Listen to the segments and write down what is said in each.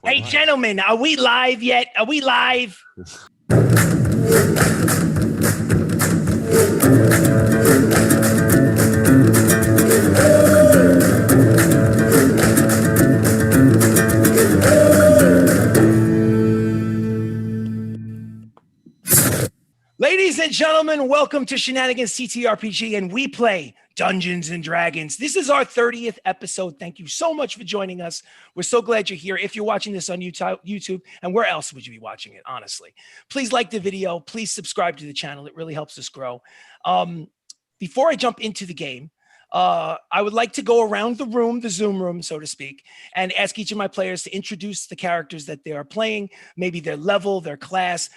Hey, gentlemen, are we live yet? Are we live? Ladies and gentlemen, welcome to Shenanigans ttRPG, and we play Dungeons and Dragons. This is our 30th episode. Thank you so much for joining us. We're so glad you're here. If you're watching this on YouTube, and where else would you be watching it, honestly? Please like the video. Please subscribe to the channel. It really helps us grow. Before I jump into the game, I would like to go around the room, the Zoom room, so to speak, and ask each of my players to introduce the characters that they are playing, maybe their level, their class,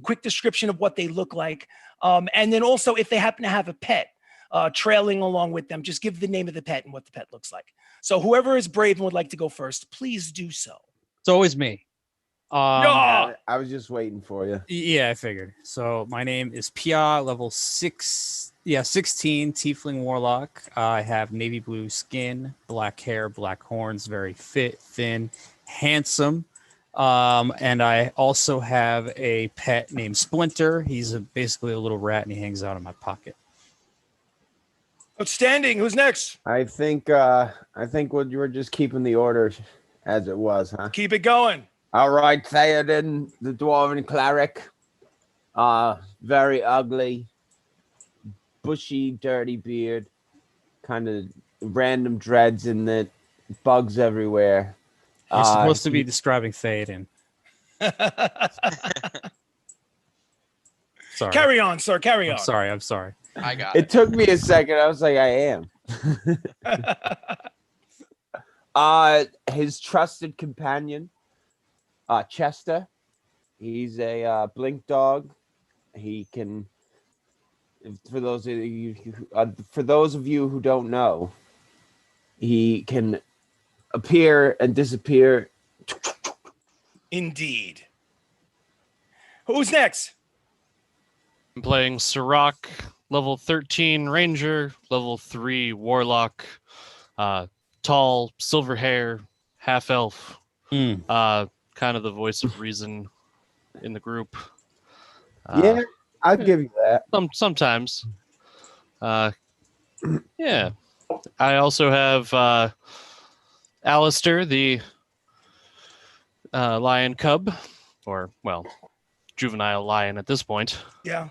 quick description of what they look like. And then also, if they happen to have a pet trailing along with them, just give the name of the pet and what the pet looks like. So whoever is brave and would like to go first, please do so. It's always me. I was just waiting for you. Yeah, I figured. So my name is Pia, level 16 Tiefling Warlock. I have navy blue skin, black hair, black horns, very fit, thin, handsome. And I also have a pet named Splinter. He's basically a little rat, and he hangs out in my pocket. Outstanding. Who's next? I think what you were just keeping the order as it was, huh? Keep it going. All right, Theoden, the dwarven cleric. Very ugly, bushy, dirty beard, kind of random dreads in the bugs everywhere. You're supposed to be describing Theoden. Sorry. Carry on, sir. Carry on. I'm sorry. I got It took me a second. I was like, I am. His trusted companion, Chester. He's a blink dog. He can. For those of you who don't know, he can appear and disappear. Indeed. Who's next? I'm playing Sirach, level 13 Ranger, level 3 Warlock, tall, silver hair, half elf, kind of the voice of reason in the group. Yeah, I'll give you that. Sometimes. Yeah. I also have Alistair, the lion cub, or, well, juvenile lion at this point. Yeah.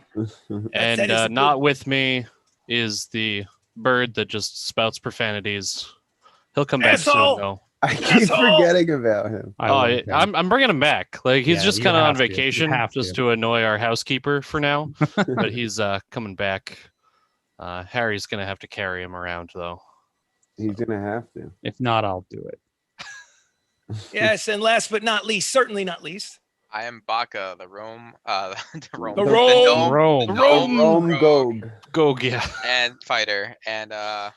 And not with me is the bird that just spouts profanities. He'll come back soon, though. I keep forgetting about him. I'm bringing him back. Like, he's just kind of on vacation just to annoy our housekeeper for now. But he's coming back. Harry's going to have to carry him around, though. He's going to have to. If not, I'll do it. Yes, and last but not least, certainly not least, I am Baka, the Rome Gog. Yeah. and fighter, and I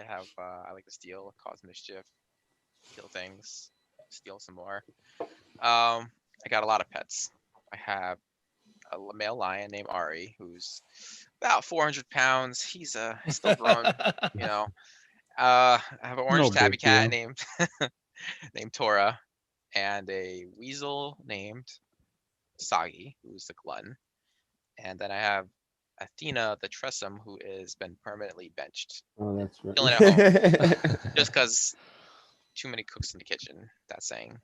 have I like to steal, cause mischief, steal things, steal some more. I got a lot of pets. I have a male lion named Ari, who's about 400 pounds. He's still grown, you know. I have an orange tabby cat named Tora, and a weasel named Sagi, who's the glutton. And then I have Athena, the Tressum, who has been permanently benched. Oh, that's right. Chilling at home. Just because too many cooks in the kitchen. That's saying.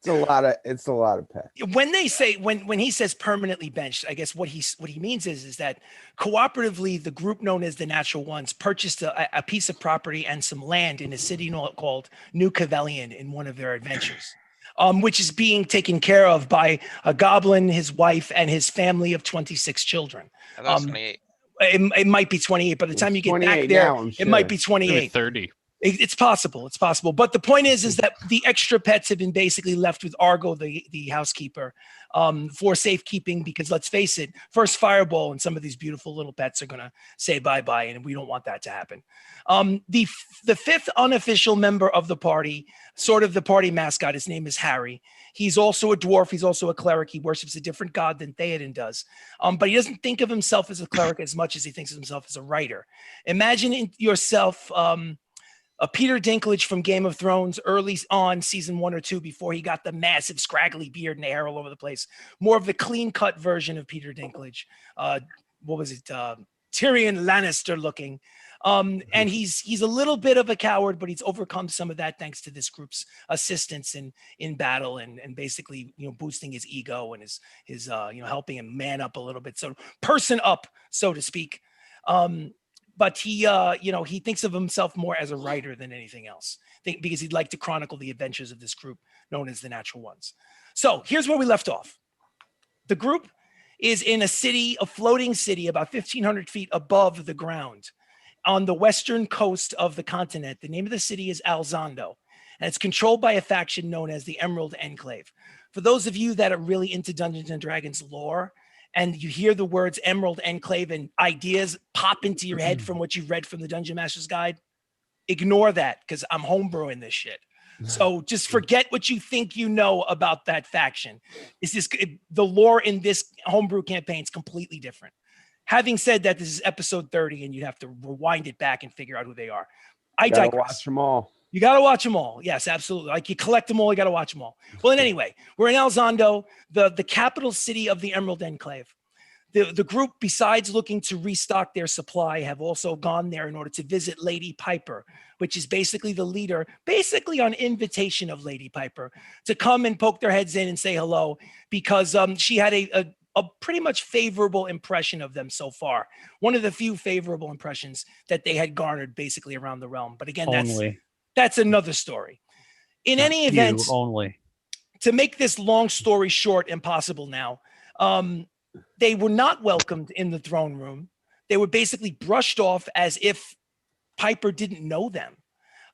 It's a lot of pets. when they say when he says permanently benched, I guess what he means is that cooperatively the group known as the Natural Ones purchased a piece of property and some land in a city called New Cavalion in one of their adventures, which is being taken care of by a goblin, his wife, and his family of 26 children. I thought it was 28. It might be 28. By the time you get back there, it might be 28. 30. It's possible. It's possible. But the point is that the extra pets have been basically left with Argo, the housekeeper, for safekeeping, because let's face it, first fireball and some of these beautiful little pets are going to say bye-bye, and we don't want that to happen. The fifth unofficial member of the party, sort of the party mascot, his name is Harry. He's also a dwarf. He's also a cleric. He worships a different god than Theoden does. But he doesn't think of himself as a cleric as much as he thinks of himself as a writer. Imagine yourself Peter Dinklage from Game of Thrones early on season 1 or 2 before he got the massive scraggly beard and hair all over the place. More of the clean cut version of Peter Dinklage. What was it? Tyrion Lannister looking. And he's a little bit of a coward, but he's overcome some of that thanks to this group's assistance in battle and basically, boosting his ego and his helping him man up a little bit. So person up, so to speak. But he thinks of himself more as a writer than anything else, because he'd like to chronicle the adventures of this group known as the Natural Ones. So here's where we left off. The group is in a floating city about 1,500 feet above the ground on the western coast of the continent. The name of the city is Alzando, and it's controlled by a faction known as the Emerald Enclave. For those of you that are really into Dungeons and Dragons lore, and you hear the words Emerald Enclave and ideas pop into your head from what you've read from the Dungeon Master's Guide, ignore that, because I'm homebrewing this shit. So just forget what you think you know about that faction. The lore in this homebrew campaign is completely different. Having said that, this is episode 30, and you'd have to rewind it back and figure out who they are. I digress. Watch them all. You got to watch them all. Yes, absolutely. Like you collect them all, you got to watch them all. Well, and anyway, we're in Alzando, the capital city of the Emerald Enclave. The group, besides looking to restock their supply, have also gone there in order to visit Lady Piper, which is basically the leader, basically on invitation of Lady Piper, to come and poke their heads in and say hello, because she had a pretty much favorable impression of them so far. One of the few favorable impressions that they had garnered basically around the realm. But again, that's another story. In any event, to make this long story short and possible now, they were not welcomed in the throne room. They were basically brushed off as if Piper didn't know them.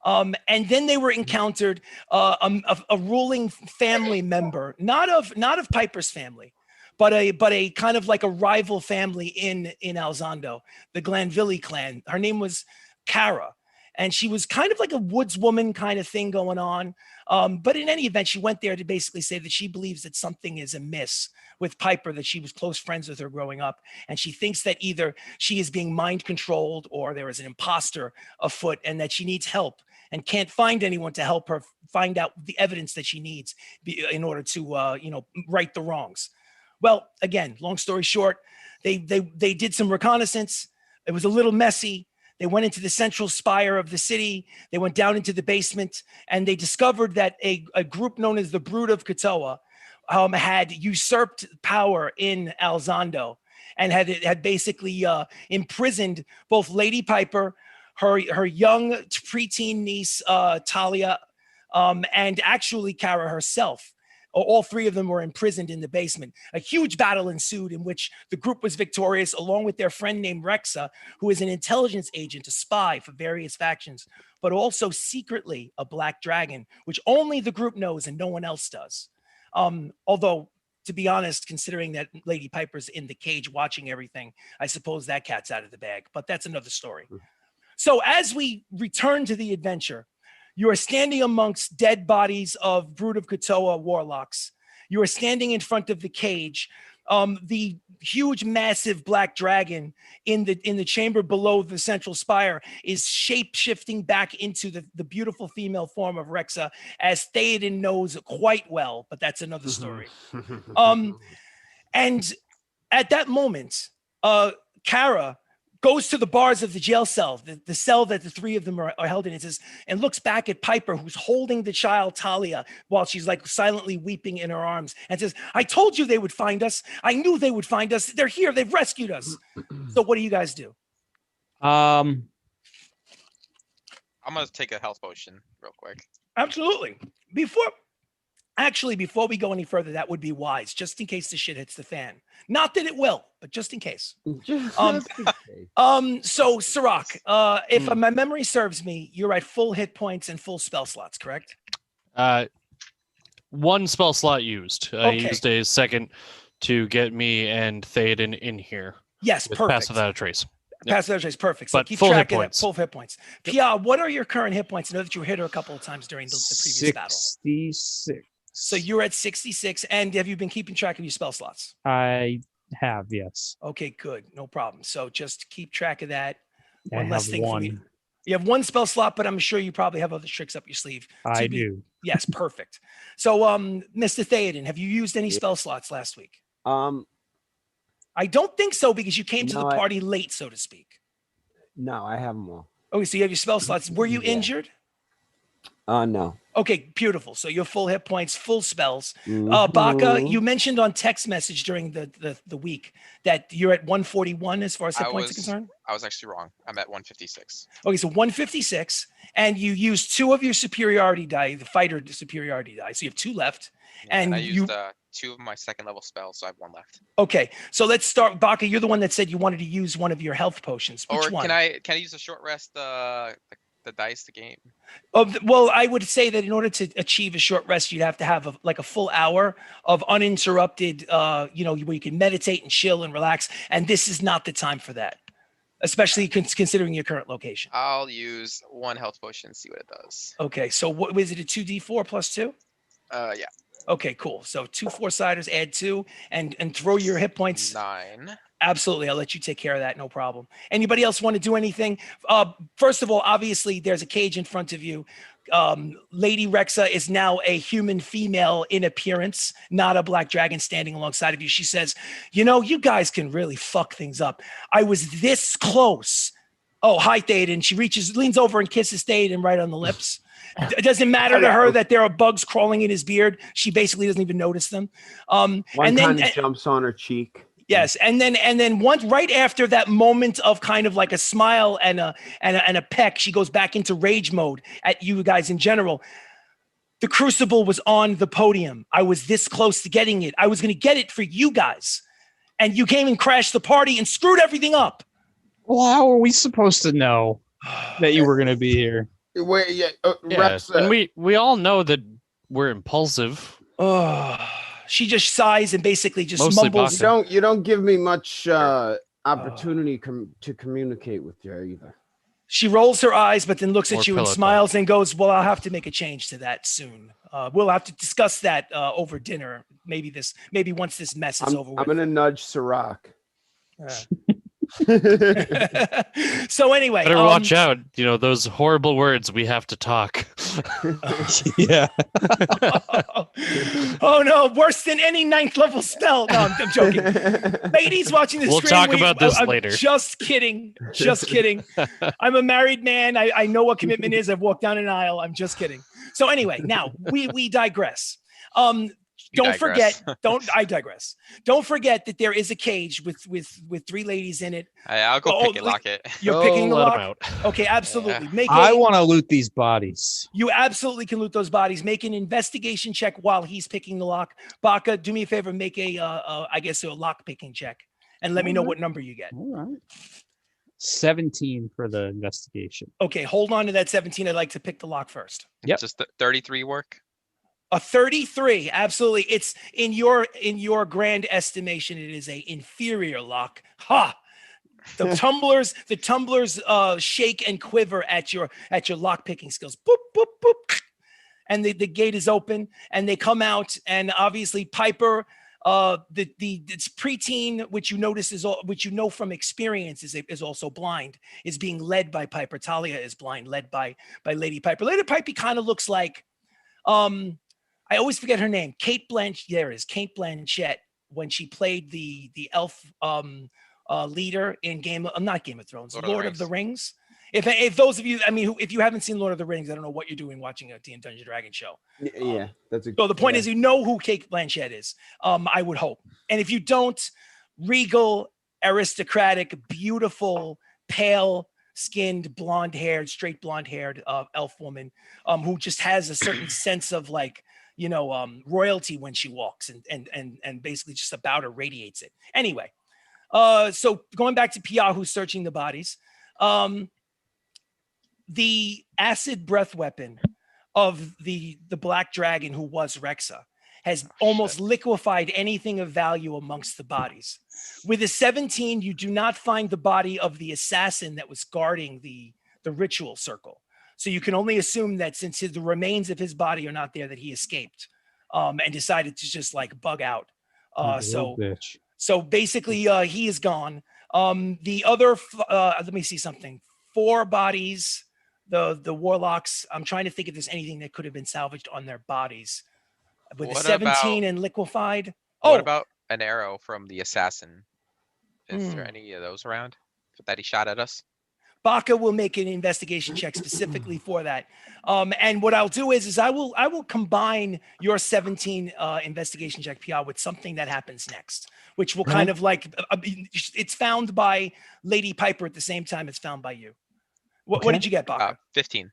And then they were encountered a ruling family member, not of Piper's family, but a kind of like a rival family in Alzando, the Glanville clan. Her name was Kara. And she was kind of like a woodswoman kind of thing going on. But in any event, she went there to basically say that she believes that something is amiss with Piper, that she was close friends with her growing up. And she thinks that either she is being mind controlled or there is an imposter afoot, and that she needs help and can't find anyone to help her find out the evidence that she needs in order to, right the wrongs. Well, again, long story short, they did some reconnaissance. It was a little messy. They went into the central spire of the city. They went down into the basement, and they discovered that a group known as the Brood of Katoa had usurped power in Alzando and had basically imprisoned both Lady Piper, her young preteen niece Talia, and actually Kara herself. All three of them were imprisoned in the basement. A huge battle ensued in which the group was victorious, along with their friend named Rexa, who is an intelligence agent, a spy for various factions, but also secretly a black dragon, which only the group knows and no one else does. Although, to be honest, considering that Lady Piper's in the cage watching everything, I suppose that cat's out of the bag, but that's another story. So as we return to the adventure, you are standing amongst dead bodies of Brood of Katoa warlocks. You are standing in front of the cage. The huge, massive black dragon in the chamber below the central spire is shape-shifting back into the beautiful female form of Rexa, as Theoden knows quite well, but that's another story. And at that moment, Kara goes to the bars of the jail cell, the cell that the three of them are held in, and looks back at Piper, who's holding the child Talia while she's like silently weeping in her arms, and says, "I told you they would find us. I knew they would find us. They're here. They've rescued us." So what do you guys do? I'm gonna take a health potion real quick. Absolutely. Before we go any further, that would be wise, just in case the shit hits the fan. Not that it will, but just in case. So Sirach, if my memory serves me, you're at full hit points and full spell slots, correct? One spell slot used. I Okay. used a second to get me and Theoden in here. Yes, With perfect. Pass Without a Trace. Pass without a trace, perfect. So But keep full track hit of that. points. Full hit points. Pia, what are your current hit points? I know that you hit her a couple of times during the previous battle. 66. So you're at 66, and have you been keeping track of your spell slots? I have, yes. Okay, good. No problem. So just keep track of that. I One less have thing for me. one. You have one spell slot, but I'm sure you probably have other tricks up your sleeve. I do. Yes, perfect. So, Mr. Theoden, have you used any spell slots last week? I don't think so because you came to the No, party late, so to speak. No, I have them all. Okay, so you have your spell slots. Were you Yeah. injured? No. Okay, beautiful. So you're full hit points, full spells. Mhm. Baka, you mentioned on text message during the week that you're at 141 as far as hit points are concerned. I was actually wrong. I'm at 156. Okay, so 156, and you use 2 of your superiority die, the fighter superiority die. So you have 2 left. Yeah, and I you used 2 of my second level spells, so I have 1 left. Okay, so let's start. Baka, you're the one that said you wanted to use one of your health potions. Which Or one? can I use a short rest? The dice, the game. Well, I would say that in order to achieve a short rest, you'd have to have a full hour of uninterrupted, where you can meditate and chill and relax. And this is not the time for that, especially considering your current location. I'll use 1 health potion and see what it does. Okay, so what was it? A 2d4 plus 2? Yeah. Okay, cool. So 2 4-siders, add 2, and throw your hit points. 9. Absolutely. I'll let you take care of that. No problem. Anybody else want to do anything? First of all, obviously, there's a cage in front of you. Lady Rexa is now a human female in appearance, not a black dragon standing alongside of you. She says, you guys can really fuck things up. I was this close. Oh, hi, Théoden. She leans over and kisses Théoden right on the lips. It doesn't matter to her that there are bugs crawling in his beard. She basically doesn't even notice them. One kind of jumps on her cheek. Yes, and then once right after that moment of kind of like a smile and a peck, she goes back into rage mode at you guys in general. The crucible was on the podium. I was this close to getting it. I was going to get it for you guys, and you came and crashed the party and screwed everything up. Well, how are we supposed to know that you were going to be here? Wait, yeah, Yes, and we all know that we're impulsive. Oh. She just sighs and basically just Mostly mumbles. You don't give me much opportunity to communicate with you either. She rolls her eyes, but then looks at you and pillow smiles and goes, "Well, I'll have to make a change to that soon. We'll have to discuss that over dinner. Maybe once this mess is over with." I'm gonna nudge Sirach. So anyway, Better watch out. Those horrible words. We have to talk. Yeah. Oh no, worse than any 9th level spell. No, I'm joking. Ladies watching the We'll stream, talk about this I'm later. Just kidding. I'm a married man. I know what commitment is. I've walked down an aisle. I'm just kidding. So anyway, now we digress. I digress. Don't forget that there is a cage with 3 ladies in it. I'll go pick it, lock it. You're picking the let 'em lock. out. Okay, absolutely. Yeah. I want to loot these bodies. You absolutely can loot those bodies. Make an investigation check while he's picking the lock. Baka, do me a favor. Make a lock picking check, and let me know what number you get. All right. 17 for the investigation. Okay, hold on to that 17. I'd like to pick the lock first. Yep. Just 33 work. A 33, absolutely. It's in your grand estimation, it is a inferior lock. Ha! The tumblers shake and quiver at your lock picking skills. Boop boop boop, and the gate is open, and they come out, and obviously Piper, it's preteen, which you notice which you know from experience is also blind, is being led by Piper. Talia is blind, led by Lady Piper. Lady Piper kind of looks like I always forget her name. Kate Blanchett, when she played the elf leader in not Game of Thrones, Lord of the Rings. If those of you, if you haven't seen Lord of the Rings, I don't know what you're doing watching a D&D Dungeons & Dragons show. Yeah, that's so the point is, you know who Kate Blanchett is. I would hope, and if you don't, regal, aristocratic, beautiful, pale skinned, straight blonde haired elf woman who just has a certain sense of royalty when she walks and basically just about her radiates it. Anyway, so going back to Pia, who's searching the bodies, the acid breath weapon of the black dragon who was Rexa has almost liquefied anything of value amongst the bodies. With a 17, you do not find the body of the assassin that was guarding the ritual circle. So you can only assume that since the remains of his body are not there, that he escaped and decided to just bug out. So basically he is gone. The other, let me see something. 4 bodies the warlocks. I'm trying to think if there's anything that could have been salvaged on their bodies. With the What 17 about and liquefied. what Oh, about an arrow from the assassin? Is there Hmm. any of those around that he shot at us? Baka will make an investigation check specifically for that. And what I'll do is I will combine your 17 investigation check PR with something that happens next, which will Okay. kind of like it's found by Lady Piper at the same time it's found by you. What Okay. did you get, Baka? 15.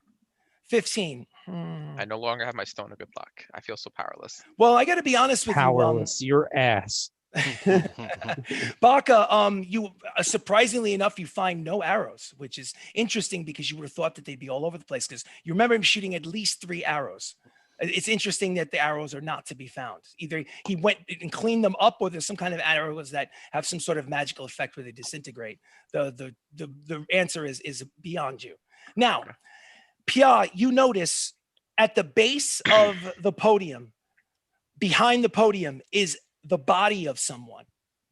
15. I no longer have my stone of good luck. I feel so powerless. Well, I got to be honest with Powerless. Your ass. you, Baka. You surprisingly enough, you find no arrows, which is interesting because you would have thought that they'd be all over the place. Because you remember him shooting at least 3 arrows. It's interesting that the arrows are not to be found. Either he went and cleaned them up, or there's some kind of arrows that have some sort of magical effect where they disintegrate. The answer is beyond you. Now, Pia, you notice at the base of the podium, behind the podium, is the body of someone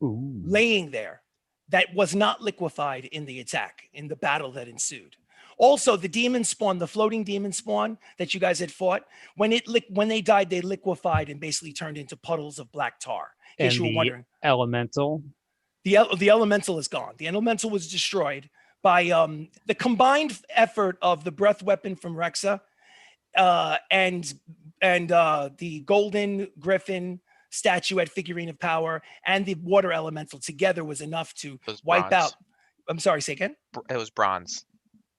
Ooh. laying there that was not liquefied in the attack, in the battle that ensued. Also, the demon spawn, the floating demon spawn that you guys had fought, when they died, they liquefied and basically turned into puddles of black tar. In case And you were the wondering, elemental. the elemental is gone. The elemental was destroyed by the combined effort of the breath weapon from Rexa and the golden griffin statuette figurine of power and the water elemental together was enough to It was wipe bronze. out. I'm sorry, say again. It was bronze.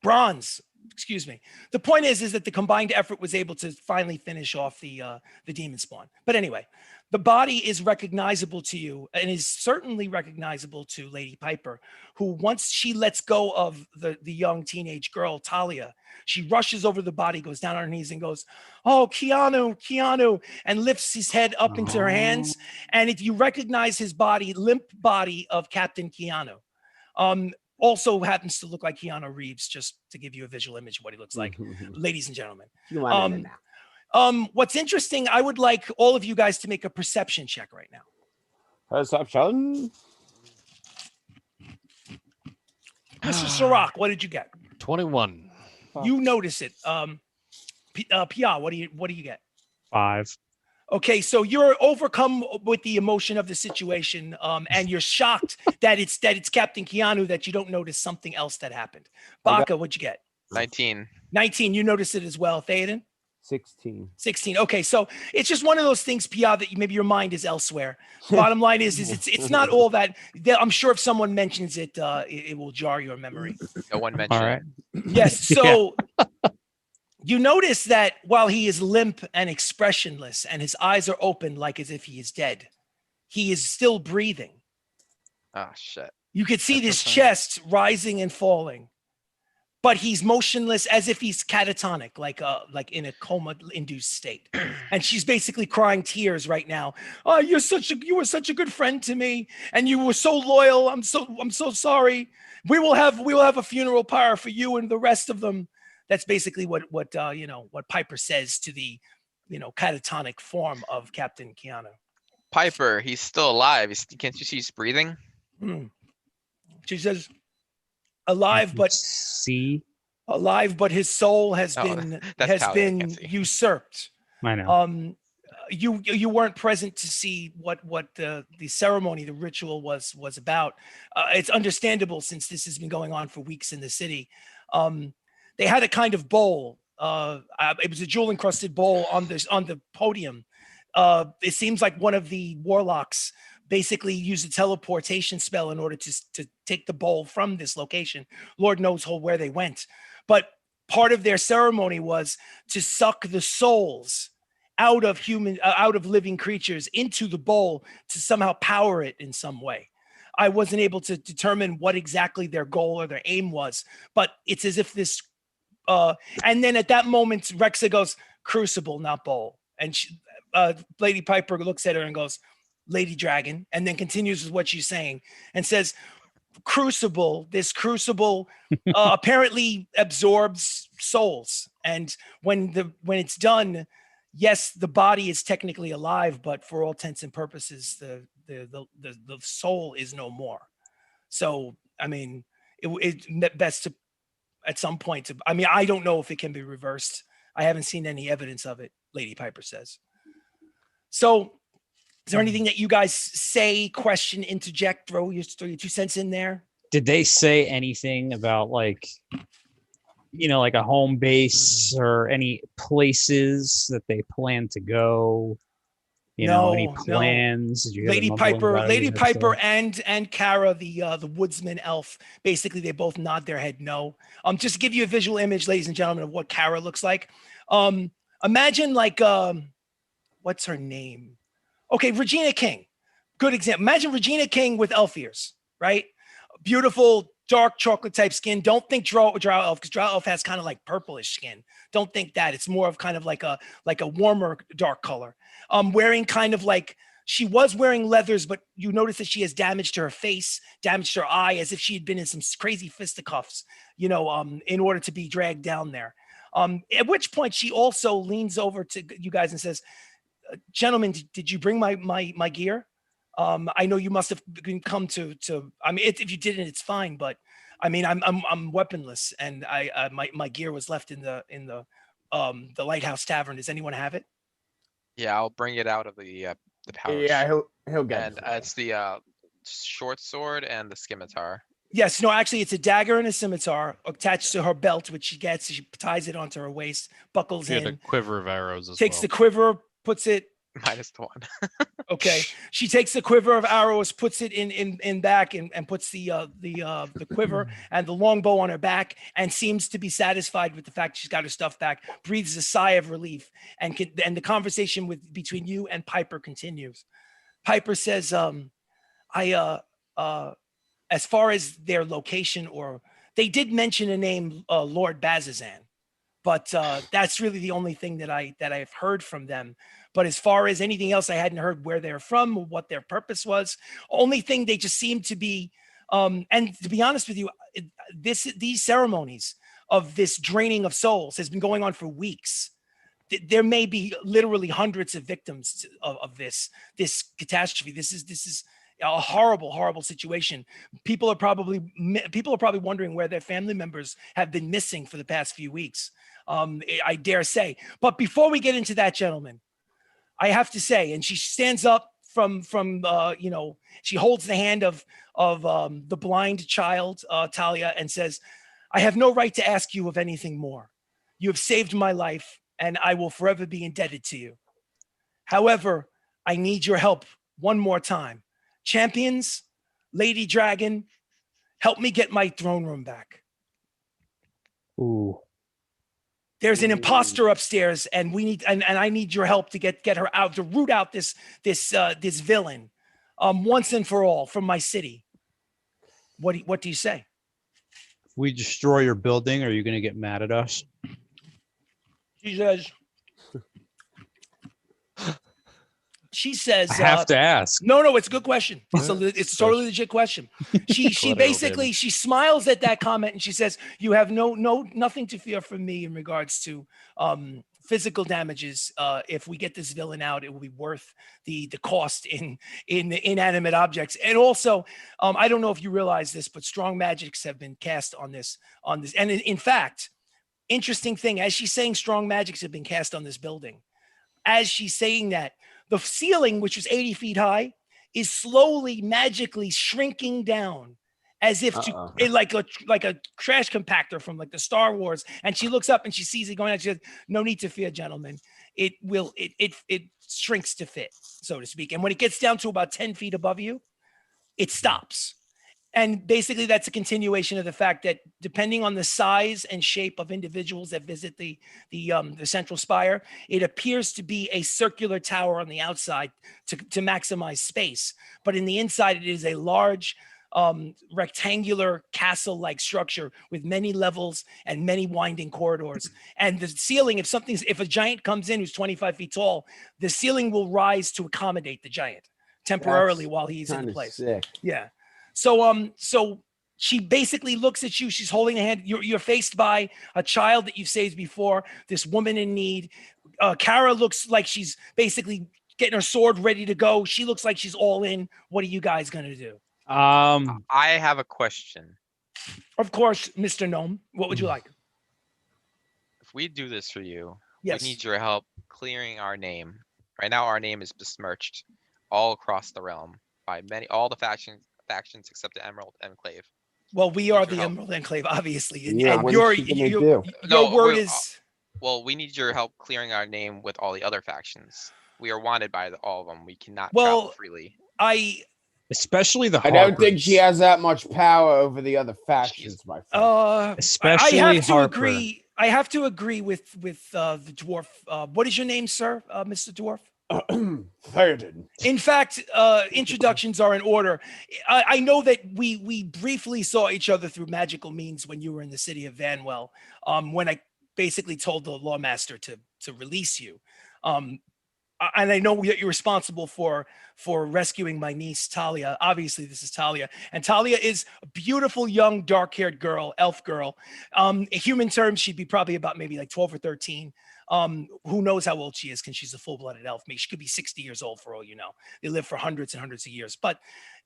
Bronze. Excuse me. The point is that the combined effort was able to finally finish off the demon spawn. But anyway, the body is recognizable to you and is certainly recognizable to Lady Piper, who once she lets go of the young teenage girl Talia, she rushes over the body, goes down on her knees and goes, "Oh, Keanu," and lifts his head up into her hands. And if you recognize his body, limp body of Captain Keanu. Also happens to look like Keanu Reeves, just to give you a visual image of what he looks like, ladies and gentlemen. You want it now. What's interesting, I would like all of you guys to make a perception check right now. Perception. Mr. Sirach, what did you get? 21. You notice it. Pia, what do you get? 5. Okay, so you're overcome with the emotion of the situation, and you're shocked that it's Captain Keanu, that you don't notice something else that happened. Baka, what'd you get? 19. 19. You noticed it as well. Theoden? 16. 16. Okay, so it's just one of those things, Pia, that maybe your mind is elsewhere. Bottom line is it's not all that. I'm sure if someone mentions it, it will jar your memory. No one mentioned. All right. Yes. So you notice that while he is limp and expressionless and his eyes are open like as if he is dead, he is still breathing. Oh shit. You could see That's this okay. chest rising and falling, but he's motionless as if he's catatonic, like in a coma-induced state. And she's basically crying tears right now. "Oh, you were such a good friend to me, and you were so loyal. I'm so sorry. We will have a funeral pyre for you and the rest of them." That's basically what Piper says to the catatonic form of Captain Keanu. Piper, he's still alive. Can't you see he's breathing? She says, alive, but his soul has Oh, been that's Talia, I can't see. usurped. I know. You weren't present to see what the ceremony, the ritual was about. It's understandable since this has been going on for weeks in the city. They had a kind of bowl. It was a jewel encrusted bowl on the podium. It seems like one of the warlocks basically used a teleportation spell in order to take the bowl from this location. Lord knows where they went. But part of their ceremony was to suck the souls out of living creatures into the bowl to somehow power it in some way. I wasn't able to determine what exactly their goal or their aim was, but it's as if this and then at that moment Rexa goes, "Crucible, not bowl." And Lady Piper looks at her and goes, "Lady Dragon," and then continues with what she's saying and says, this crucible apparently absorbs souls, and when it's done, yes, the body is technically alive, but for all intents and purposes, the soul is no more. So, I mean, it's best to at some point. I mean, I don't know if it can be reversed. I haven't seen any evidence of it, Lady Piper says. So is there anything that you guys say, question, interject, throw your 2 cents in there? Did they say anything about like, like a home base or any places that they plan to go? Any plans? Did you hear Lady them mumbling Piper, about any Lady of that Piper, stuff? and Kara, the woodsman elf. Basically, they both nod their head no. Just to give you a visual image, ladies and gentlemen, of what Kara looks like. Imagine like what's her name? Okay, Regina King. Good example. Imagine Regina King with elf ears, right? Beautiful dark chocolate type skin. Don't think drow elf, because drow elf has kind of like purplish skin. Don't think that. It's more of kind of like a warmer dark color. Wearing kind of like, she was wearing leathers, but you notice that she has damage to her face, damage to her eye, as if she had been in some crazy fisticuffs, in order to be dragged down there. At which point she also leans over to you guys and says, gentlemen, did you bring my gear? I know you must have come to. I mean, if you didn't, it's fine. But I mean, I'm weaponless, and my gear was left in the Lighthouse Tavern. Does anyone have it? Yeah, I'll bring it out of the pouch. Yeah, he'll get And it. it's the short sword and the scimitar. Yes. No, actually, it's a dagger and a scimitar attached to her belt, which she gets. She ties it onto her waist, buckles She had a in, quiver of arrows as takes well. the quiver, puts it. Minus the one. Okay, she takes the quiver of arrows, puts it in back, and puts the quiver and the longbow on her back, and seems to be satisfied with the fact she's got her stuff back. Breathes a sigh of relief, and the conversation between you and Piper continues. Piper says, as far as their location, or they did mention a name, Lord Bazazan, but that's really the only thing that I've heard from them. But as far as anything else, I hadn't heard where they're from or what their purpose was. Only thing, they just seem to be, and to be honest with you, these ceremonies of this draining of souls has been going on for weeks. There may be literally hundreds of victims of this catastrophe. This is a horrible situation. People are probably wondering where their family members have been missing for the past few weeks. I dare say. But before we get into that, gentlemen, I have to say, and she stands up from she holds the hand of the blind child, Talia, and says, I have no right to ask you of anything more. You have saved my life, and I will forever be indebted to you. However, I need your help one more time. Champions, Lady Dragon, help me get my throne room back. Ooh. There's an imposter upstairs, and we need, and I need your help to get her out, to root out this villain, once and for all from my city. What do you say? If we destroy your building, are you going to get mad at us? She says, I have to ask. No, it's a good question. It's a totally legit question. She basically, she smiles at that comment, and she says, you have nothing to fear from me in regards to physical damages. If we get this villain out, it will be worth the cost in inanimate objects. And also, I don't know if you realize this, but strong magics have been cast on this. And in fact, interesting thing, as she's saying strong magics have been cast on this building, as she's saying that, the ceiling, which was 80 feet high, is slowly magically shrinking down, as if like a trash compactor from like the Star Wars. And she looks up and she sees it going out. She says, no need to fear, gentlemen. It shrinks to fit, so to speak. And when it gets down to about 10 feet above you, it stops. And basically, that's a continuation of the fact that depending on the size and shape of individuals that visit the central spire, it appears to be a circular tower on the outside to maximize space. But in the inside, it is a large rectangular castle-like structure with many levels and many winding corridors. And the ceiling, if a giant comes in who's 25 feet tall, the ceiling will rise to accommodate the giant temporarily while he's in place. Sick. Yeah. So she basically looks at you. She's holding a hand. You're faced by a child that you've saved before, this woman in need. Kara looks like she's basically getting her sword ready to go. She looks like she's all in. What are you guys going to do? I have a question. Of course, Mr. Gnome. What would you like? If we do this for you, Yes. we need your help clearing our name. Right now, our name is besmirched all across the realm by all the factions except the Emerald Enclave. Well, we Need are your the help. Emerald Enclave, obviously. And, Yeah, and what your is she gonna your, do? your No, word we're- is Well, we need your help clearing our name with all the other factions. We are wanted by all of them. We cannot Well, travel freely. Especially the I don't think she Harpers. has that much power over the other factions, my friend. I Especially have to Harper. agree. I have to agree with the dwarf. What is your name, sir, Mr. Dwarf? Theoden. In fact, introductions are in order. I know that we briefly saw each other through magical means when you were in the city of Vanwell. When I basically told the lawmaster to release you. And I know that you're responsible for rescuing my niece Talia. Obviously, this is Talia, and Talia is a beautiful young dark-haired girl, elf girl. In human terms, she'd be probably about maybe like 12 or 13. Who knows how old she is? Because she's a full-blooded elf. Maybe she could be 60 years old for all you know. They live for hundreds and hundreds of years. But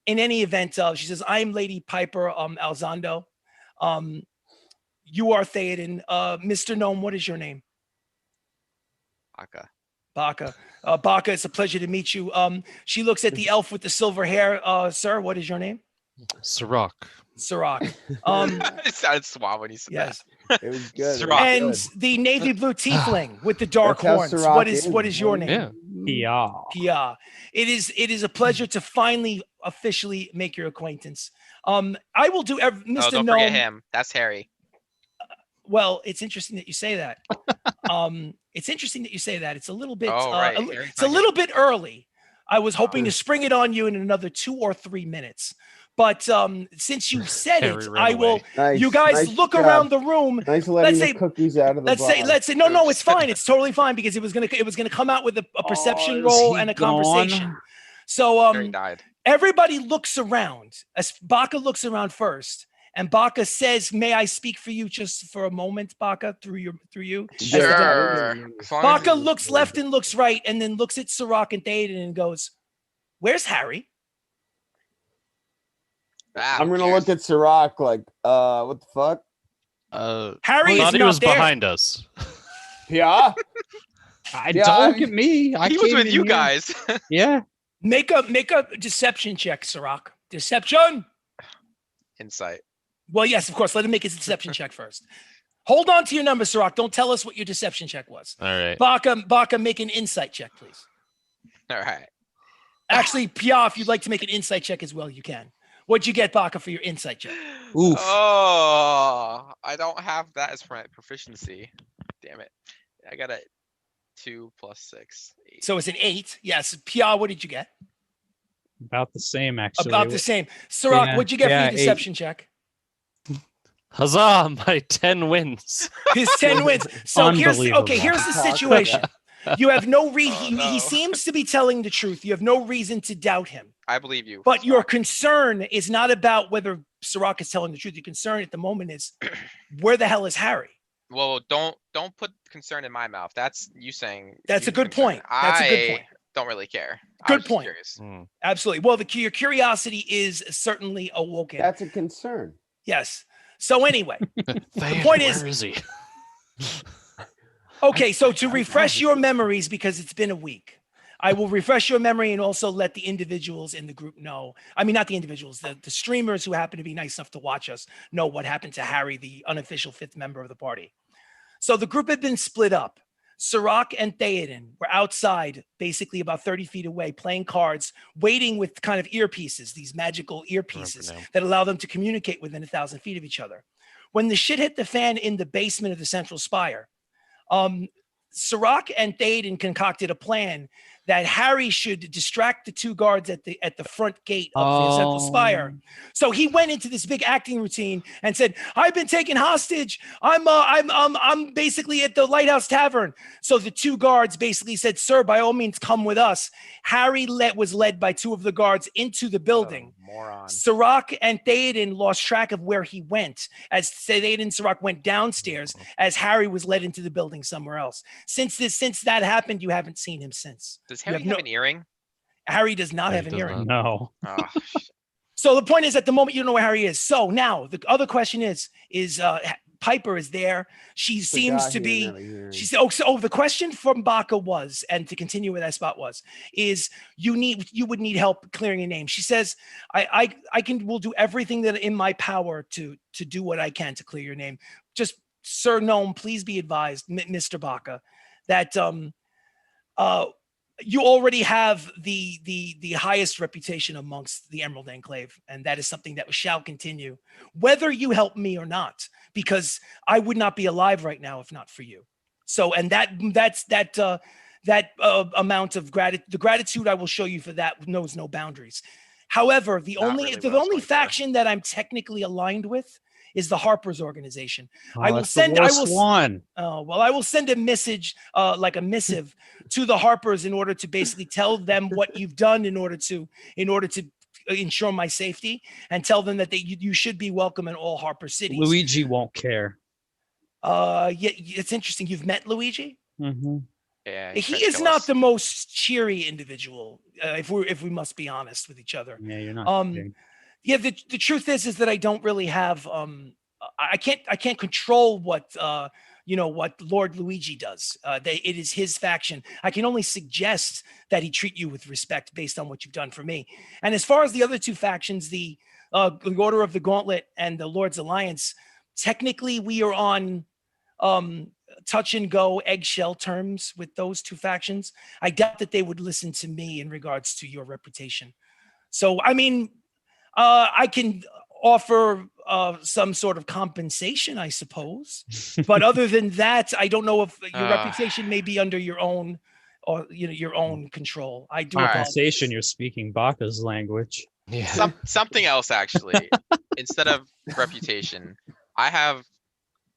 in any event, she says, "I'm Lady Piper Alzando. You are Theoden. Mr. Gnome, what is your name?" Aka. Baka. Baka, it's a pleasure to meet you. She looks at the elf with the silver hair. Sir, what is your name? Sirach. Sirach. It sounded suave when you said Yes. It was good. Sirach. And the navy blue tiefling with the dark That's how horns. Sirach What is your name? Yeah. Yeah. Pia. It is a pleasure to finally officially make your acquaintance. I will do Oh, Mr. don't Gnome. forget him. That's Harry. Well, it's interesting that you say that. It's interesting that you say that. It's a little bit. Oh, right. It's a little bit early. I was hoping to spring it on you in another 2 or 3 minutes, but since you said Harry it, ran I will. away. Nice, You guys nice look job. around the room. Nice letting Let's the say- cookies out of the Let's box. say no, Oops. it's fine. It's totally fine because it was gonna come out with a perception is roll he and a gone? conversation. So Harry died. everybody looks around. As Baka looks around first, and Baka says, "May I speak for you just for a moment, Baka, through you?" As the dog- Sure. As long as Baka you- looks left and looks right, and then looks at Sirach and Theoden and goes, "Where's Harry?" Ah, I'm who gonna cares? look at Sirach like, what the fuck? Harry is Thought he not was there. behind us. Yeah. I Yeah, don't look at me. I He was came with in you here. guys. Yeah. Make a deception check, Sirach. Deception. Insight. Well, yes, of course. Let him make his deception check first. Hold on to your number, Sirach. Don't tell us what your deception check was. All right. Baka, make an insight check, please. All right. Actually, Pia, if you'd like to make an insight check as well, you can. What'd you get, Baka, for your insight check? Oof. Oh, I don't have that as my proficiency. Damn it. I got a 2 plus 6. 8. So it's an 8. Yes. Pia, what did you get? About the same, actually. About the same. Sirach, Yeah, what'd you get for yeah, your 8. deception check? Huzzah! My 10 wins. His 10 wins. So here's the Unbelievable. situation. You have no reason. Oh, he no. seems to be telling the truth. You have no reason to doubt him. I believe you. But your Sirach. concern is not about whether Sirach is telling the truth. Your concern at the moment is where the hell is Harry? Well, don't put concern in my mouth. That's you saying. That's a you're good concerned. point. That's a good point. Don't really care. I Good was just point. Curious. Hmm. Absolutely. Well, your curiosity is certainly awoken. That's a concern. Yes. So anyway, Theoden, point is- where is he? okay. So to refresh your memories, because it's been a week, I will refresh your memory and also let the individuals in the group know. I mean, not the individuals, the streamers who happen to be nice enough to watch us know what happened to Harry, the unofficial 5th member of the party. So the group had been split up. Sirach and Theoden were outside, basically about 30 feet away, playing cards, waiting with kind of earpieces, these magical earpieces now. that allow them to communicate within 1,000 feet of each other. When the shit hit the fan in the basement of the central spire, Sirach and Theoden concocted a plan that Harry should distract the 2 guards at the front gate of the central spire. So he went into this big acting routine and said, "I've been taken hostage. I'm basically at the Lighthouse Tavern." So the 2 guards basically said, "Sir, by all means, come with us." Harry was led by 2 of the guards into the building. Oh, moron. Sirach and Theoden lost track of where he went as Theoden and Sirach went downstairs as Harry was led into the building somewhere else. Since that happened, you haven't seen him since. Does You Harry have have no- an earring? Harry does not No, have he an does earring. not. No. Oh, So the point is, at the moment, you don't know where Harry is. So now the other question is Piper is there. She seems to be. She said, the question from Baka was, and to continue where that spot was, is you would need help clearing your name. She says, will do everything that in my power to do what I can to clear your name. Just Sir Gnome, please be advised, Mr. Baka, that you already have the highest reputation amongst the Emerald Enclave, and that is something that shall continue, whether you help me or not, because I would not be alive right now if not for you. So, and that's amount of the gratitude I will show you for that knows no boundaries. However, the only faction that I'm technically aligned with is the Harper's organization. I will send a message, like a missive, to the Harpers in order to basically tell them what you've done in order to ensure my safety, and tell them that you should be welcome in all Harper cities. Luigi won't care. Yeah, it's interesting. You've met Luigi? Mm-hmm. Yeah, he is not the most cheery individual, if we must be honest with each other. Yeah, you're not. Yeah, the truth is that I don't really have I can't control what what Lord Luigi does. It is his faction. I can only suggest that he treat you with respect based on what you've done for me. And as far as the other two factions, the Order of the Gauntlet and the Lord's Alliance, technically we are on touch and go eggshell terms with those two factions. I doubt that they would listen to me in regards to your reputation. So, I mean, I can offer some sort of compensation, I suppose. But other than that, I don't know if your reputation may be under your own or your own control. I do compensation. You're speaking Baka's language. Yeah. Something else actually. Instead of reputation, I have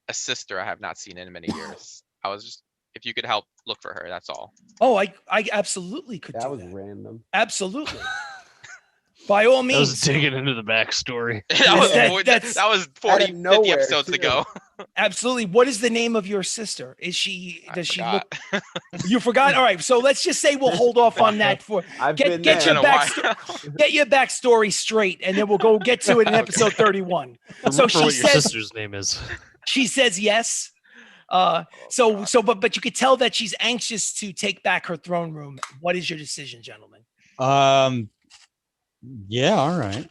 a sister I have not seen in many years. If you could help look for her, that's all. Oh, I absolutely could. That was random. Absolutely. By all means. I was digging into the backstory. that was 50 episodes ago. Absolutely. What is the name of your sister? Does she look? You forgot? All right. So let's just say we'll hold off on that for get your backstory straight, and then we'll get to it in episode 31. So she what your sister's name is. She says yes. But you could tell that she's anxious to take back her throne room. What is your decision, gentlemen? Yeah, all right.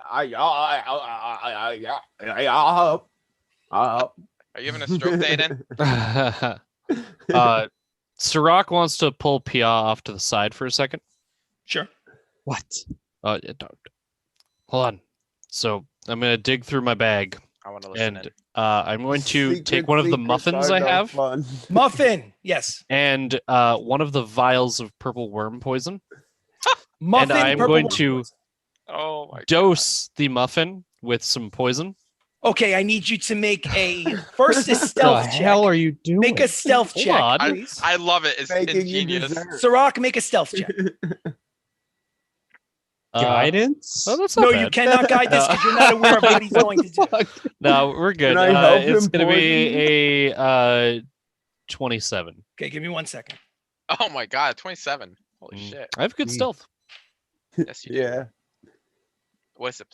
Are you having a stroke, Aiden? Sirach wants to pull Pia off to the side for a second. Sure. What? Hold on. So I'm gonna dig through my bag. I want to listen. And I'm going to take one of the muffins I have. Muffin, yes. And one of the vials of purple worm poison. Muffin, and I'm going to dose God. the muffin with some poison. Okay, I need you to make first a stealth check. What the hell are you doing? Make a stealth check, please. I love it. It's ingenious. Sirach, make a stealth check. Guidance? Oh, that's not bad. You cannot guide this because you're not aware of what he's going to do. No, we're good. It's going to be a 27. Okay, give me 1 second. Oh my God, 27. Holy shit. I have good stealth. Yes, you do. Yeah. What is it,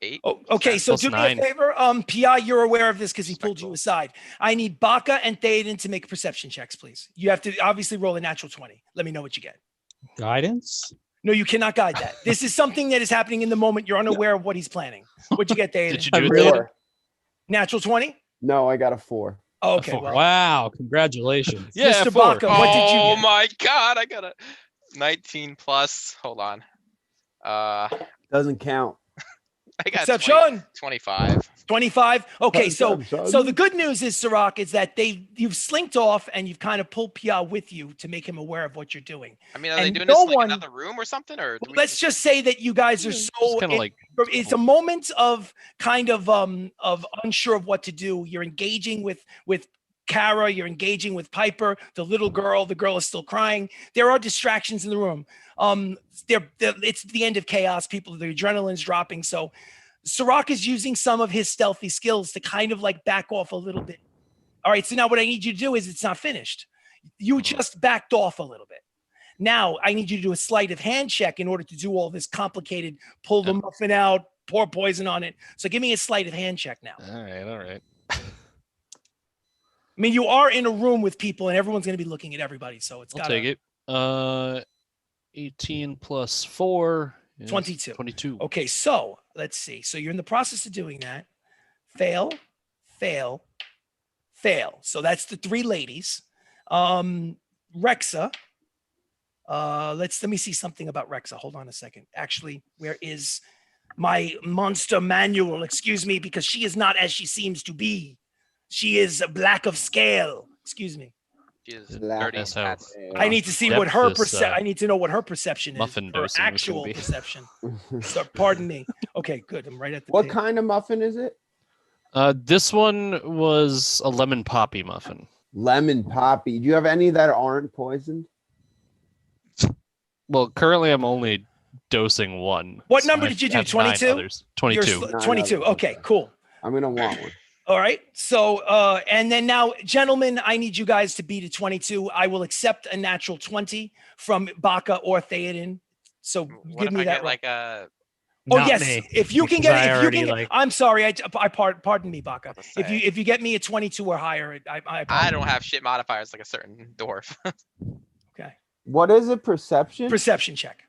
+8? Oh, okay, so do me a favor. Pia, you're aware of this because he pulled you aside. I need Baka and Theoden to make perception checks, please. You have to obviously roll a natural 20. Let me know what you get. Guidance? No, you cannot guide that. This is something that is happening in the moment. You're unaware of what he's planning. What'd you get, Theoden? Did you do it, Theoden? Natural 20? No, I got a 4. Oh, okay. Well, wow, congratulations. Yeah, Mr. Baka, what did you get? Oh my God, I got a 19 plus. Hold on. Doesn't count. I got Perception. 25. 25. Okay, so the good news is, Sirach, is that you've slinked off and you've kind of pulled Pia with you to make him aware of what you're doing. I mean, are they doing this in like another room or something? Or let's just say that you guys are so it's a moment of kind of unsure of what to do. You're engaging with Kara, you're engaging with Piper, the little girl. The girl is still crying. There are distractions in the room. It's the end of chaos. The adrenaline's dropping. So Sirach is using some of his stealthy skills to kind of like back off a little bit. All right, so now what I need you to do is it's not finished. You just backed off a little bit. Now I need you to do a sleight of hand check in order to do all this complicated, pull the muffin out, pour poison on it. So give me a sleight of hand check now. All right. I mean, you are in a room with people and everyone's going to be looking at everybody. So it's got I'll take it. 18 plus 4 is 22. 22. Okay, so let's see. So you're in the process of doing that. Fail, fail, fail. So that's the 3 ladies. Rexa. Let me see something about Rexa. Hold on a second. Actually, where is my monster manual? Excuse me, because she is not as she seems to be. She is black of scale. Excuse me. She is Black dirty as as hell. cats. I need to see Yep, what her this, I need to know what her perception is. muffin Her dosing is gonna actual be. perception. So, pardon me. Okay, good. I'm right at the What page. kind of muffin is it? This one was a lemon poppy muffin. Lemon poppy. Do you have any that aren't poisoned? Well, currently I'm only dosing one. What number did you do? have 9 22? others. 22. 22. Okay, cool. I'm gonna want one. All right. So, and then now, gentlemen, I need you guys to beat a 22. I will accept a natural 20 from Baka or Theoden. So What give if me I that. get like a? Oh Not yes, me, if you can because get, I if you already, can, like- I'm sorry, pardon me, Baka. What to If say? you get me a 22 or higher, I I apologize. don't have shit modifiers like a certain dwarf. Okay. What is it? Perception? Perception check.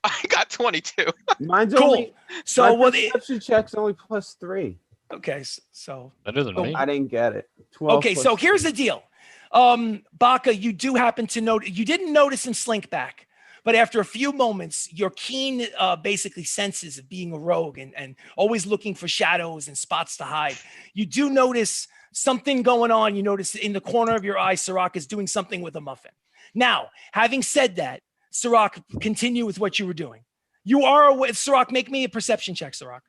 I got 22. Mine's Cool. only. So my what? perception check's only +3. Okay. So Better than Oh, me. I didn't get it. 12 okay. plus So here's 3. the deal. Baka, you do happen to note you didn't notice him slink back. But after a few moments, your keen basically senses of being a rogue and always looking for shadows and spots to hide, you do notice something going on. You notice in the corner of your eye, Sirach is doing something with a muffin. Now, having said that, Sirach, continue with what you were doing. You are aware, Sirach, make me a perception check, Sirach.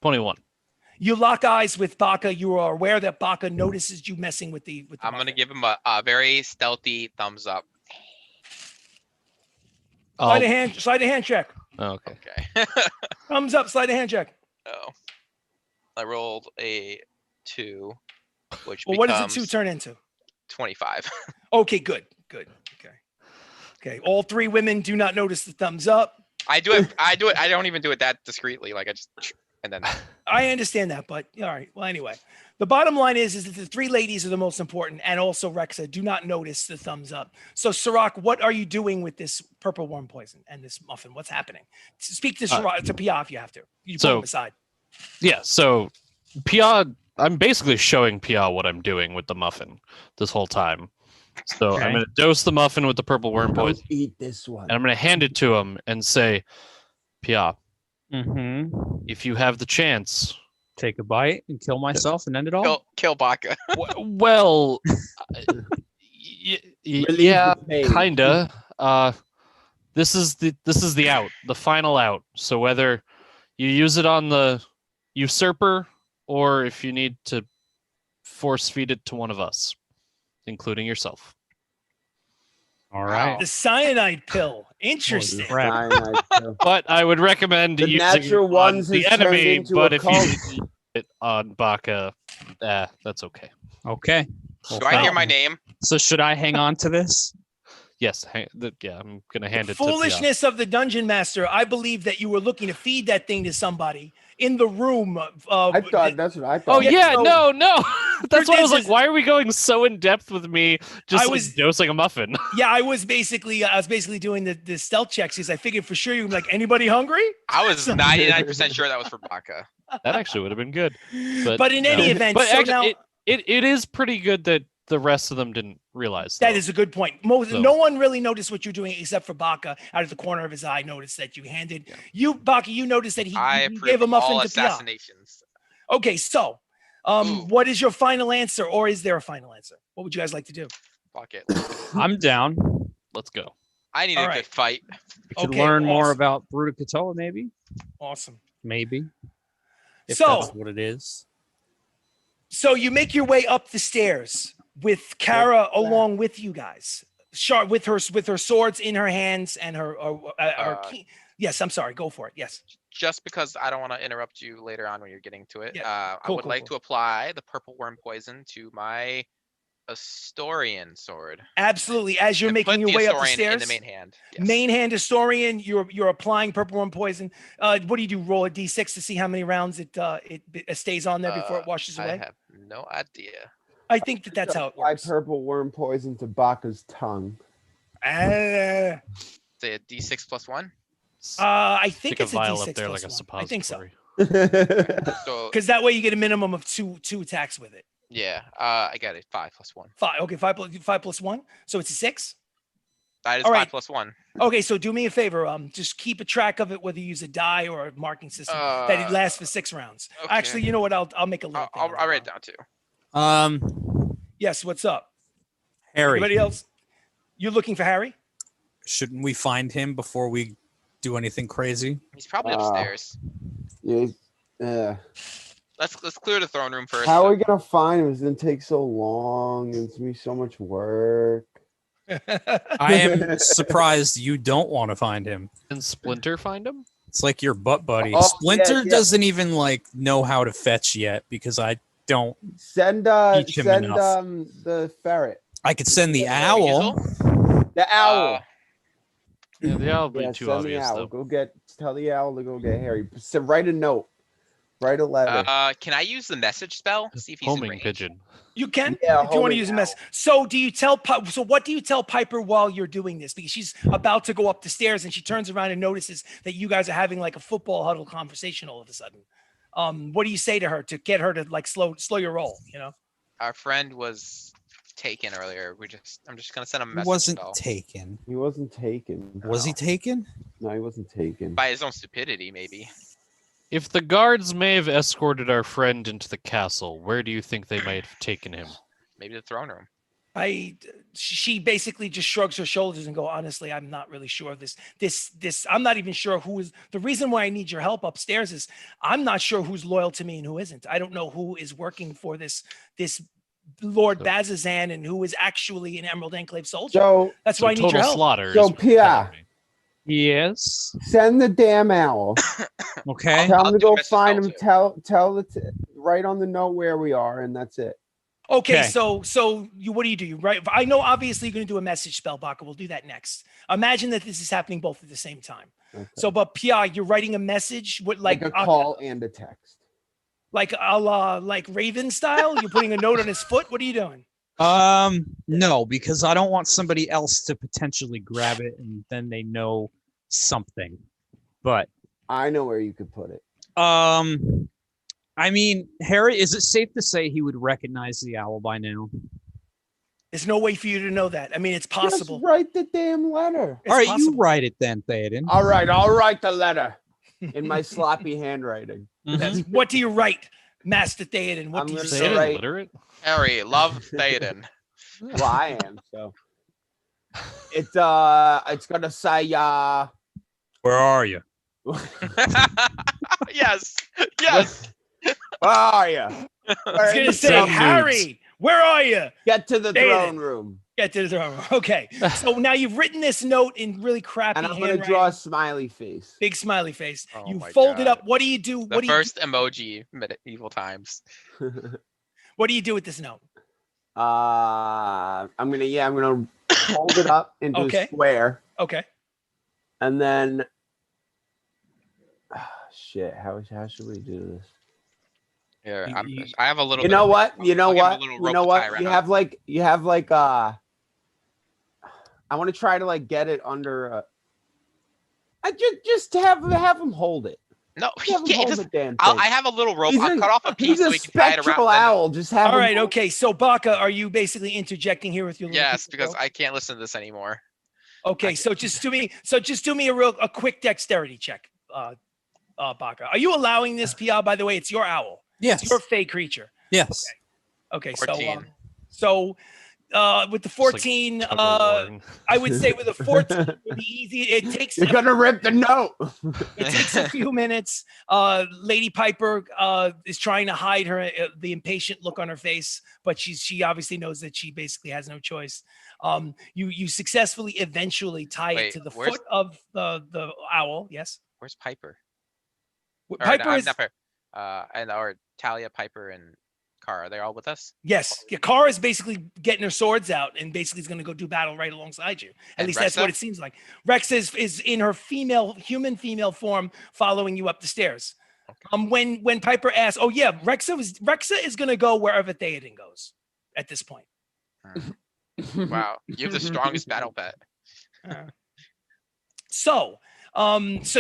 21. You lock eyes with Baka. You are aware that Baka notices you messing with the I'm gonna muffin. give him a very stealthy thumbs up. Slide a hand check. Oh, okay. Okay. Thumbs up, slide a hand check. Oh, I rolled a 2, which Well, what becomes does a 2 turn into? 25. Okay, good. Okay. All 3 women do not notice the thumbs up. I do it. I don't even do it that discreetly. Like I just and then. I understand that, but all right. Well, anyway, the bottom line is that the 3 ladies are the most important, and also Rexa do not notice the thumbs up. So, Sirach, what are you doing with this purple worm poison and this muffin? What's happening? Speak to Sirach, to Pia if you have to. You pull him aside. Yeah, so Pia, I'm basically showing Pia what I'm doing with the muffin this whole time. So Okay. I'm going to dose the muffin with the purple worm Don't poison, eat this one. and I'm going to hand it to him and say, Pia, Mm-hmm. if you have the chance, Take a bite and kill myself and end it all. Kill Baka. well, Relieve yeah, the pain. kinda. This is the out, the final out. So whether you use it on the usurper or if you need to force feed it to one of us, including yourself. All right. The cyanide pill. Interesting. crap. Cyanide pill. But I would recommend The using natural it on ones the has turned enemy. into But a if you cult. use it on Baka, that's okay. Okay. Do I hear my name? So should I hang on to this? Yes, yeah, I'm gonna hand it to Foolishness of the dungeon master. I believe that you were looking to feed that thing to somebody in the room. I thought that's what I Oh thought. yeah, so- no. That's why I was this like, is- why are we going so in depth with me just I like, was- dosing a muffin? Yeah, I was basically doing the stealth checks because I figured for sure you were like, anybody hungry? I was 99% sure that was for Baka. That actually would have been good. But in any no. event, but so actually, now it is pretty good that the rest of them didn't realize that though. is a good point. So- No one really noticed what you're doing except for Baka. Out of the corner of his eye, noticed that you handed you Baka. You noticed that he I gave approve a of muffin all to Pia. assassinations. Okay, so Ooh. what is your final answer, or is there a final answer? What would you guys like to do? Fuck it. I'm down. Let's go. I need All a right. good fight. We could Okay, learn more awesome. about Brutacatoa, maybe. Awesome. Maybe. If So- that's what it is. So you make your way up the stairs with Kara along with you guys. Sharp with her swords in her hands and her key. Yes, I'm sorry. Go for it. Yes. Just because I don't want to interrupt you later on when you're getting to it. Yeah, I cool, would cool, like cool. to apply the purple worm poison to my Historian sword. Absolutely. As you're I making put your the way up the historian stairs. in the main hand. Yes. Main hand historian, you're applying purple worm poison. What do you do? Roll a d6 to see how many rounds it stays on there before it washes I away? have no idea. I think that's how it Apply works. purple worm poison to Baka's tongue. Uh, Say a d6 plus 1. I think Stick a it's a vial d6 up there plus like a 1. I think so. suppository. So Because that way you get a minimum of two attacks with it. yeah, I got it. 5 plus 1. 5. Okay, 5 plus 1. So it's a 6. That is All 5 right. plus 1. Okay, so do me a favor. Just keep a track of it, whether you use a die or a marking system, that it lasts for 6 rounds. okay. Actually, you know what? I'll make a little. I'll write it down too. Yes. What's up? Harry. Anybody else? You're looking for Harry? Shouldn't we find him before we do anything crazy? He's probably upstairs. Yeah. Let's clear the throne room first. How are we gonna find him? It's gonna take so long. It's gonna be so much work. I am surprised you don't want to find him. Can Splinter find him? It's like your butt buddy. Oh, Splinter yeah. doesn't even like know how to fetch yet because I don't. Send Teach him enough. the ferret. I could send the Oh, owl. The owl. Yeah, the owl would be Yeah, too send obvious the owl. though. Tell the owl to go get Harry. Write a note. Write a letter. Can I use the message spell? See if he's in Homing range. pigeon. You can, Yeah, if you want to homing use a owl. mess. So do you tell? So what do you tell Piper while you're doing this? Because she's about to go up the stairs and she turns around and notices that you guys are having like a football huddle conversation all of a sudden. What do you say to her to get her to like slow your roll? You know. Our friend was taken earlier. I'm just gonna send him a He message wasn't spell. taken. He wasn't taken. Was he taken? No, he wasn't taken. By his own stupidity, maybe. If the guards may have escorted our friend into the castle, where do you think they might have taken him? Maybe the throne room. She basically just shrugs her shoulders and go, honestly, I'm not really sure of this. I'm not even sure who is the reason why I need your help upstairs is I'm not sure who's loyal to me and who isn't. I don't know who is working for this Lord So- Bazazan and who is actually an Emerald Enclave soldier. So That's why I need your total help. slaughter. So, is what Pia. you're telling me. Yes. send the damn owl. Okay. Tell I'll him to do a go message find spell, him. too. Tell write on the note where we are, and that's it. Okay, Okay. so you what do? You right? I know obviously you're going to do a message spell, Baka. We'll do that next. Imagine that this is happening both at the same time. Okay. So, but Pia, you're writing a message with like a call and a text. like a la like Raven style. You're putting a note on his foot. What are you doing? No, because I don't want somebody else to potentially grab it and then they know something. But I know where you could put it. I mean, Harry, is it safe to say he would recognize the owl by now? There's no way for you to know that. I mean, it's possible. Just write the damn letter. It's All right, you possible. write it then, Theoden. All right, I'll write the letter in my sloppy handwriting. That's, what do you write, Master Theoden? What I'm do you gonna say? say- Theoden right. literate? Harry, love Theoden. Well, I am. So it's gonna say Where are you? Yes. Yes. where are you? It's gonna say, Some Harry, where are you? Get to the David. throne room, Get to the throne room. Okay. So now you've written this note in really crappy and I'm gonna handwriting. draw a smiley face. Big smiley face. Oh You my fold it God. up. What do you do? The first emoji medieval times. What do you do with this note? I'm gonna hold it up into Okay. a square, Okay. and then shit. How should we do this? Here, You- I have a little. You bit know of what? rope. You know I'll give him a what? little You rope know to what? tie You around. have like I want to try to like get it under. I just have him hold it. No, he Have him can't. hold Just, the damn thing. I have a little rope. I'll cut off a piece He's so a we can tie it spectral around. owl. Just have All him right. hold- Okay. So Baka, are you basically interjecting here with your little Yes, piece of because rope? I can't listen to this anymore. Okay. So just do me a quick dexterity check, Baka. Are you allowing this, Pia? By the way, it's your owl. Yes. It's your fey creature. Yes. Okay. 14. So with the 14, Tug of war. I would say with a 14 it would be easy. It takes You're gonna rip the note. It takes a few minutes. Lady Piper is trying to hide the impatient look on her face, but she obviously knows that she basically has no choice. You successfully eventually tie it Wait, to the where's- foot of the owl. Yes. Where's Piper? Piper no, is not Piper. And or Talia, Piper, and Car? Are they all with us? Yes, your car is basically getting her swords out and basically is going to go do battle right alongside you. At And least that's what Rexa? it seems like. Rex is in her human female form, following you up the stairs. Okay. When Piper asks, "Oh yeah, Rexa is going to go wherever Theoden goes at this point." Wow, you have the strongest battle pet. So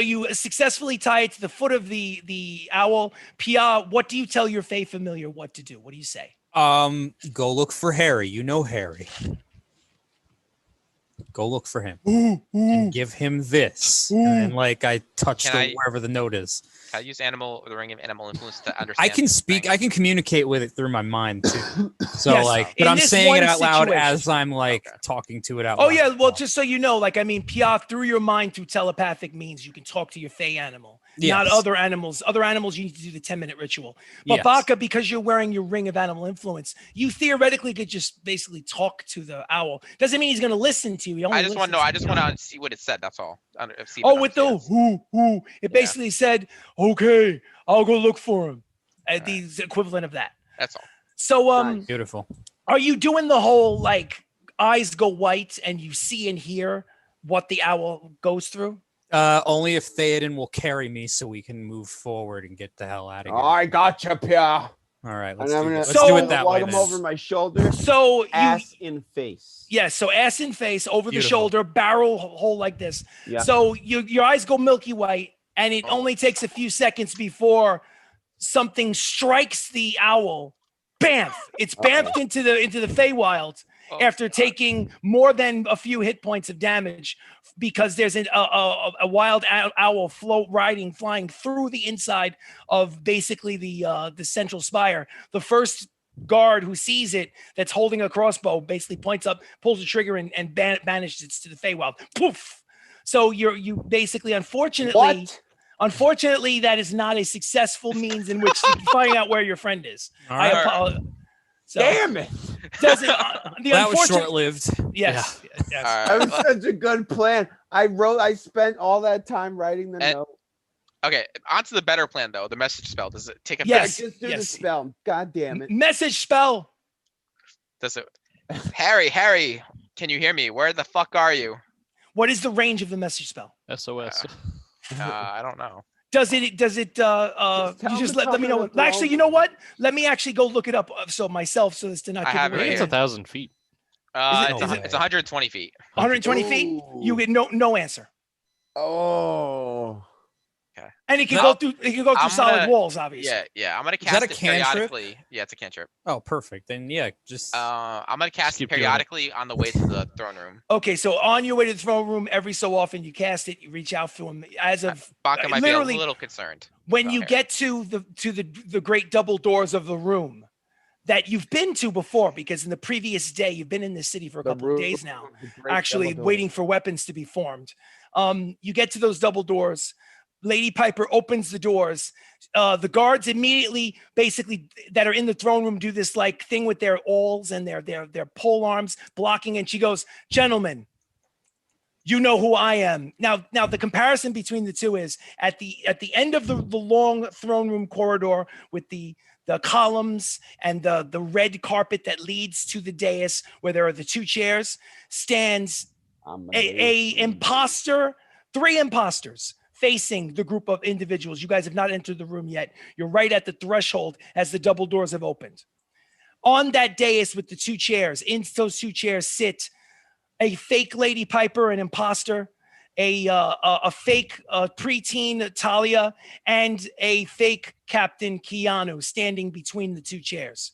you successfully tie it to the foot of the owl. Pia, what do you tell your Fey familiar what to do? What do you say? Go look for Harry. You know Harry. Go look for him and give him this. And like I touched wherever the note is. Can I use the ring of animal influence to understand? I can speak. I can communicate with it through my mind too. So Yes, like, in but I'm this saying it one out loud situation. as I'm like talking to it out loud. Oh yeah, well, just so you know, like I mean, Pia, through your mind, through telepathic means, you can talk to your Fey animal, not Yes. other animals. Other animals, you need to do the 10-minute ritual. But Yes. Baka, because you're wearing your ring of animal influence, you theoretically could just basically talk to the owl. Doesn't mean he's going to listen to you. He only I just want to know. I just want to see what it said. That's all. See if Oh, it with the understands. who, it basically said, "Okay, I'll go look for him." Alright. The equivalent of that. That's all. So, Nice. Beautiful. are you doing the whole like eyes go white and you see and hear what the owl goes through? Only if Theoden will carry me so we can move forward and get the hell out of here. I gotcha, Pia. All right, And let's I'm do gonna it. Let's do it that way. lug him then. over my shoulder, So ass in face. yes, so ass in face, over the Beautiful. shoulder, barrel hole like this. Yeah. So your eyes go milky white, and it only takes a few seconds before something strikes the owl. Bamf! It's bamfed into the Feywild Oh, after taking more than a few hit points of damage, because there's a wild owl flying through the inside of basically the central spire. The first guard who sees it, that's holding a crossbow, basically points up, pulls the trigger, and banishes it to the Feywild. Poof! So you basically, unfortunately, that is not a successful means in which to find out where your friend is. All I right. apologize. So, Damn it! doesn't the That was unfortunate? short-lived. Yes. Yes. All That right. was such a good plan. I spent all that time writing the And- note. Okay. On to the better plan though. The message spell. Does it take effect? Yes. Just do the yes. spell. God damn it. Message spell. Does it? Harry, can you hear me? Where the fuck are you? What is the range of the message spell? SOS. I don't know. Does it tell you just him let me to know? come to Actually, the you know what? Let me actually go look it up so myself, so as to not I give have it it I away. think right it's 1,000 feet. It's 120 feet. 120 feet. You get no answer. Oh. And it can No, go through. It can go through I'm solid gonna- walls, obviously. Yeah. I'm gonna that cast a it cantrip? periodically. Yeah, it's a cantrip. Oh, perfect. Then yeah, just I'm gonna cast it keep doing it. periodically on the way to the throne room. Okay, so on your way to the throne room, every so often you cast it. You reach out to him. As of Baka might be a literally, little concerned. when about you Harry. get to the great double doors of the room that you've been to before, because in the previous day you've been in this city for a couple of days now, actually waiting for weapons to be formed. You get to those double doors. Lady Piper opens the doors. The guards immediately, basically, that are in the throne room, do this like thing with their awls and their pole arms blocking. And she goes, "Gentlemen, you know who I am." Now, the comparison between the two is at the end of the long throne room corridor with the columns and the red carpet that leads to the dais where there are the two chairs, stands three imposters facing the group of individuals. You guys have not entered the room yet. You're right at the threshold as the double doors have opened. On that dais with the two chairs, in those two chairs sit a fake Lady Piper, an imposter, a fake preteen Talia, and a fake Captain Keanu standing between the two chairs.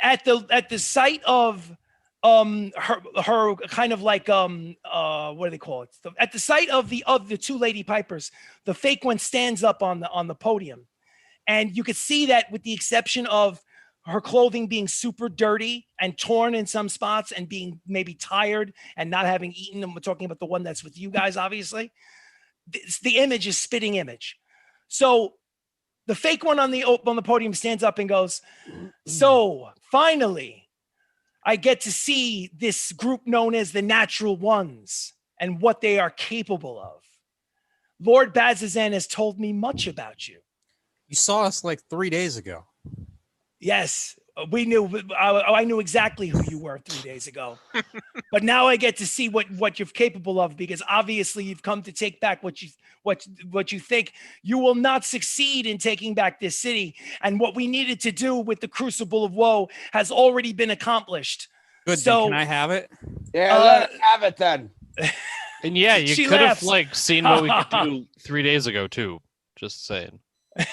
At the sight of her kind of like what do they call it? At the sight of the two Lady Pipers, the fake one stands up on the podium, and you could see that with the exception of her clothing being super dirty and torn in some spots and being maybe tired and not having eaten. And we're talking about the one that's with you guys, obviously. The image is spitting image. So the fake one on the podium stands up and goes, "So finally, I get to see this group known as the Natural Ones and what they are capable of. Lord Bazazan has told me much about you." you saw us like 3 days ago. Yes, we knew. I knew exactly who you were 3 days ago. But now I get to see what you're capable of, because obviously you've come to take back what you think. You will not succeed in taking back this city, and what we needed to do with the Crucible of Woe has already been accomplished. Good. So, then can I have it? Yeah, let him have it then. And yeah, you She could have laughs. seen what we could do 3 days ago too. Just saying.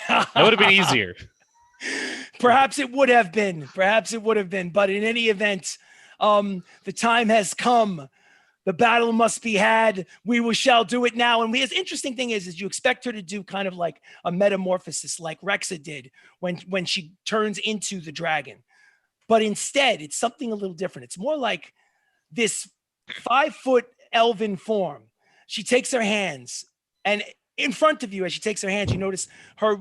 That would have been easier. Perhaps it would have been. But in any event, the time has come. The battle must be had. We shall do it now. And the interesting thing is you expect her to do kind of like a metamorphosis, like Rexa did when she turns into the dragon. But instead, it's something a little different. It's more like this 5-foot elven form. She takes her hands, and in front of you, as she takes her hands, you notice her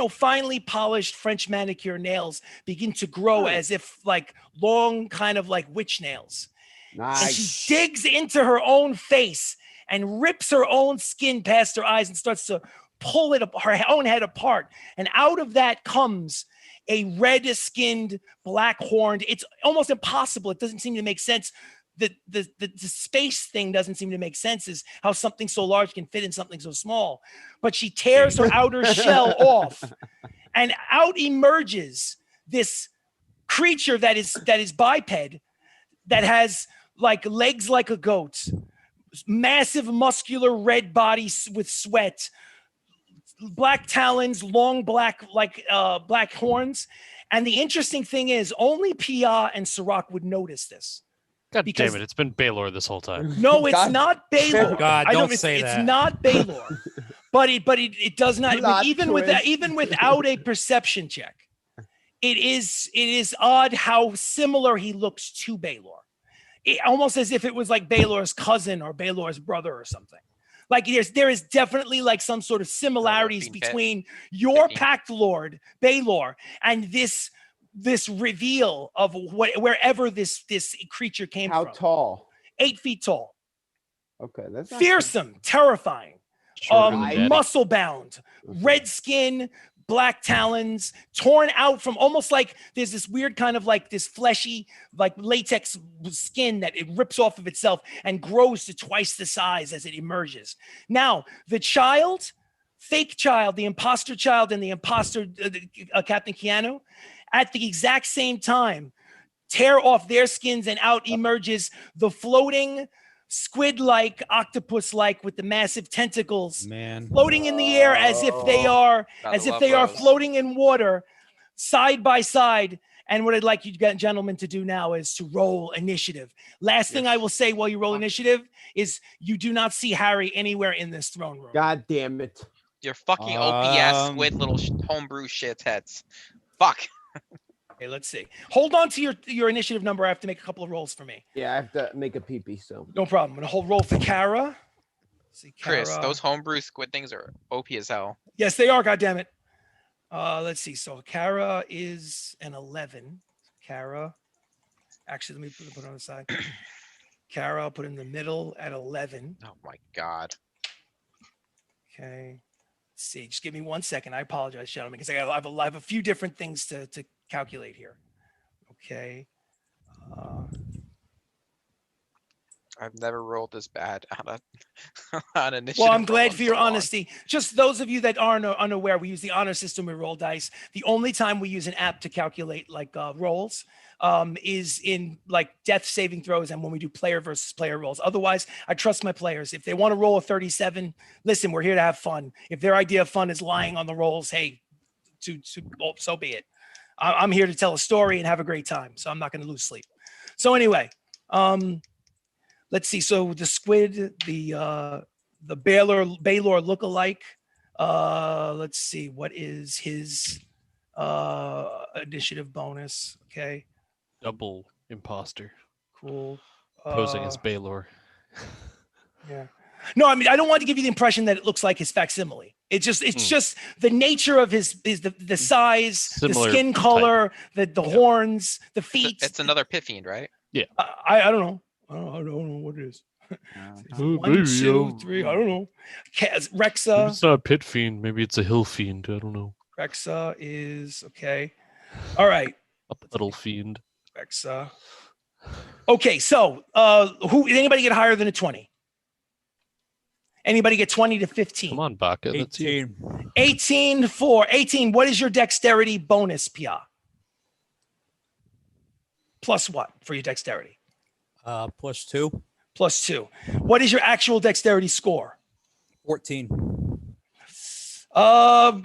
finely polished French manicure nails begin to grow as if like long kind of like witch nails. Nice. And she digs into her own face and rips her own skin past her eyes and starts to pull her own head apart. And out of that comes a red-skinned, black-horned. It's almost impossible. It doesn't seem to make sense. The space thing doesn't seem to make sense, is how something so large can fit in something so small. But she tears her outer shell off, and out emerges this creature that is biped, that has like legs like a goat, massive muscular red body with sweat, black talons, long black black horns. And the interesting thing is only Pia and Sirach would notice this. God damn it! It's been Baylor this whole time. No, it's not Baylor. God, don't say that. It's not Baylor, but it does not. Even without a perception check, it is odd how similar he looks to Baylor. Almost as if it was like Baylor's cousin or Baylor's brother or something. Like there is definitely like some sort of similarities between your Pact Lord Baylor and this reveal of wherever this creature came from. How tall? 8 feet tall. Okay, that's not Fearsome, terrifying, Daddy. muscle bound, red skin, black talons, torn out from almost like there's this weird kind of like this fleshy, like latex skin that it rips off of itself and grows to twice the size as it emerges. Now, the child, fake child, the imposter child, and the imposter Captain Keanu, at the exact same time, tear off their skins, and out emerges the floating squid-like, octopus-like with the massive tentacles, floating in the air as if they are floating in water, side by side. And what I'd like you gentlemen to do now is to roll initiative. Last thing I will say while you roll initiative is you do not see Harry anywhere in this throne room. God damn it. You're fucking OP-ass squid little homebrew shit heads. Fuck. Okay, let's see. Hold on to your initiative number. I have to make a couple of rolls for me. Yeah, I have to make a pee-pee, so. No problem. I'm going to roll for Kara. See, Kara. Chris, those homebrew squid things are OP as hell. Yes, they are, goddammit. Let's see. So Kara is an 11. Kara. Actually, let me put it on the side. Kara, I'll put in the middle at 11. Oh my god. Okay. Let's see. Just give me 1 second. I apologize, gentlemen, because I have a few different things to calculate here. Okay. I've never rolled this bad on initiative. Well, I'm glad for your honesty. Just those of you that aren't unaware, we use the honor system. We roll dice. The only time we use an app to calculate like rolls is in like death saving throws and when we do player versus player rolls. Otherwise, I trust my players. If they want to roll a 37, listen, we're here to have fun. If their idea of fun is lying on the rolls, hey, so be it. I'm here to tell a story and have a great time, so I'm not going to lose sleep. So anyway, let's see. So the squid, the Baylor lookalike. Let's see. What is his initiative bonus? Okay. Double imposter. Cool. Posing as Baylor. Yeah. No, I mean, I don't want to give you the impression that it looks like his facsimile. It's just the nature of the size, Similar the skin color, the horns, the feet. It's another pit fiend, right? Yeah. I don't know. I don't know what it is. Oh, 1, 2, 3. I don't know. Rexa. Maybe it's not a pit fiend. Maybe it's a hill fiend. I don't know. Rexa is okay. All right. A little fiend. Rexa. Okay, so anybody get higher than a 20? Anybody get 20 to 15? Come on, Baka. That's you. 18. 18. What is your dexterity bonus, Pia? Plus what for your dexterity? +2. +2. What is your actual dexterity score? 14.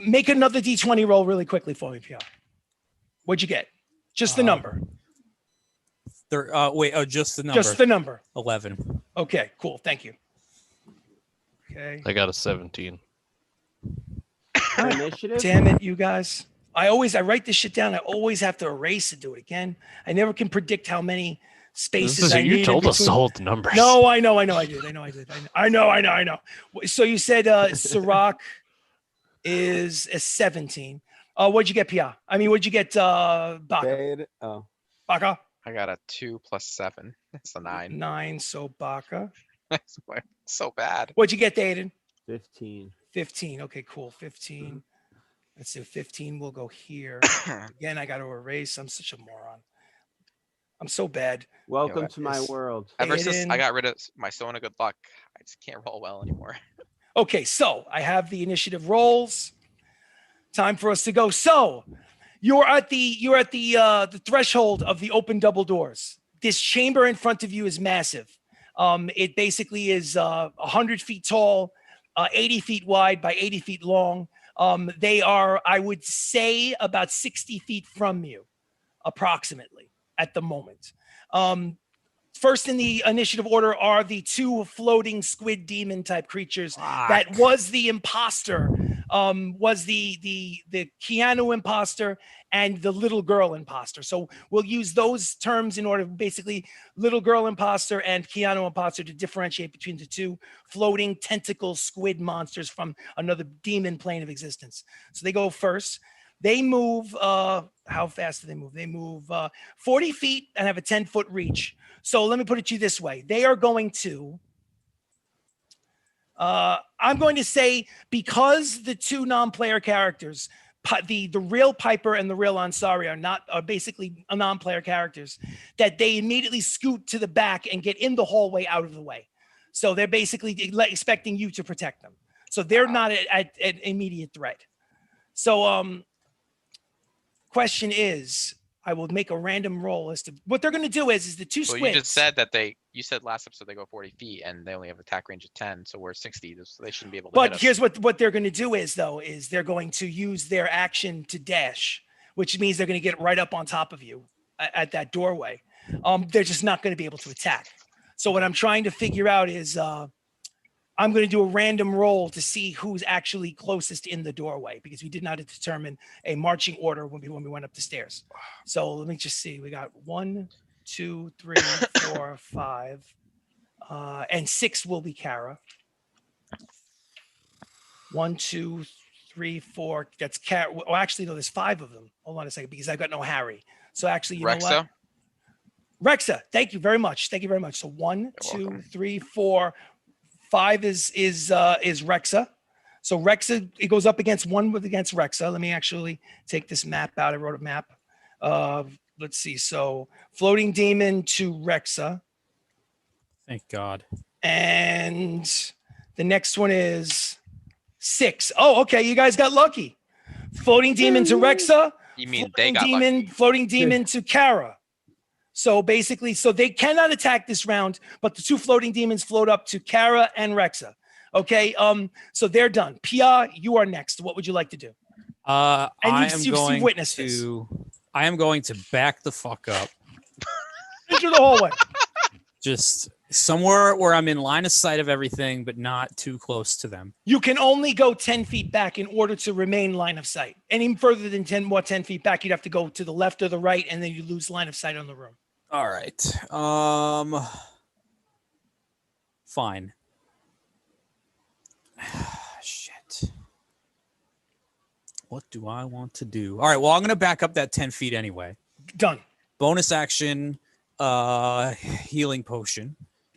Make another D20 roll really quickly for me, Pia. What'd you get? Just the number. Just the number. Just the number. 11. Okay, cool. Thank you. Okay. I got a 17. Initiative. Damn it, you guys. I write this shit down. I always have to erase and do it again. I never can predict how many spaces I need. You told us to hold the numbers. No, I know. I did. I know. So you said Sirach is a 17. What'd you get, Pia? I mean, what'd you get, Baka? Baka? I got a 2 + 7. That's a 9. 9, so Baka. That's so bad. What'd you get, Aiden? 15. 15. Okay, cool. 15. Let's see. 15 will go here. Again, I got to erase. I'm such a moron. I'm so bad. Welcome to my world. Ever since Aiden. I got rid of my Stone of Good Luck, I just can't roll well anymore. Okay, so I have the initiative rolls. Time for us to go. So you're at the threshold of the open double doors. This chamber in front of you is massive. It basically is 100 feet tall, 80 feet wide by 80 feet long. They are, I would say, about 60 feet from you, approximately, at the moment. First in the initiative order are the 2 floating squid demon type creatures. That was the imposter, was the Keanu imposter and the little girl imposter. So we'll use those terms in order, basically little girl imposter and Keanu imposter, to differentiate between the 2 floating tentacle squid monsters from another demon plane of existence. So they go first. They move, how fast do they move? They move 40 feet and have a 10-foot reach. So let me put it to you this way. They are going to, I'm going to say, because the 2 non-player characters, the real Piper and the real Ansari are basically non-player characters, that they immediately scoot to the back and get in the hallway out of the way. So they're basically expecting you to protect them. So they're not at immediate threat. So, question is, I will make a random roll as to what they're going to do is the 2 squids. Well, you just said that you said last episode they go 40 feet and they only have attack range of 10, so we're 60, so they shouldn't be able to hit But us. here's what they're going to do is they're going to use their action to dash, which means they're going to get right up on top of you at that doorway. They're just not going to be able to attack. So what I'm trying to figure out is I'm going to do a random roll to see who's actually closest in the doorway, because we did not determine a marching order when we went up the stairs. So let me just see. We got 1, 2, 3, 4, 5, and 6 will be Kara. 1, 2, 3, 4. That's Kara. Well, actually, no, there's 5 of them. Hold on a second, because I've got no Harry. So actually, you know what? Rexa, thank you very much. Thank you very much. So 1, 2, 3, 4. 5 is Rexa. So Rexa, it goes up against Rexa. Let me actually take this map out. I wrote a map. Let's see. So floating demon to Rexa. Thank God. And the next one is 6. Oh, okay. You guys got lucky. Floating demon to Rexa. You mean they got lucky? Floating demon to Kara. So basically, they cannot attack this round, but the 2 floating demons float up to Kara and Rexa. Okay. So they're done. Pia, you are next. What would you like to do? I am going to back the fuck up. Into the hallway. Just somewhere where I'm in line of sight of everything, but not too close to them. You can only go 10 feet back in order to remain line of sight. Any further than 10 feet back, you'd have to go to the left or the right, and then you lose line of sight on the room. All right. Fine. Shit. What do I want to do? All right. Well, I'm going to back up that 10 feet anyway. Done. Bonus action, healing potion.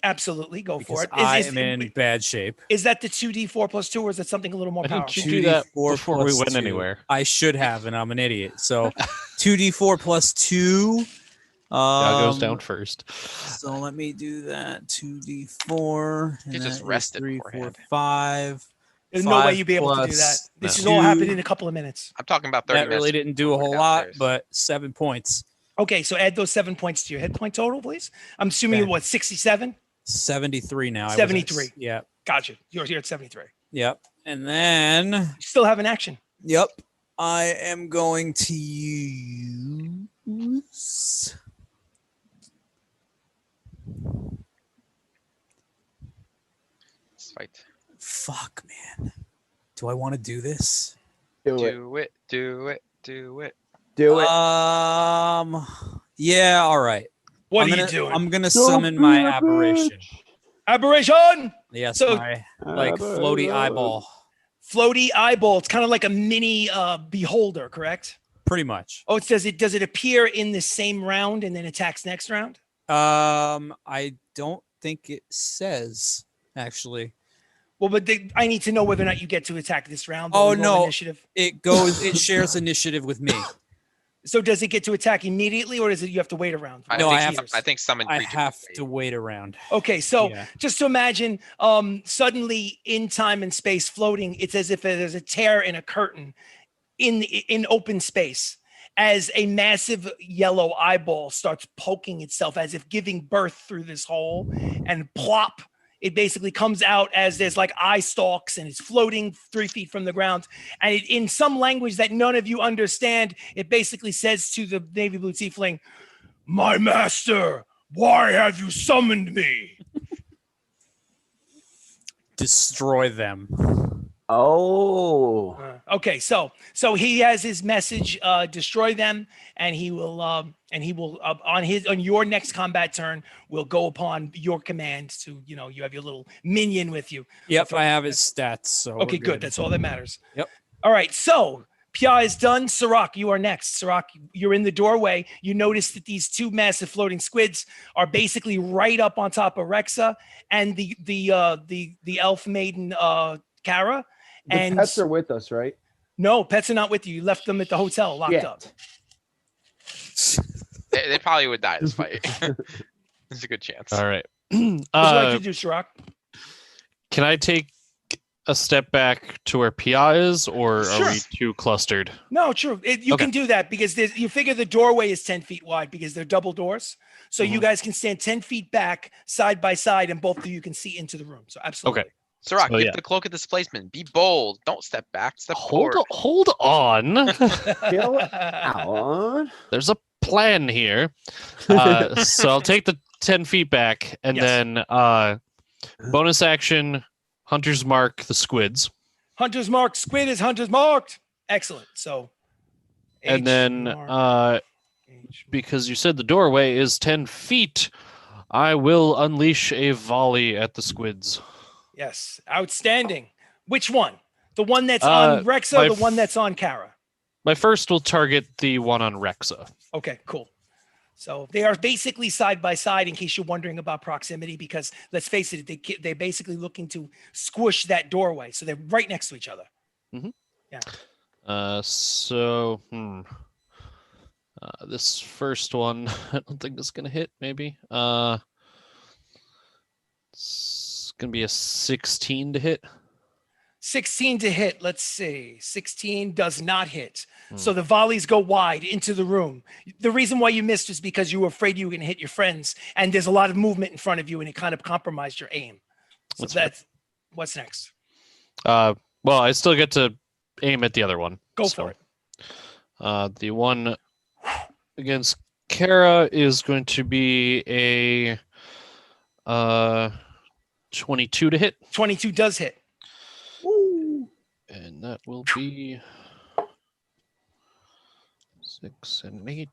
Absolutely, go for because it. I am in bad shape. Is that the 2d4 plus 2, or is that something a little more I think powerful? you do that 2d4 before we plus went 2. anywhere. I should have, and I'm an idiot. So 2d4 plus 2. Yeah, goes down first. So let me do that. 2d4. And You just that is rested 3, 4, beforehand. 5. There's no way 5 you'd be able to do that. plus This No. is all happening 2. in a couple of minutes. I'm talking about 30 That really minutes. didn't do a before whole lot, downstairs. but 7 points. Okay, so add those 7 points to your hit point total, please. I'm assuming you're Okay. what, 67? 73 now. I was at 73. Yeah. Gotcha. You're at 73. Yep. And then, You still have an action. yep, I am going to use. Let's fight. Fuck, man. Do I want to do this? Do it. Do it. Do it. Do it. Do it. Yeah, all right. What I'm are gonna, you doing? I'm gonna Don't summon be my a aberration. Aberration! Yes, So- my like floaty eyeball. Floaty eyeball. It's kind of like a mini beholder, correct? Pretty much. Oh, does it appear in the same round and then attacks next round? I don't think it says actually. Well, but I need to know whether or not you get to attack this round. Oh, when we roll no. Initiative. It shares initiative with me. So does it get to attack immediately, or does it you have to wait around? No, I think have- I think summon I creatures have wait. to wait around. Okay, so Yeah. just to imagine, suddenly in time and space floating, it's as if there's a tear in a curtain in open space, as a massive yellow eyeball starts poking itself as if giving birth through this hole, and plop, it basically comes out as there's like eye stalks and it's floating 3 feet from the ground. And in some language that none of you understand, it basically says to the navy blue tiefling, "My master, why have you summoned me?" Destroy them. Oh. Okay, so he has his message, destroy them, and he will on your next combat turn will go upon your command to, you have your little minion with you. Yep, I have his stats. So Okay, we're good. That's all that matters. Yep. All right, so Pia is done. Sirach, you are next. Sirach, you're in the doorway. You notice that these two massive floating squids are basically right up on top of Rexa and the elf maiden Kara. The And pets are with us, right? no, pets are not with you. You left them at the hotel locked Shit. up. They probably would die this fight. There's a good chance. All right. What would you like to do, Sirach? Can I take a step back to where PI is, or Sure. are we too clustered? No, true. You Okay. can do that because you figure the doorway is 10 feet wide because they're double doors. So you Mhm. guys can stand 10 feet back side by side and both of you can see into the room. So absolutely. Okay. Sirach, So, give yeah. the cloak of displacement. Be bold. Don't step back. Step Hold forward. hold on. Chill out. There's a plan here. So I'll take the 10 feet back, and Yes. then bonus action, Hunter's Mark the squids. Hunter's marked. Squid is hunter's marked. Excellent. So. And then because you said the doorway is 10 feet, I will unleash a volley at the squids. Yes. Outstanding. Which one? The one that's on Rexa or my the one that's on Kara? My first will target the one on Rexa. Okay, cool. So they are basically side by side in case you're wondering about proximity, because let's face it, they're basically looking to squish that doorway. So they're right next to each other. This first one, I don't think it's gonna hit. Maybe. It's gonna be a 16 to hit. 16 to hit. Let's see. 16 does not hit. So the volleys go wide into the room. The reason why you missed is because you were afraid you were going to hit your friends, and there's a lot of movement in front of you, and it kind of compromised your aim. So That's fair. what's next. Well, I still get to aim at the other one. Go for it. The one against Kara is going to be a 22 to hit, 22 does hit. and that will be 6 and 8.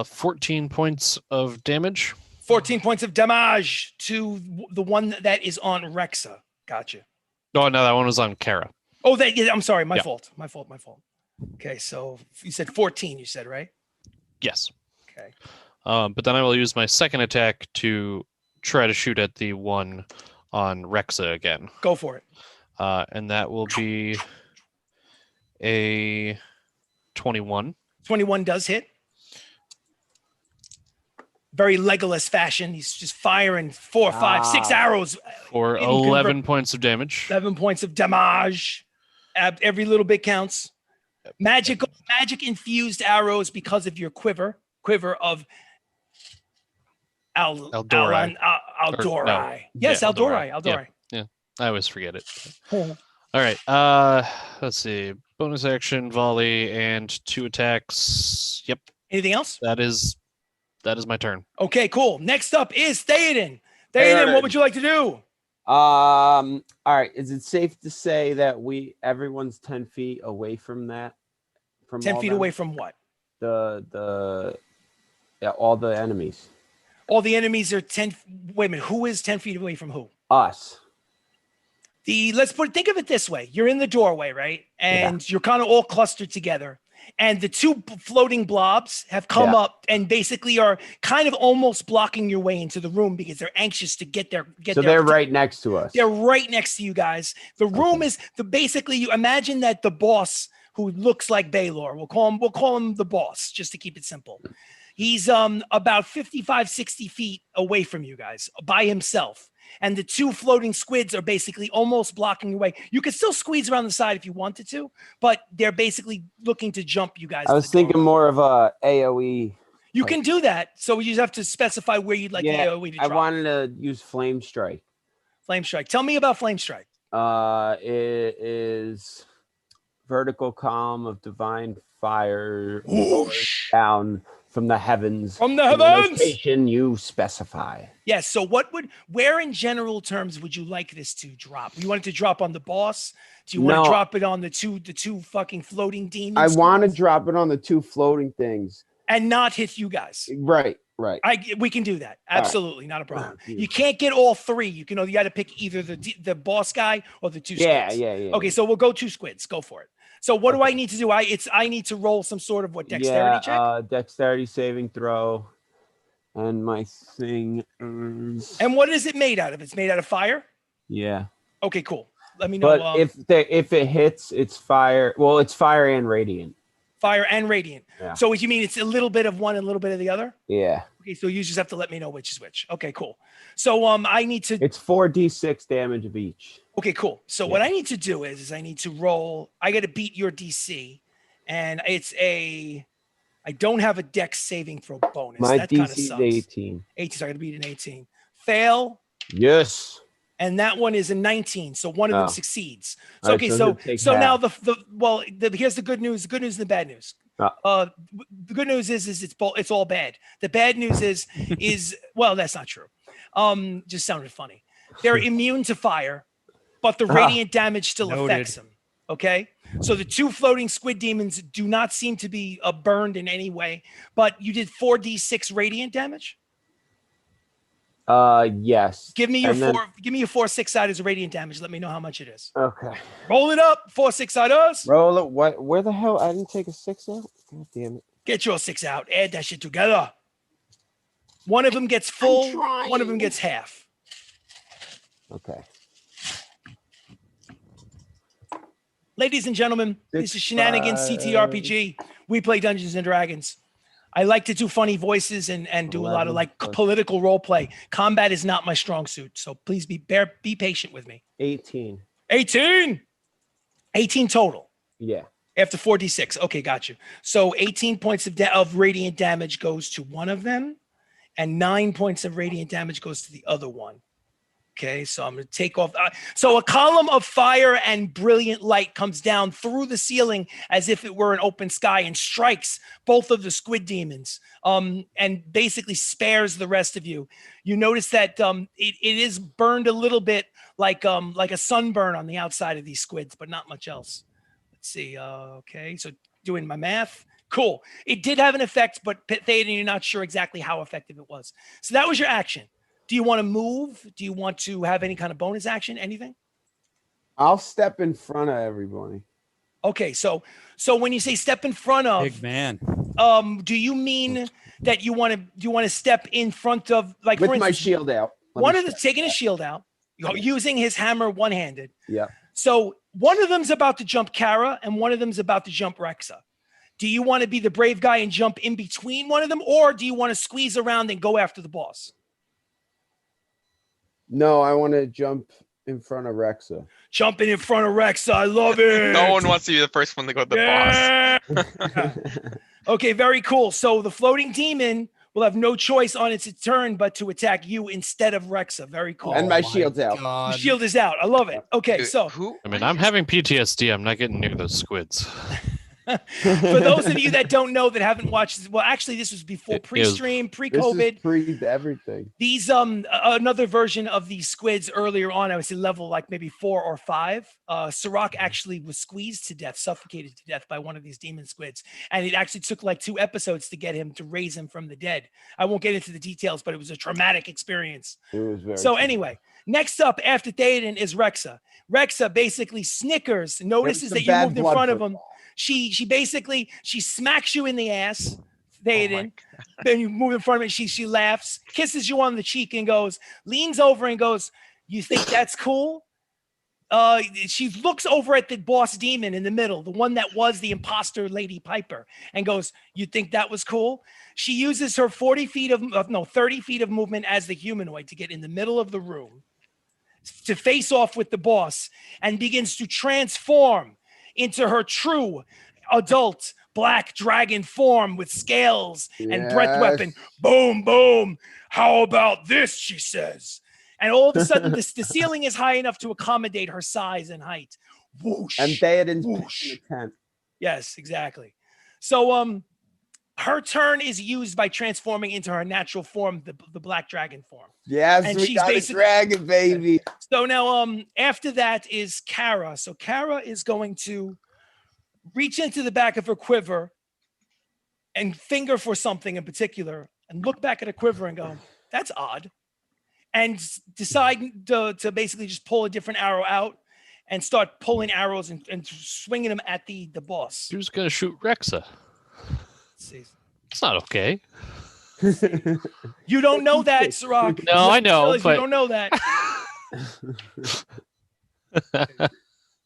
14 points of damage. 14 points of damage to the one that is on Rexa. Gotcha. Oh no, that one was on Kara. Oh, I'm sorry. My Yeah. fault. My fault. Okay, so you said 14, you said, right? Yes. Okay. But then I will use my second attack to try to shoot at the one on Rexa again. Go for it. And that will be a 21. 21 does hit. Very Legolas fashion. He's just firing 4, 5, 6 arrows. For 11 points of damage. 11 points of damage. Every little bit counts. Magic infused arrows because of your quiver of Aldori. Aldori. Yes, yeah, Aldori. Yeah, I always forget it. Oh. All right. Let's see. Bonus action, volley, and 2 attacks. Yep. Anything else? That is my turn. Okay, cool. Next up is Theoden. Theoden, what would you like to do? All right. Is it safe to say that everyone's 10 feet away from that? From 10 all feet them? away from what? All the enemies. All the enemies are 10. Wait a minute. Who is 10 feet away from who? Us. Think of it this way. You're in the doorway, right? And you're kind of all clustered together. And the 2 floating blobs have come up and basically are kind of almost blocking your way into the room because they're anxious to get there. So they're right next to us. They're right next to you guys. The room is basically, you imagine that the boss who looks like Baylor, we'll call him the boss just to keep it simple. He's about 55, 60 feet away from you guys by himself. And the 2 floating squids are basically almost blocking your way. You could still squeeze around the side if you wanted to, but they're basically looking to jump you guys. I was thinking more of a AoE. You can do that. So you just have to specify where you'd like the AoE to drop. I wanted to use Flame Strike. Flame Strike. Tell me about Flame Strike. It is vertical column of divine fire down from the heavens. From the heavens! Location you specify. Yes. So where in general terms would you like this to drop? You want it to drop on the boss? Do you want to drop it on the two fucking floating demons? I want to drop it on the 2 floating things. And not hit you guys. Right. We can do that. Absolutely. Not a problem. You can't get all 3. You got to pick either the boss guy or the 2 squids. Yeah. Okay. So we'll go 2 squids. Go for it. So what do I need to do? I need to roll some sort of dexterity check? Dexterity saving throw. And my thing is... And what is it made out of? It's made out of fire? Yeah. Okay, cool. Let me know. But if it hits, it's fire. Well, it's fire and radiant. Fire and radiant. Yeah. So what you mean it's a little bit of one and a little bit of the other? Yeah. Okay, so you just have to let me know which is which. Okay, cool. So I need to... It's 4d6 damage of each. Okay, cool. So what I need to do is I need to roll. I got to beat your DC, and I don't have a dex saving throw bonus. My that kind of DC is sucks. 18. 18, so I got to beat an 18. Fail. Yes. And that one is a 19, so one of them succeeds. So All right, so now here's the good news. The good news and the bad news. The good news is it's all bad. The bad news is well, that's not true. Just sounded funny. They're immune to fire, but the radiant damage still affects them. Okay, so the 2 floating squid demons do not seem to be burned in any way, but you did 4d6 radiant damage. Yes. Give me your 4/6 sided radiant damage. Let me know how much it is. Okay. Roll it up. 4/6 siders. Roll it. What? Where the hell? I didn't take a 6 out. God damn it. Get your 6 out. Add that shit together. One of them gets full. One of them gets half. Okay. Ladies and gentlemen, this is Shenanigans ttRPG. We play Dungeons and Dragons. I like to do funny voices and do a lot of political role play. Combat is not my strong suit, so please be patient with me. 18. 18 total. Yeah. After 4d6. Okay, got you. So 18 points of radiant damage goes to one of them, and 9 points of radiant damage goes to the other one. Okay, so I'm going to take off. So a column of fire and brilliant light comes down through the ceiling as if it were an open sky and strikes both of the squid demons and basically spares the rest of you. You notice that it is burned a little bit like a sunburn on the outside of these squids, but not much else. Let's see. Okay, so doing my math. Cool. It did have an effect, but Theoden, you're not sure exactly how effective it was. So that was your action. Do you want to move? Do you want to have any kind of bonus action? Anything? I'll step in front of everybody. Okay, so when you say step in front of, Big man. Do you mean that you want to step in front of, like, With for my instance, shield out. one of them taking his shield out, using his hammer one-handed. Yeah. So one of them's about to jump Kara, and one of them's about to jump Rexa. Do you want to be the brave guy and jump in between one of them, or do you want to squeeze around and go after the boss? No, I want to jump in front of Rexa. Jumping in front of Rexa, I love it. No one wants to be the first one to go to the boss. Okay, very cool. So the floating demon will have no choice on its turn but to attack you instead of Rexa. Very cool. And my shield's out. The shield is out. I love it. Okay, Dude, so I mean, I'm having PTSD. I'm not getting near those squids. for those of you that don't know, that haven't watched this, well, actually, this was before pre-stream, This pre-COVID. is pre-everything. These another version of these squids earlier on, I would say level like maybe 4 or 5. Sirach actually was squeezed to death, suffocated to death by one of these demon squids, and it actually took like 2 episodes to get him to raise him from the dead. I won't get into the details, but it was a traumatic experience. It was very So true. anyway, next up after Theoden is Rexa. Rexa basically snickers, notices There's that some you bad moved in blood front of for- him. She basically smacks you in the ass, my Theoden. Then you move in front of it. She laughs, kisses you on the cheek, and leans over and goes, "You think that's cool?" She looks over at the boss demon in the middle, the one that was the imposter Lady Piper, and goes, "You think that was cool?" She uses her 30 feet of movement as the humanoid to get in the middle of the room to face off with the boss, and begins to transform into her true adult black dragon form with scales and breath weapon. Boom, boom. How about this? She says. And all of a sudden, the ceiling is high enough to accommodate her size and height. Whoosh. And Theoden's whoosh. in the tent. Yes, exactly. So her turn is used by transforming into her natural form, the black dragon form. Yes, And we she's got a basically- dragon, baby. So now after that is Kara. So Kara is going to reach into the back of her quiver and finger for something in particular and look back at a quiver and go, "That's odd." And decide to basically just pull a different arrow out and start pulling arrows and swinging them at the boss. You're just gonna shoot Rexa. Let's see. It's not okay. You don't know that, Sirach. No, I know, You but don't know that.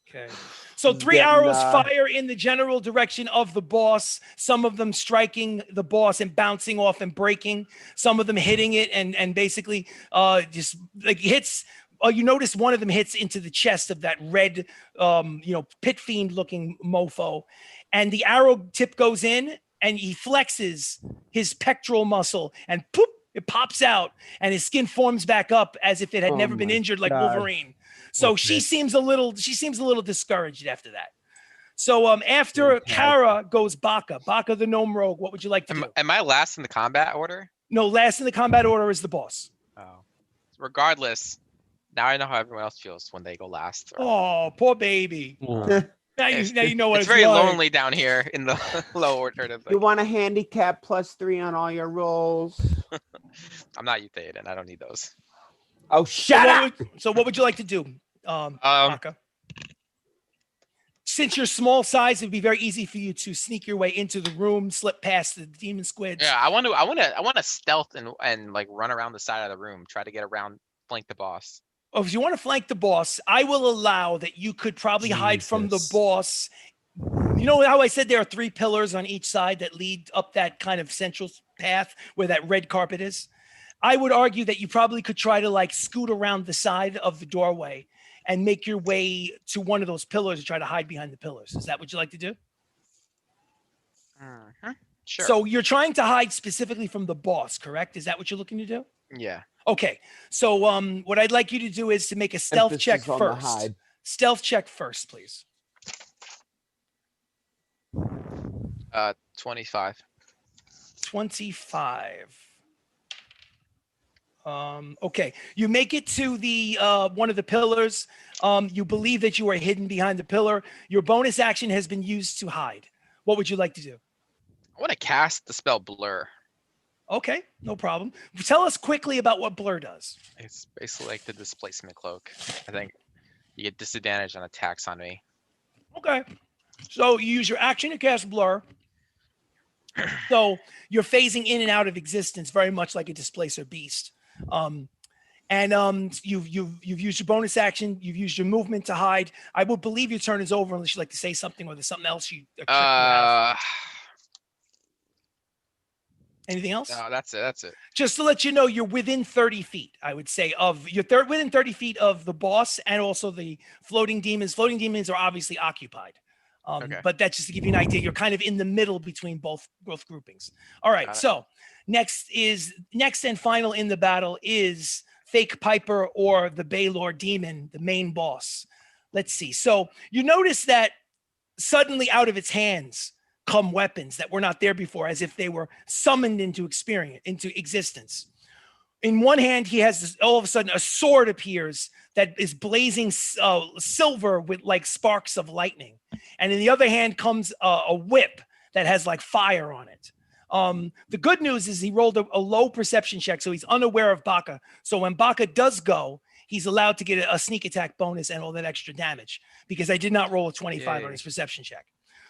Okay. So 3 Getting, arrows fire in the general direction of the boss, some of them striking the boss and bouncing off and breaking, some of them hitting it and basically just like hits. You notice one of them hits into the chest of that red, pit fiend looking mofo, and the arrow tip goes in and he flexes his pectoral muscle and poop, it pops out and his skin forms back up as if it had never been my injured like God. Wolverine. So What's she this? seems a little discouraged after that. So after Kara goes Baka the gnome rogue. What would you like to do? Am I last in the combat order? No, last in the combat order is the boss. Oh. Regardless, now I know how everyone else feels when they go last. Oh, poor baby. Now you know what It's it's very like. lonely down here in the low order. You want a handicap +3 on all your rolls? I'm not Theoden. I don't need those. Oh, shut up! So what would you like to do, Baka? Since you're small size, it'd be very easy for you to sneak your way into the room, slip past the demon squids. Yeah, I want to stealth and like run around the side of the room, try to get around, flank the boss. Oh, if you want to flank the boss, I will allow that you could probably hide from the Jesus. boss. You know how I said there are 3 pillars on each side that lead up that kind of central path where that red carpet is? I would argue that you probably could try to like scoot around the side of the doorway and make your way to one of those pillars and try to hide behind the pillars. Is that what you like to do? Mhm. Sure. So you're trying to hide specifically from the boss, correct? Is that what you're looking to do? yeah. Okay. So what I'd like you to do is to make a stealth check Emphasis on the first. hide. Stealth check first, please. 25. 25. Okay. You make it to the one of the pillars. You believe that you are hidden behind the pillar. Your bonus action has been used to hide. What would you like to do? I want to cast the spell Blur. Okay, no problem. Tell us quickly about what Blur does. It's basically like the displacement cloak. I think you get disadvantage on attacks on me. Okay. So you use your action to cast Blur. So you're phasing in and out of existence, very much like a displacer beast. You've used your bonus action. You've used your movement to hide. I would believe your turn is over unless you'd like to say something or there's something else a trick you have. Anything else? No, that's it. That's it. Just to let you know, you're within 30 feet, I would say, within 30 feet of the boss and also the floating demons. Floating demons are obviously occupied. Okay. But that's just to give you an idea. You're kind of in the middle between both groupings. All right. So next and final in the battle is Fake Piper or the Baylor Demon, the main boss. Let's see. So you notice that suddenly out of its hands come weapons that were not there before, as if they were summoned into existence. In one hand, he has this, all of a sudden a sword appears that is blazing silver with like sparks of lightning. And in the other hand comes a whip that has like fire on it. The good news is he rolled a low perception check, so he's unaware of Baka. So when Baka does go, he's allowed to get a sneak attack bonus and all that extra damage because I did not roll a 25 on his perception check.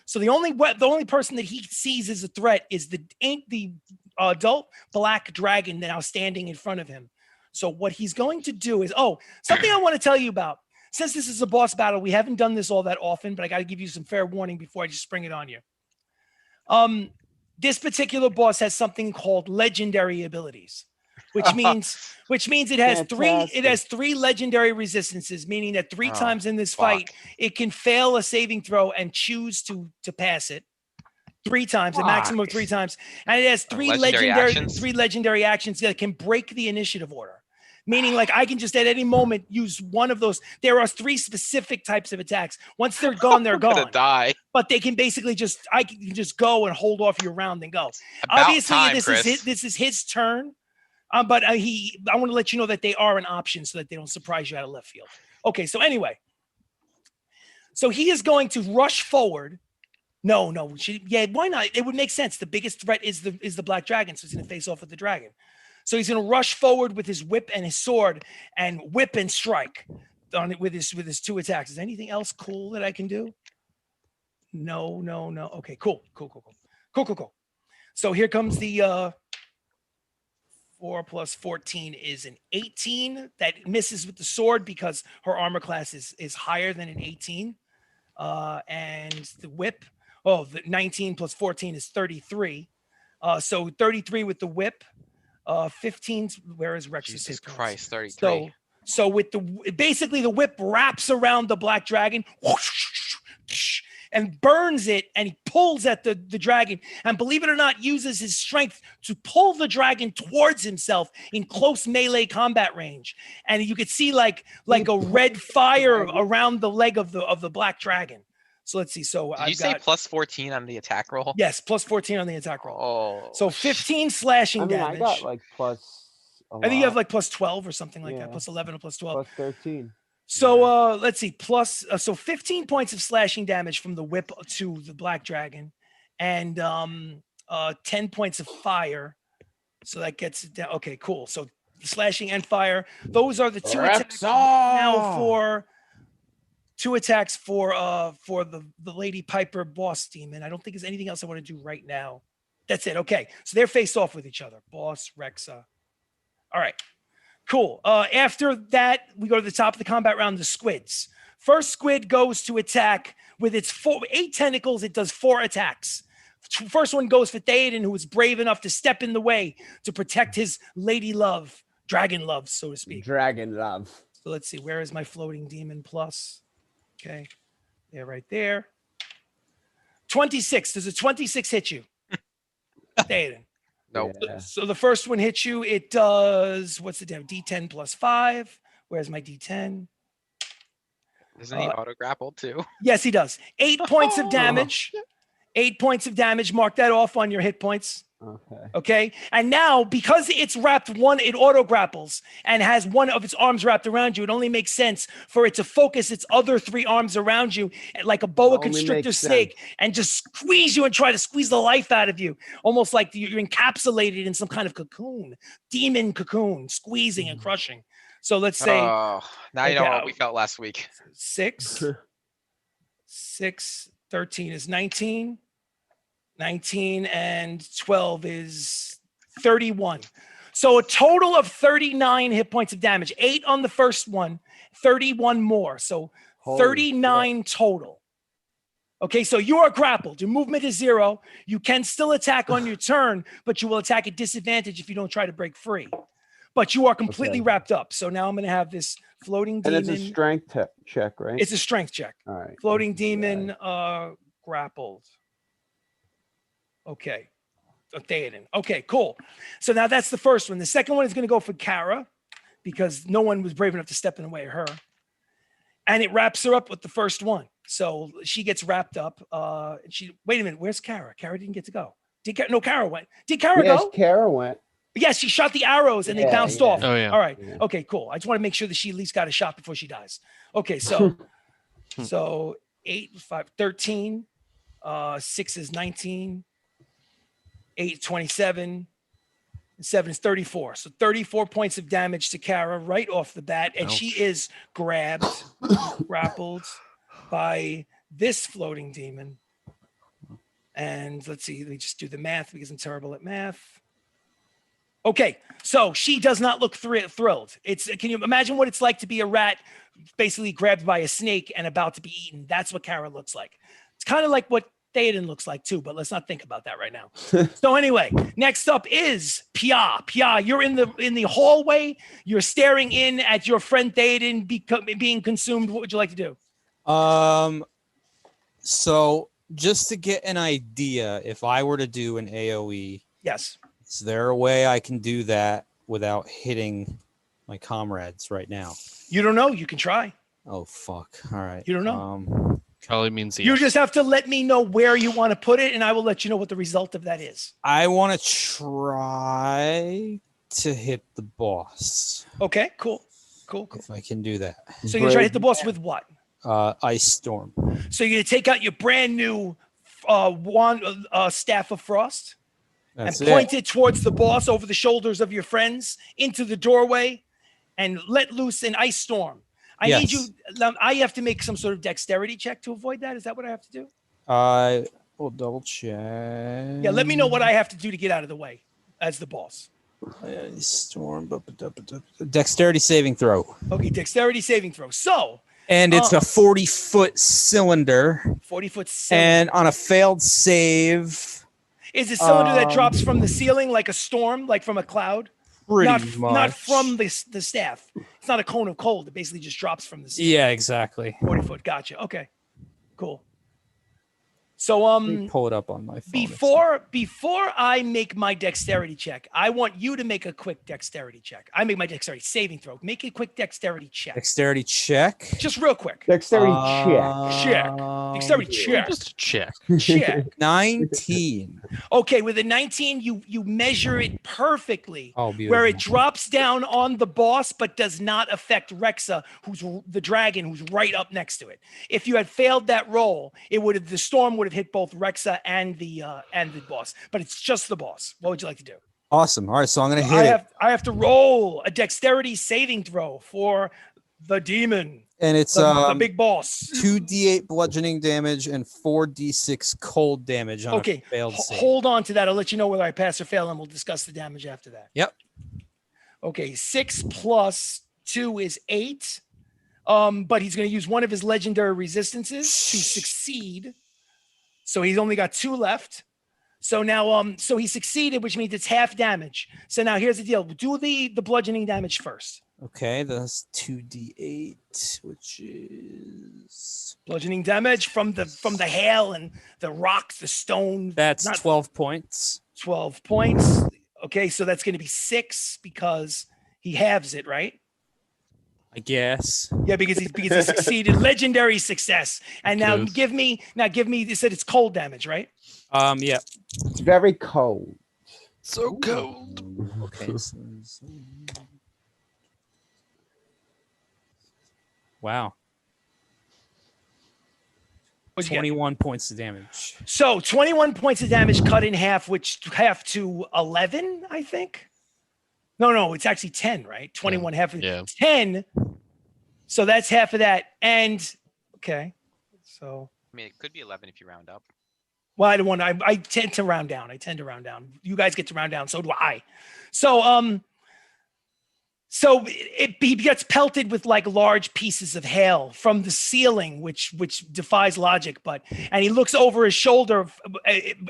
So the only person that he sees as a threat is the adult black dragon now standing in front of him. So what he's going to do is, something I want to tell you about. Since this is a boss battle, we haven't done this all that often, but I got to give you some fair warning before I just spring it on you. This particular boss has something called legendary abilities, which means it has three legendary resistances, meaning that three times in this fight, it can fail a saving throw and choose to pass it. 3 times, a maximum of 3 times. And it has three legendary actions that can break the initiative order. Meaning, like, I can just at any moment use one of those. There are 3 specific types of attacks. Once they're gone, they're gone. Die. But they can basically I can just go and hold off your round and go. About Obviously, time, this is his turn. But I want to let you know that they are an option so that they don't surprise you out of left field. Okay, so anyway. So he is going to rush forward. No. Why not? It would make sense. The biggest threat is the black dragon, so he's going to face off with the dragon. So he's going to rush forward with his whip and his sword and whip and strike on it with his 2 attacks. Is there anything else cool that I can do? No. Okay, cool. So here comes the 4 plus 14 is an 18 that misses with the sword because her armor class is higher than an 18. And the whip, the 19 plus 14 is 33. So 33 with the whip. 15. Where is Rex's? Jesus Christ, 33. So with basically the whip wraps around the black dragon and burns it, and he pulls at the dragon, and believe it or not, uses his strength to pull the dragon towards himself in close melee combat range. And you could see like a red fire around the leg of the black dragon. So let's see. So Did you say plus 14 on the attack roll? Yes, plus 14 on the attack roll. Oh. So 15 slashing damage. I got like plus. I think you have like plus 12 or something like that. Plus 11 or plus 12. Plus 13. So let's see. So 15 points of slashing damage from the whip to the black dragon, and 10 points of fire. So that gets it down. Okay, cool. So slashing and fire. Those are the 2 attacks now for. 2 attacks for the Lady Piper boss demon. I don't think there's anything else I want to do right now. That's it. Okay. So they're faced off with each other. Boss, Rexa. All right. Cool. After that, we go to the top of the combat round, the squids. First squid goes to attack with its 8 tentacles. It does 4 attacks. First one goes for Theoden, who was brave enough to step in the way to protect his lady love, dragon love, so to speak. Dragon love. So let's see. Where is my floating demon plus? Okay, they're right there. 26. Does a 26 hit you? Theoden. Nope. Yeah. So the first one hits you. It does, what's the damn? D10 plus 5. Where's my D10? Doesn't he auto grapple too? Yes, he does. 8 points of damage. 8 points of damage. Mark that off on your hit points. Okay. And now, because it's wrapped it auto grapples and has one of its arms wrapped around you, it only makes sense for it to focus its other 3 arms around you like a boa constrictor snake and just squeeze you and try to squeeze the life out of you. Almost like you're encapsulated in some kind of cocoon, demon cocoon, squeezing and crushing. So let's say. Oh, now you know what we felt last week. 6, 13 is 19. 19 and 12 is 31. So a total of 39 hit points of damage. 8 on the first one, 31 more. So Holy 39 total. Okay, so you are grappled. Your movement is 0. You can still attack on your turn, but you will attack at disadvantage if you don't try to break free. But you are completely Okay. wrapped up. So now I'm going to have this floating And demon. it's a strength check, right? It's a strength check. All right. Floating this is demon bad. grappled. Okay. Theoden. Okay, cool. So now that's the first one. The second one is going to go for Kara because no one was brave enough to step in the way of her. And it wraps her up with the first one. So she gets wrapped up. Wait a minute. Where's Kara? Kara didn't get to go. No, Kara went. Did Kara Yes, go? Kara went. Yes, she shot the arrows and they Yeah, bounced yeah. off. Oh, yeah. All right. Yeah. Okay, cool. I just want to make sure that she at least got a shot before she dies. Okay, so 8, 5, 13. 6 is 19. 8 is 27. And 7 is 34. So 34 points of damage to Kara right off the bat. And she is grabbed, grappled by this floating demon. And let's see, let me just do the math because I'm terrible at math. Okay, so she does not look thrilled. Can you imagine what it's like to be a rat basically grabbed by a snake and about to be eaten? That's what Kara looks like. It's kind of like what Theoden looks like too, but let's not think about that right now. So anyway, next up is Pia. Pia, you're in the hallway. You're staring in at your friend Theoden being consumed. What would you like to do? So just to get an idea, if I were to do an AoE, Yes. is there a way I can do that without hitting my comrades right now? You don't know. You can try. Oh fuck! All right. You don't know. Probably means You yes. just have to let me know where you want to put it, and I will let you know what the result of that is. I want to try to hit the boss. Okay, cool. Cool. If I can do that. So you're going to try to hit the boss with what? Ice Storm. So you're going to take out your brand new Staff of Frost That's and point it towards the boss over the shoulders of your friends into the doorway and let loose an ice storm. I need you. I have to make some sort of dexterity check to avoid that. Is that what I have to do? I will double check. Yeah, let me know what I have to do to get out of the way as the boss. Ice Storm. Dexterity saving throw. Okay, dexterity saving throw. So. And it's a 40-foot cylinder. 40-foot cylinder. And on a failed save. Is a cylinder that drops from the ceiling like a storm, like from a cloud? Pretty much. Not from the staff. It's not a cone of cold. It basically just drops from the ceiling. Yeah, exactly. 40-foot. Gotcha. Okay. Cool. So Let me pull it up on my phone. Before I make my dexterity check, I want you to make a quick dexterity check. I make my dexterity saving throw. Make a quick dexterity check. Dexterity check. Just real quick. Dexterity Check. Dexterity check. Just check. Check. 19. Okay, with a 19, you measure it perfectly, Oh, beautiful. where it drops down on the boss, but does not affect Rexa, who's the dragon, who's right up next to it. If you had failed that roll, the storm would have hit both Rexa and the boss, but it's just the boss. What would you like to do? Awesome. All right, so I'm gonna hit it. I have to roll a dexterity saving throw for the demon, And it's the big boss. 2d8 bludgeoning damage and 4d6 cold damage on Okay, a failed save. hold on to that. I'll let you know whether I pass or fail, and we'll discuss the damage after that. Yep. Okay, 6 plus 2 is 8. But he's going to use one of his legendary resistances to succeed. So he's only got 2 left. So now, so he succeeded, which means it's half damage. So now here's the deal. Do the bludgeoning damage first. Okay, that's 2d8, which is Bludgeoning damage from the hail and the rocks, the stone. that's 12 points. 12 points. Okay, so that's going to be 6 because he halves it, right? I guess. Yeah, because he succeeded. Legendary success. And now Good. give me. You said it's cold damage, right? Yeah. It's very cold. So cold. Okay. Wow. What'd you get? 21 points of damage. So 21 points of damage cut in half, which half to 11, I think. No, it's actually 10, right? 21 half of 10. So that's half of that. And okay. So I mean, it could be 11 if you round up. Well, I don't want to. I tend to round down. You guys get to round down. So do I. So he gets pelted with like large pieces of hail from the ceiling, which defies logic. And he looks over his shoulder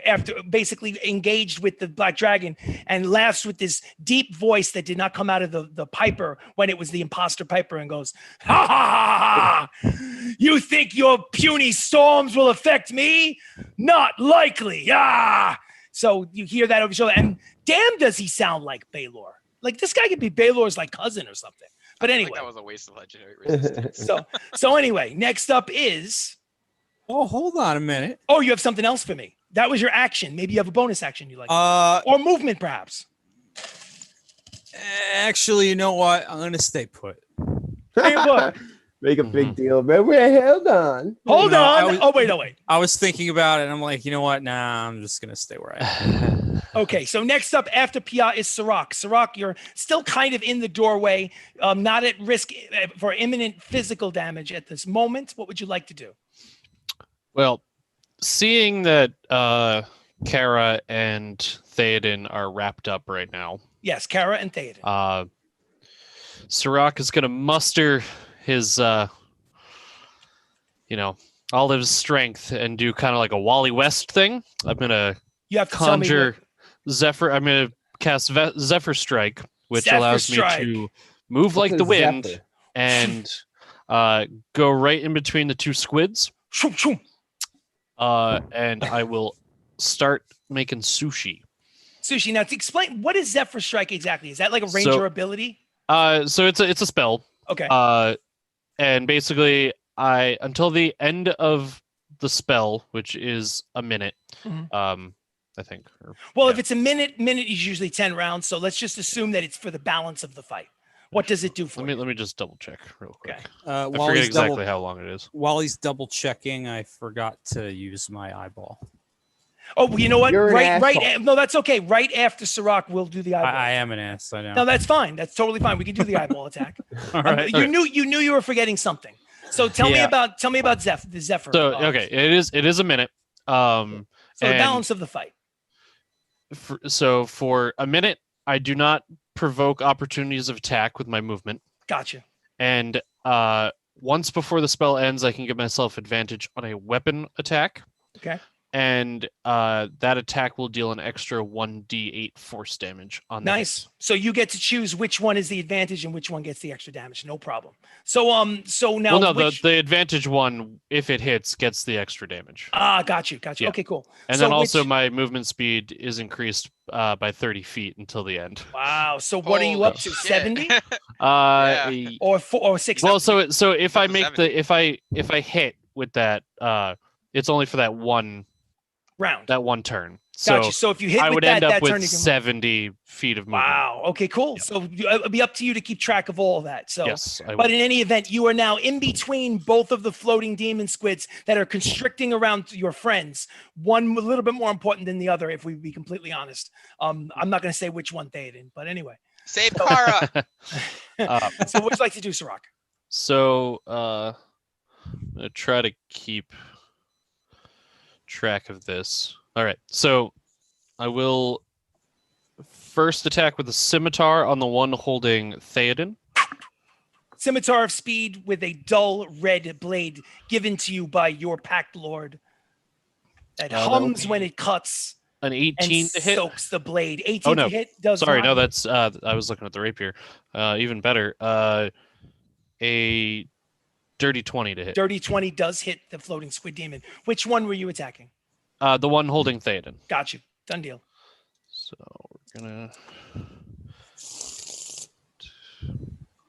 after basically engaged with the black dragon and laughs with this deep voice that did not come out of the piper when it was the imposter piper, and goes, "Ha ha ha! You think your puny storms will affect me? Not likely." Ah! So you hear that over your shoulder, and damn, does he sound like Baylor? Like this guy could be Baylor's like cousin or something. But anyway, that was a waste of legendary resistance. so anyway, next up is. Oh, hold on a minute. Oh, you have something else for me. That was your action. Maybe you have a bonus action you like, or movement perhaps. Actually, you know what? I'm gonna stay put. Hey, what? Make a big deal, man. Hold on. Hold on. Oh wait. I was thinking about it, and I'm like, you know what? Nah, I'm just gonna stay where I am. Okay, so next up after Pia is Sirach. Sirach, you're still kind of in the doorway, not at risk for imminent physical damage at this moment. What would you like to do? Well, seeing that Kara and Theoden are wrapped up right now. Yes, Kara and Theoden. Sirach is going to muster his, all of his strength and do kind of like a Wally West thing. I'm going to conjure Zephyr. I'm going to cast Zephyr Strike, which allows me to move like the wind Zephyr? And go right in between the two squids. And I will start making sushi. Sushi. Now, to explain, what is Zephyr Strike exactly? Is that like a ranger ability? So it's a spell. Okay. And basically, until the end of the spell, which is a minute, I think. If it's a minute is usually 10 rounds. So let's just assume that it's for the balance of the fight. What does it do for you? Let me just double check real quick. Okay. I forget exactly how long it is. While he's double checking, I forgot to use my eyeball. Oh, you know what? No, that's okay. Right after Sirach, we'll do the eyeball. I am an ass. I know. No, that's fine. That's totally fine. We can do the eyeball attack. All right. You knew you were forgetting something. So tell me about the Zephyr. So okay, it is a minute. So the balance of the fight. So for a minute, I do not provoke opportunities of attack with my movement. Gotcha. And once before the spell ends, I can give myself advantage on a weapon attack. Okay. And that attack will deal an extra 1d8 force damage on that. Nice. So you get to choose which one is the advantage and which one gets the extra damage. No problem. So now. Well, no, the advantage one, if it hits, gets the extra damage. Got you. Yeah. Okay, cool. And then also my movement speed is increased by 30 feet until the end. Wow. So what are you up to? 70? Or 60? Well, so if I make if I hit with that, it's only for that one round, that one turn. Gotcha. So if you hit, I would end up with turn, 70 feet of movement. Wow. Okay, cool. Yeah. So it'll be up to you to keep track of all of that. So, yes, but in any event, you are now in between both of the floating demon squids that are constricting around your friends. One a little bit more important than the other, if we be completely honest. I'm not going to say which one Theoden, but anyway. Save Kara. So what would you like to do, Sirach? So I'm going to try to keep track of this. All right, so I will first attack with a scimitar on the one holding Theoden. Scimitar of speed with a dull red blade given to you by your pact lord that hums when it cuts. An 18 to hit. Soaks the blade. 18 to hit does. Sorry, no, that's I was looking at the rapier. Even better. A dirty 20 to hit. Dirty 20 does hit the floating squid demon. Which one were you attacking? The one holding Theoden. Got you. Done deal. So we're gonna.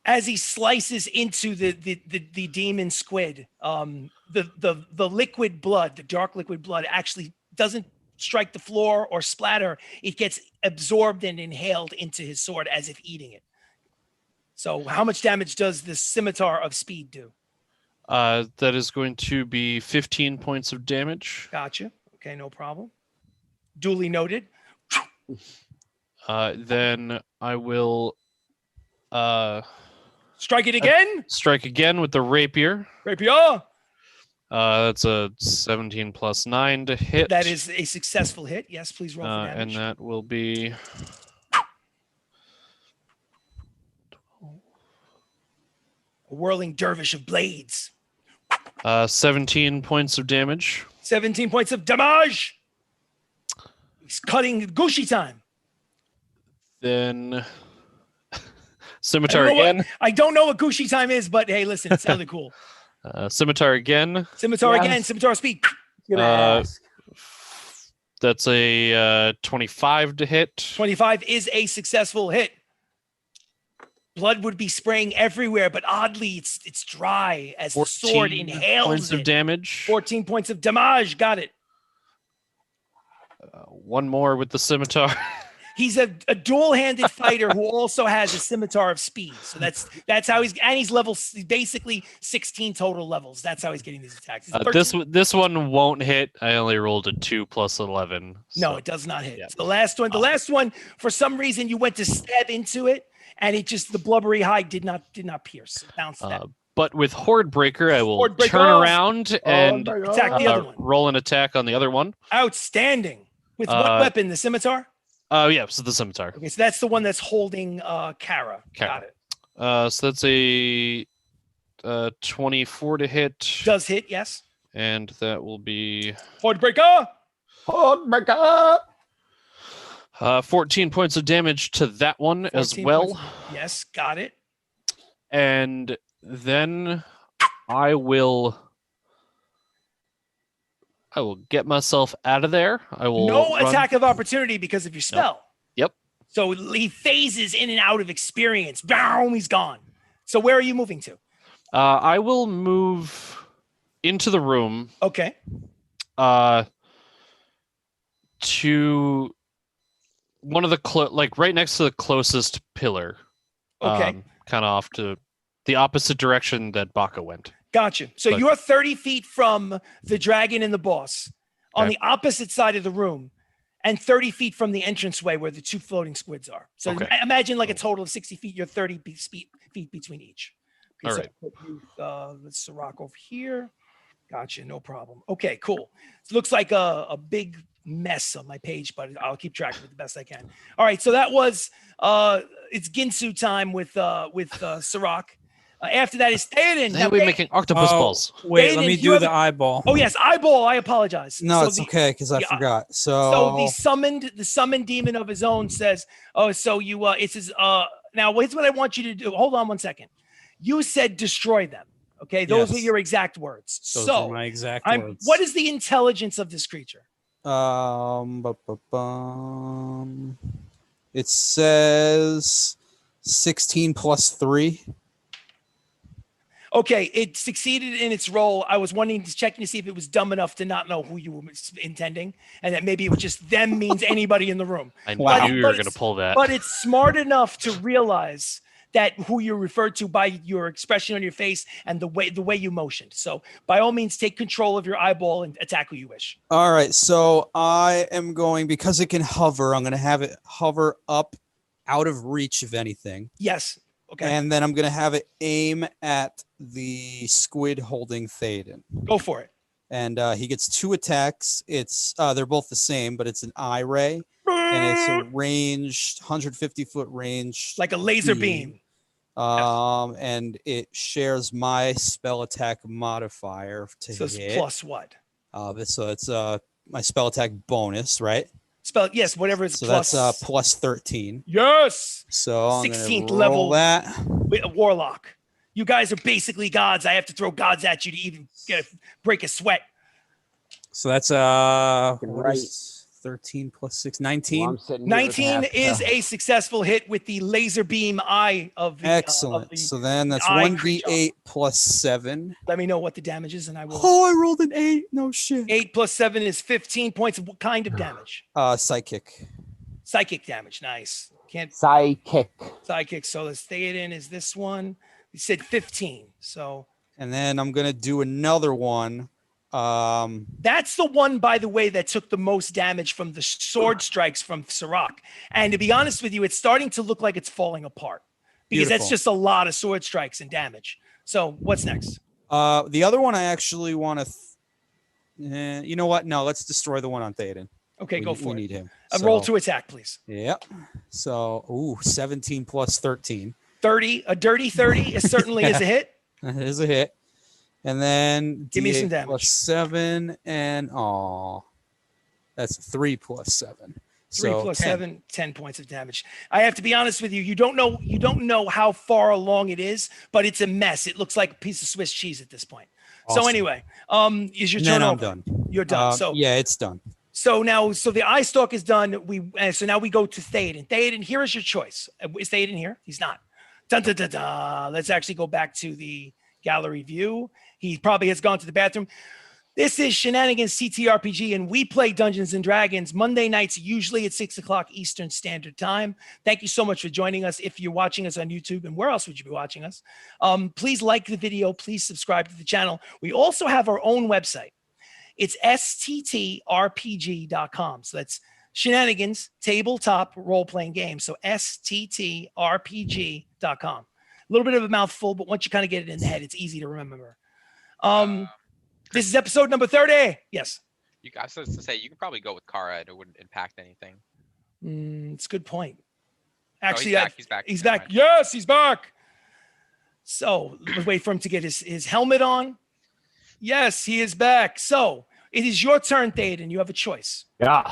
As he slices into the demon squid, the liquid blood, the dark liquid blood, actually doesn't strike the floor or splatter. It gets absorbed and inhaled into his sword as if eating it. So how much damage does the scimitar of speed do? That is going to be 15 points of damage. Gotcha. Okay, no problem. Duly noted. Then I will strike it again. Strike again with the rapier. Rapier. That's a 17 plus 9 to hit. That is a successful hit. Yes, please roll for damage. And that will be A whirling dervish of blades. 17 points of damage. 17 points of damage. He's cutting Gucci time. Then I scimitar don't know again. I don't know what Gucci time is, but hey, listen, it sounded cool. Scimitar again. Scimitar Yes. again. Scimitar speed. Gonna Uh, ask. That's a 25 to hit. 25 is a successful hit. Blood would be spraying everywhere, but oddly, it's dry as the sword 14 inhales points of it. damage. 14 points of damage. Got it. One more with the scimitar. He's a dual-handed fighter who also has a scimitar of speed. So that's how he's level basically 16 total levels. That's how he's getting these attacks. He's 13. This one won't hit. I only rolled a 2 plus 11. No, so- it does not hit. yeah. So the last one, for some reason, you went to stab into it, and it just the blubbery hide did not pierce. It bounced back. But with Horde Breaker, I will Horde Breaker. turn around and Attack the other one. roll an attack on the other one. Outstanding. With what weapon? The scimitar? Yeah, so the scimitar. Okay, so that's the one that's holding Kara. Got it. So that's a 24 to hit. Does hit, yes. And that will be Horde Breaker. Hold my god. 14 points of damage to that one as 14 well. points. Yes, got it. And then I will get myself out of there. I will No run- attack of opportunity because of your spell. Yep. So he phases in and out of experience. Boom, he's gone. So where are you moving to? I will move into the room Okay. to one of the right next to the closest pillar. Okay. Kind of off to the opposite direction that Baka went. Gotcha. So But- you're 30 feet from the dragon and the boss on Okay. the opposite side of the room and 30 feet from the entranceway where the two floating squids are. So Okay. imagine like a total of 60 feet. You're 30 feet between each. All so right. put you, let's Sirach over here. Gotcha. No problem. Okay, cool. It looks like a big mess on my page, but I'll keep track of it the best I can. All right. So that was it's Ginsu time with Sirach. After that is Theoden. Now we're making octopus balls. Wait, let Aiden, me you do have the a- eyeball. Oh yes, eyeball. I apologize. No, So it's the- okay because I the- forgot. So the summoned demon of his own says, "Oh, so you it says now here's what I want you to do. Hold on one second. You said destroy them. Okay, those Yes. were your exact words. Those so are my exact I'm. words. What is the intelligence of this creature? It says 16 plus 3. Okay, it succeeded in its role. I was checking to see if it was dumb enough to not know who you were intending, and that maybe it was just them means anybody in the room. I Wow. knew you But were going to it's- pull that. But it's smart enough to realize that who you're referred to by your expression on your face and the way you motioned. So by all means, take control of your eyeball and attack who you wish. All right, so I am going, because it can hover, I'm going to have it hover up out of reach of anything. Yes. Okay. And then I'm going to have it aim at the squid holding Theoden. Go for it. And he gets 2 attacks. It's they're both the same, but it's an eye ray. And it's a ranged 150-foot range. Like a laser beam. And it shares my spell attack modifier to So it's hit. plus what? So it's my spell attack bonus, right? Spell yes, whatever is So plus. that's plus 13. Yes. So I'm 16th gonna level. roll that. A warlock. You guys are basically gods. I have to throw gods at you to even break a sweat. So that's Right. 13 plus 6, Well, 19. I'm sitting here with 19 half- is a successful hit with the laser beam eye of the. Excellent. So then that's eye 1d8 plus 7. Let me know what the damage is, and I will. Oh, I rolled an 8. No shit. 8 plus 7 is 15 points. What kind of damage? Psychic. Psychic damage. Nice. Can't Sidekick. psychic. So the Theoden is this one. You said 15. So And then I'm gonna do another one. that's the one, by the way, that took the most damage from the sword strikes from Sirach. And to be honest with you, it's starting to look like it's falling apart because that's Beautiful. just a lot of sword strikes and damage. So what's next? The other one I actually want to. You know what? No, let's destroy the one on Theoden. Okay, go for we it. need him. Roll to attack, please. Yep. So, 17 plus 13. 30. A dirty 30 is certainly is a hit. That is a hit. And then Give me some D8 damage. plus 7, and that's 3 plus 7. 3 So plus 10. 7, 10 points of damage. I have to be honest with you. You don't know how far along it is, but it's a mess. It looks like a piece of Swiss cheese at this point. Awesome. So anyway, is your And turn then I'm over? done. You're done. So yeah, it's done. So the eye stalk is done. So now we go to Theoden. Theoden, here is your choice. Is Theoden here? He's not. Dun, dun, dun, dun. Let's actually go back to the gallery view. He probably has gone to the bathroom. This is Shenanigans ttRPG, and we play Dungeons and Dragons Monday nights, usually at 6 o'clock Eastern Standard Time. Thank you so much for joining us. If you're watching us on YouTube, and where else would you be watching us? Please like the video. Please subscribe to the channel. We also have our own website. It's ttRPG.com. So that's Shenanigans tabletop role-playing game. So ttRPG.com. A little bit of a mouthful, but once you kind of get it in the head, it's easy to remember. This is episode number 30. Yes. You guys to say you can probably go with Kara and it wouldn't impact anything. It's a good point. No, Actually, he's back. He's Never back. mind. Yes, he's back. So let's wait for him to get his helmet on. Yes, he is back. So it is your turn, Theoden. You have a choice. Yeah.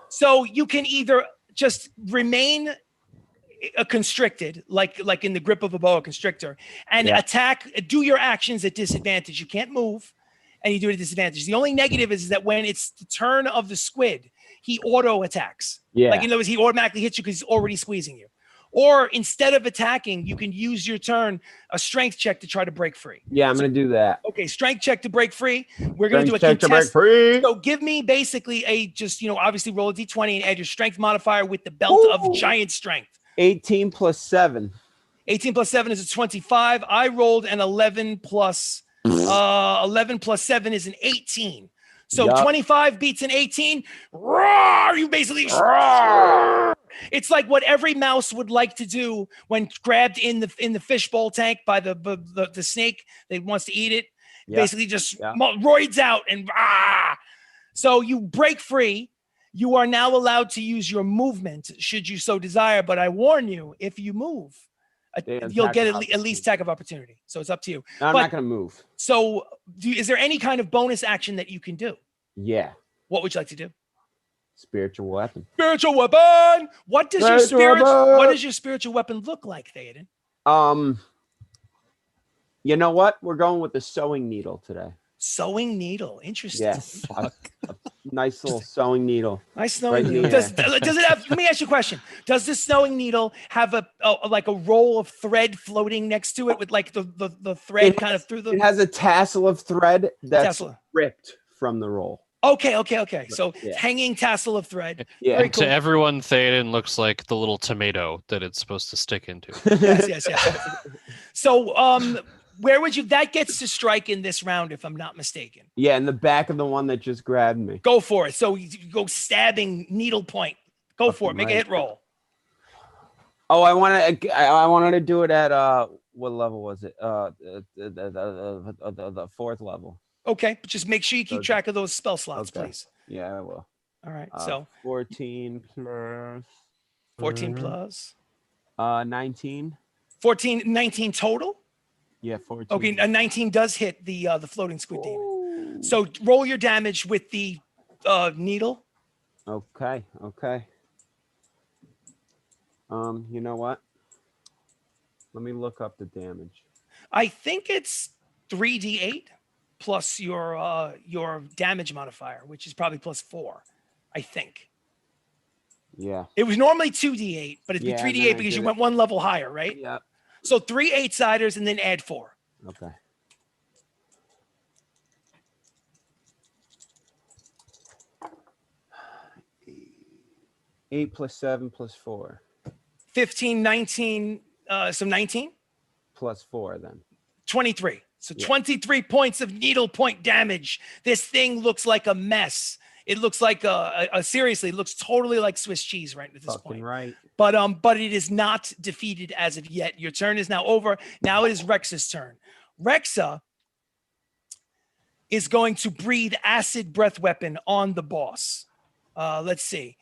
So you can either just remain constricted, like in the grip of a boa constrictor, and attack, do your actions at disadvantage. You can't move, and you do it at disadvantage. The only negative is that when it's the turn of the squid, he auto attacks. Yeah. Like in other words, he automatically hits you because he's already squeezing you. Or instead of attacking, you can use your turn, a strength check to try to break free. Yeah, I'm gonna do that. Okay, strength check to break free. We're gonna do a Strength check to break contest. free. So give me basically obviously roll a d20 and add your strength modifier with the belt of giant strength. 18 plus 7. 18 plus 7 is a 25. I rolled an 11 plus 11 plus 7 is an 18. So Yup. 25 beats an 18. Roar! You basically roar! It's like what every mouse would like to do when grabbed in the fishbowl tank by the snake that wants to eat it. Yep. Basically just Yep. roids out and so you break free. You are now allowed to use your movement should you so desire, but I warn you, if you move, you'll get at least attack of opportunity. So it's up to you. No, I'm But- not gonna move. So is there any kind of bonus action that you can do? Yeah. What would you like to do? Spiritual weapon. Spiritual weapon. What does Spiritual your spiritual weapon look like, Theoden? You know what? We're going with the sewing needle today. Sewing needle. Interesting. Yeah. A nice little sewing needle. Nice sewing Right needle. here. Does it have? Let me ask you a question. Does this sewing needle have a roll of thread floating next to it with like the thread kind of through the? It has a tassel of thread that's Tassel. ripped from the roll. Okay. So Yeah. hanging tassel of thread. Yeah. Very cool. To everyone, Theoden looks like the little tomato that it's supposed to stick into. Yes. So where would you? That gets to strike in this round, if I'm not mistaken. Yeah, in the back of the one that just grabbed me. Go for it. So you go stabbing needle point. Go for it. Make a hit roll. Oh, I wanted to do it at what level was it? The fourth level. Okay, but just make sure you keep track of those spell slots, Okay. please. Yeah, I will. All right. So 14 plus 14 plus 19. 14, 19 total. Yeah, 14. Okay, a 19 does hit the floating squid demon. So roll your damage with the needle. Okay. You know what? Let me look up the damage. I think it's 3d8 plus your damage modifier, which is probably plus 4. I think Yeah. it was normally 2d8, but it'd be Yeah, 3d8 and then I because you did went one level higher, right? Yeah. So 3 8-siders and then add 4. Okay. Eight plus 7 plus 4 15, 19, so 19, plus 4 then. 23. So Yeah. 23 points of needle point damage. This thing looks like a mess. It looks like seriously, it looks totally like Swiss cheese right at this Fucking point. right. But it is not defeated as of yet. Your turn is now over. Now it is Rex's turn. Rexa, is going to breathe acid breath weapon on the boss. Let's see.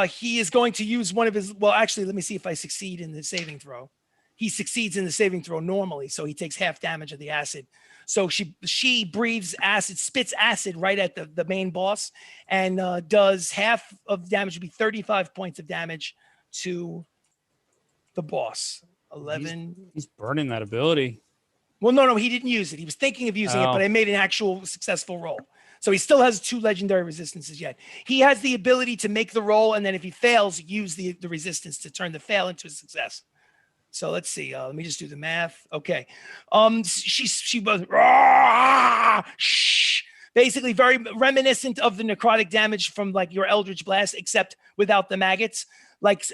He is going to use one of his, well, actually, let me see if I succeed in the saving throw. He succeeds in the saving throw normally, so he takes half damage of the acid. So she breathes acid, spits acid right at the main boss, and does half of damage, would be 35 points of damage to the boss. 11. He's burning that ability. Well, no, he didn't use it. He was thinking of using it, but I made an actual successful roll. So he still has 2 legendary resistances yet. He has the ability to make the roll, and then if he fails, use the resistance to turn the fail into a success. So let's see. Let me just do the math. Okay. She was basically very reminiscent of the necrotic damage from like your Eldritch Blast, except without the maggots. Like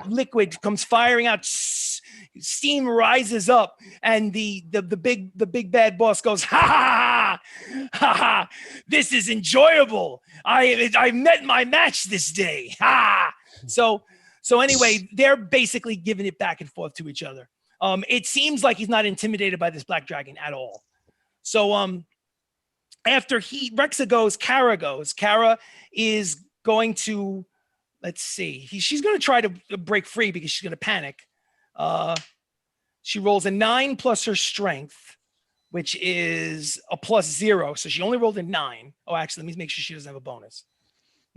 liquid comes firing out, steam rises up, and the big bad boss goes, ha ha ha! This is enjoyable. I met my match this day. Ha! So anyway, they're basically giving it back and forth to each other. It seems like he's not intimidated by this black dragon at all. So after Rexa goes, Kara goes. Kara is going to, let's see. She's going to try to break free because she's going to panic. She rolls a 9 plus her strength, which is a +0. So she only rolled a 9. Oh, actually, let me make sure she doesn't have a bonus.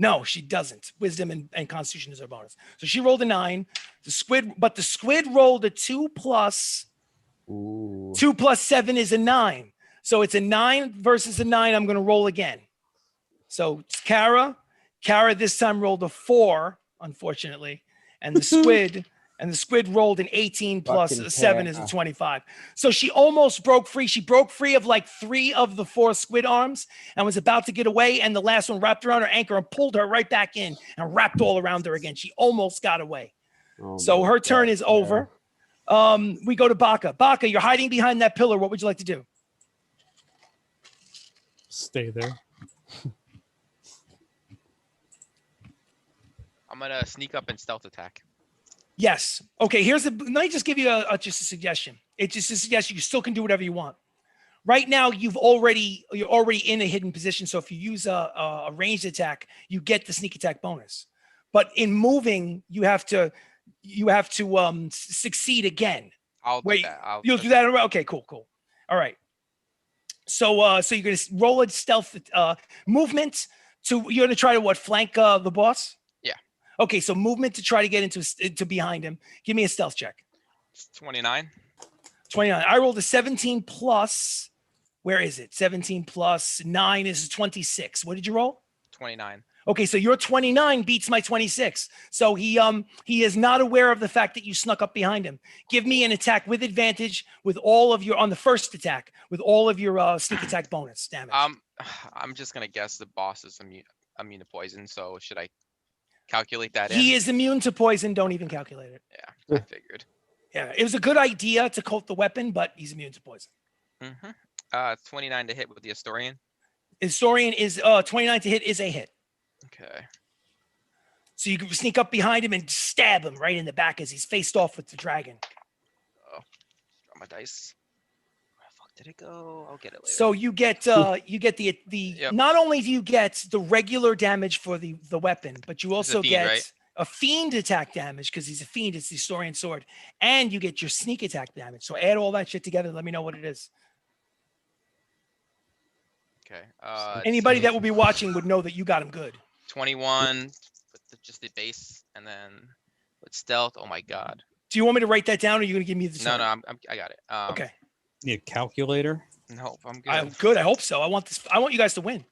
No, she doesn't. Wisdom and Constitution is her bonus. So she rolled a 9. The squid rolled a 2 plus. Ooh. 2 plus 7 is a 9. So it's a 9 versus a 9. I'm going to roll again. So it's Kara this time rolled a 4, unfortunately, and the squid rolled an 18 plus a 7 is a 25. So she almost broke free. She broke free of like 3 of the 4 squid arms and was about to get away, and the last one wrapped around her ankle and pulled her right back in and wrapped all around her again. She almost got away. So her turn is over. We go to Baka. Baka, you're hiding behind that pillar. What would you like to do? Stay there. I'm gonna sneak up and stealth attack. Yes. Okay. Let me just give you just a suggestion. It's just a suggestion. You still can do whatever you want. Right now, you're already in a hidden position. So if you use a ranged attack, you get the sneak attack bonus. But in moving, you have to succeed again. I'll do that. You'll do that. Okay. Cool. All right. So you're gonna roll a stealth movement you're gonna try to flank the boss. Okay, so movement to try to get into behind him. Give me a stealth check. 29. 29. I rolled a 17 plus. Where is it? 17 plus 9 is 26. What did you roll? 29. Okay, so your 29 beats my 26. So he is not aware of the fact that you snuck up behind him. Give me an attack with advantage with all of your on the first attack with all of your sneak attack bonus damage. I'm just gonna guess the boss is immune to poison. So should I calculate that He is immune to poison. Don't even calculate it. Yeah, I figured. Yeah, it was a good idea to coat the weapon, but he's immune to poison. 29 to hit with the Historian. Historian is 29 to hit is a hit. Okay. So you can sneak up behind him and stab him right in the back as he's faced off with the dragon. Oh, drop my dice. Where the fuck did it go? I'll get it later. So you get the Yep. Not only do you get the regular damage for the weapon, but you also fiend, get right? a fiend attack damage because he's a fiend. It's the Historian sword, and you get your sneak attack damage. So add all that shit together. Let me know what it is. Okay. Anybody that will be watching would know that you got him good. 21 with just the base, and then with stealth. Oh my god. Do you want me to write that down, or are you going to give me the? No, I got it. Okay. Need a calculator? Nope, I'm good. I'm good. I hope so. I want you guys to win.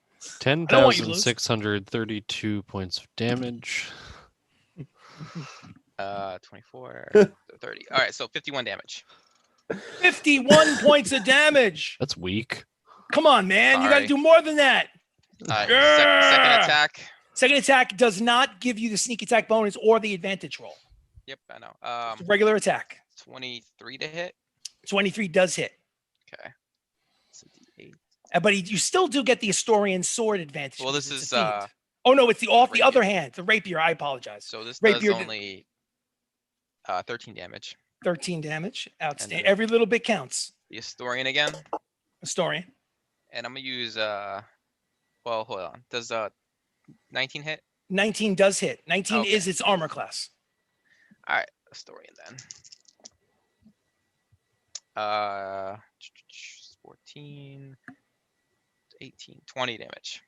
I don't want you to lose. 10,632 points of damage. 24, 30. All right, so 51 damage. 51 points of damage. That's weak. Come on, man. You got to Sorry. do more than that. Second attack. Second attack does not give you the sneak attack bonus or the advantage roll. Yep, I know. It's a regular attack. 23 to hit. 23 does hit. Okay. So D8. But you still do get the Historian sword advantage. Well, this because is it's a fiend. Oh no, it's the other hand, the rapier. I apologize. So this rapier does only 13 damage. 13 damage. Outstanding. then- Every little bit counts. The Historian again. Historian. And I'm gonna use well, hold on. Does 19 hit? 19 does hit. 19 Okay. is its armor class. All right, Astorian then. 14, 18, 20 damage.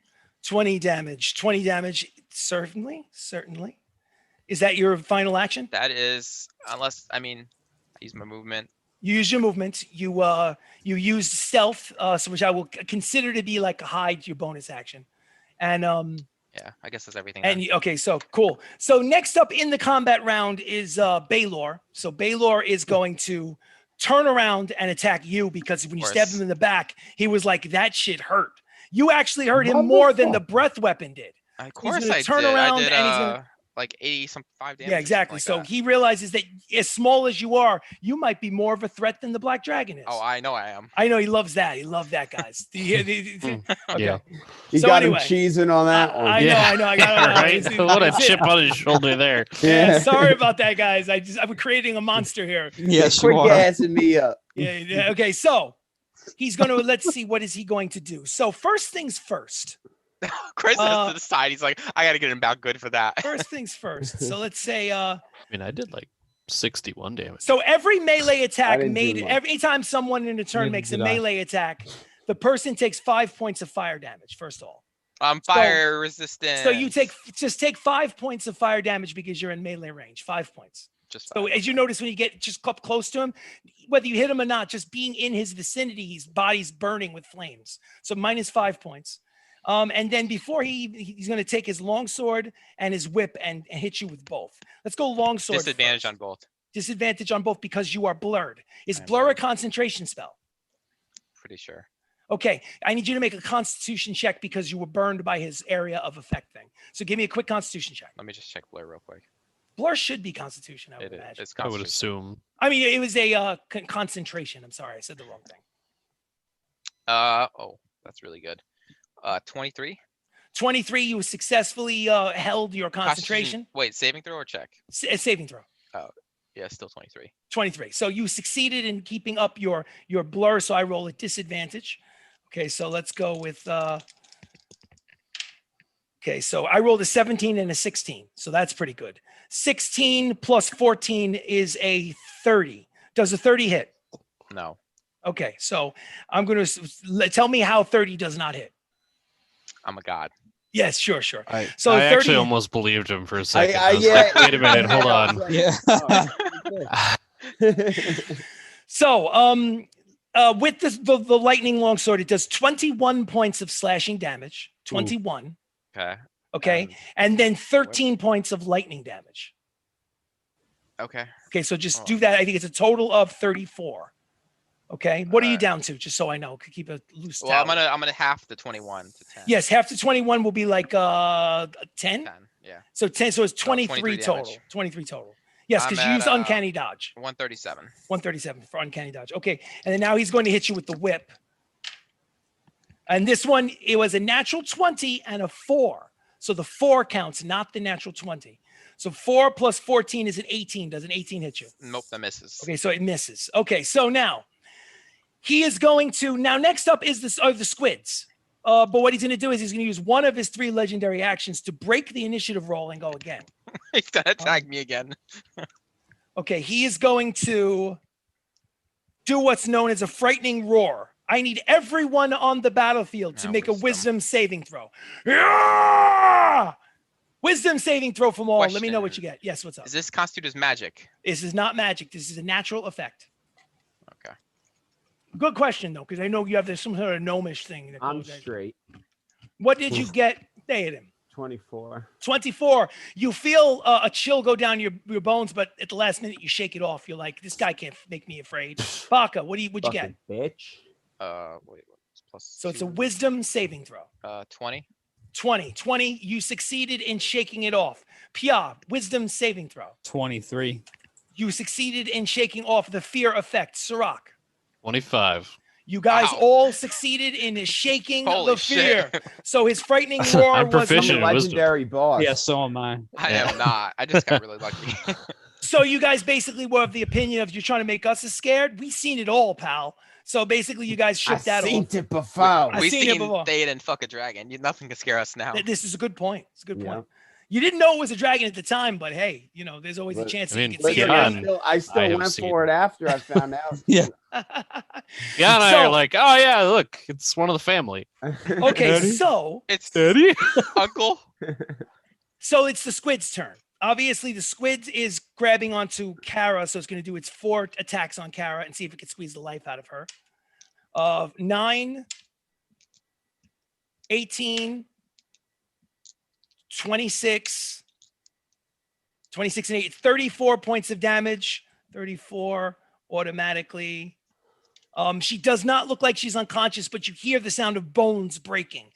20 damage. 20 damage. Certainly. Is that your final action? That is, unless I use my movement. You use your movement. You used stealth, so which I will consider to be like a hide your bonus action. And yeah, I guess that's everything. And okay, so cool. So next up in the combat round is Baylor. So Baylor is going to turn around and attack you because when you stabbed him in the back, he was like, that shit hurt. You actually hurt him more than the breath weapon did. Of course he's gonna I turn did. around I did and he's gonna like 85 damage. Yeah, exactly. Like So that. he realizes that as small as you are, you might be more of a threat than the Black Dragon is. Oh, I know I am. I know he loves that. He loved that, guys. Okay. Yeah. You So got anyway, him cheesing on that one. I know. I got Right? What a chip on his shoulder there. Yeah, sorry about that, guys. I'm creating a monster here. Yes, Quick you are. gassing me up. Yeah. Okay, so he's going to let's see what is he going to do. So first things first. Chris is to the side. He's like, I gotta get him back good for that. First things first. So let's say I did like 61 damage. so every melee attack didn't do made much. every time someone in a turn Neither makes a did I. melee attack, the person takes 5 points of fire damage. First of all. Fire resistant. So you take 5 points of fire damage because you're in melee range. 5 points. just So as you notice when you get just up close to him, whether you hit him or not, just being in his vicinity, his body's burning with flames. So -5 points. And then before he's going to take his longsword and his whip and hit you with both. Let's go longsword. disadvantage first. on both. Disadvantage on both because you are blurred. Is I am blur a blurred. concentration spell? Pretty sure. Okay, I need you to make a constitution check because you were burned by his area of effect thing. So give me a quick constitution check. Let me just check blur real quick. Blur should be constitution, I would It is. imagine. It's I would Constitution. assume. I mean, it was a concentration. I'm sorry, I said the wrong thing. Oh, that's really good. 23. 23, you successfully held your concentration. Wait, saving throw or check? Saving throw. Yeah, still 23. 23. So you succeeded in keeping up your blur. So I roll at disadvantage. Okay, so let's go with. Okay, so I rolled a 17 and a 16. So that's pretty good. 16 plus 14 is a 30. Does a 30 hit? No. Okay, so I'm going to tell me how 30 does not hit. I'm a god. Yes, sure. So I 30 actually almost believed him for a second. I was yeah. like, wait a minute, hold on. Yeah. So, with the lightning longsword, it does 21 points of slashing damage. 21. Okay. Okay. And then 13 points of lightning damage. Okay. Okay. So just do that. I think it's a total of 34. Okay. What are you down to? Just so I know, could keep a loose. Well, tally. I'm gonna half the 21 to 10. Yes, half to 21 will be like 10. 10. Yeah. So 10. So it's 23 23 total. damage. 23 total. Yes, because I'm you used at, uncanny dodge. 137. 137 for uncanny dodge. Okay. And then now he's going to hit you with the whip. And this one, it was a natural 20 and a 4. So the 4 counts, not the natural 20. So 4 plus 14 is an 18. Does an 18 hit you? Nope, that misses. Okay, so it misses. Okay, so now he is going to, next up is the Squids. But what he's going to do is he's going to use one of his 3 legendary actions to break the initiative roll and go again. He's gonna attack me again. Okay, he is going to do what's known as a frightening roar. I need everyone on the battlefield to make a wisdom saving throw. Yeah! Wisdom saving throw from all. Let me know what you get. Yes, what's up? Is this constituted as magic? This is not magic. This is a natural effect. Okay. Good question, though, because I know you have some sort of gnomish thing. That I'm goes in. straight. What did you get? They hit him. 24. 24. You feel a chill go down your bones, but at the last minute you shake it off. You're like, this guy can't make me afraid. Baka, what'd you get? Fucking bitch. Wait, plus So it's a 2, wisdom saving throw. 20. 20. You succeeded in shaking it off. Pia, wisdom saving throw. 23. You succeeded in shaking off the fear effect. Sirach. 25. You guys Wow. all succeeded in shaking Holy the fear. shit. So his frightening roar I'm was proficient. I'm a in wisdom. legendary boss. Yeah, so am I. I Yeah. am not. I just got really lucky. So you guys basically were of the opinion of you're trying to make us as scared. We seen it all, pal. So basically, you guys shook that seen off. it before. I've We've seen it seen before. Theoden fuck a dragon. Nothing can scare us now. This is a good point. It's a good Yeah. point. You didn't know it was a dragon at the time, but hey, there's always a But- chance I that mean, you can see it. Theon- again. I still I have went seen for it after I found out. Yeah. Yeah, and I So- are like, oh yeah, look, it's one of the family. Okay, Daddy? so It's Daddy? Uncle. it's the Squids' turn. Obviously, the Squids is grabbing onto Kara, so it's going to do its 4 attacks on Kara and see if it can squeeze the life out of her. 9, 18, 26, 26 and 8, 34 points of damage. 34 automatically. She does not look like she's unconscious, but you hear the sound of bones breaking.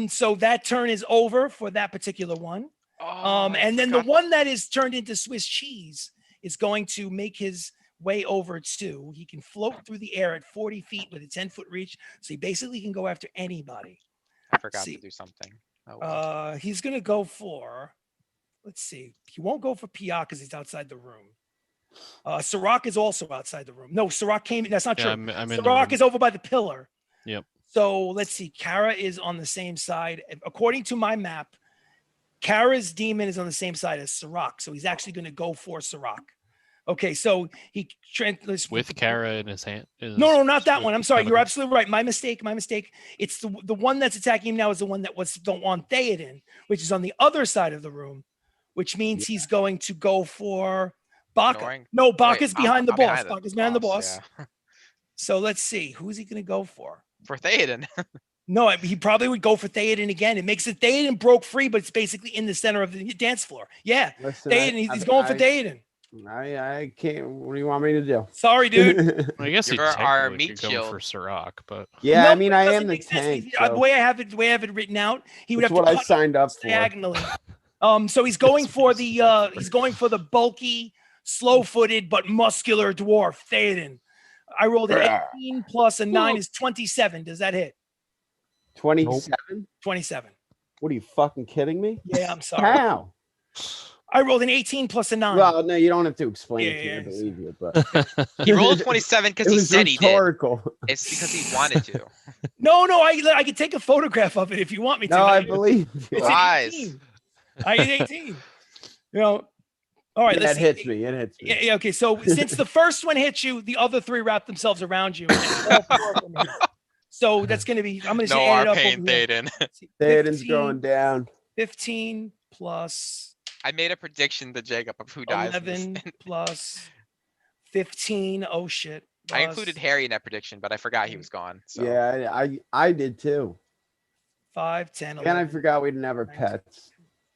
So that turn is over for that particular one. And then the one that is turned into Swiss cheese is going to make his way over to, he can float through the air at 40 feet with a 10-foot reach. So he basically can go after anybody. I forgot See. to do something. Oh, well. He's going to go for, let's see. He won't go for Pia because he's outside the room. Sirach is also outside the room. No, Sirach came in. That's not true. I'm in the Sirach room. is over by the pillar. Yep. So let's see. Kara is on the same side. According to my map, Kara's demon is on the same side as Sirach. So he's actually going to go for Sirach. Okay, so he with Kara in his hand. No, not that one. I'm sorry. Kevin. You're absolutely right. My mistake. It's the one that's attacking him now is the one that was on Theoden, which is on the other side of the room, which means he's going to go for Baka. Ignoring- No, Baka's Wait, behind the I'm boss. Baka's behind the boss. yeah. So let's see. Who's he going to go for? For Theoden. No, he probably would go for Theoden again. It makes it Theoden broke free, but it's basically in the center of the dance floor. Yeah, Listen, Theoden. He's going for Theoden. I can't. What do you want me to do? Sorry, dude. I guess he You're our technically meat could go shield. for Sirach, but Yeah, No, I mean, it I doesn't am the make sense. tank. The So way I have it written out, he would that's have to what I cut signed up for. diagonally. So he's going for the bulky, slow-footed but muscular dwarf Theoden. I rolled an 18 plus a 9 is 27. Does that hit? 27. 27. What are you fucking kidding me? Yeah, I'm sorry. How? I rolled an 18 plus a 9. Well, no, you don't have to explain Yeah, it to me. yeah, I believe you, but He rolled 27 because it he was said he did. rhetorical. It's because he wanted to. No, I can take a photograph of it if you want me to. No, I believe you. It's an Lies. 18. I get 18. All right, Yeah, let's it see. hits me. It hits me. Yeah, okay. So since the first one hits you, the other 3 wrap themselves around you. And all 4 of them hit. So that's going to be, I'm going to No say add it up arcane over here. Theoden. Let's see, Theoden's 15 going down. 15 plus I made a prediction to Jacob of who dies. in this. 11 plus 15. Oh shit. I Plus included Harry in that prediction, but I forgot he was gone. So. Yeah, I did too. 5, 10, And I 11. forgot we didn't have our 19. pets.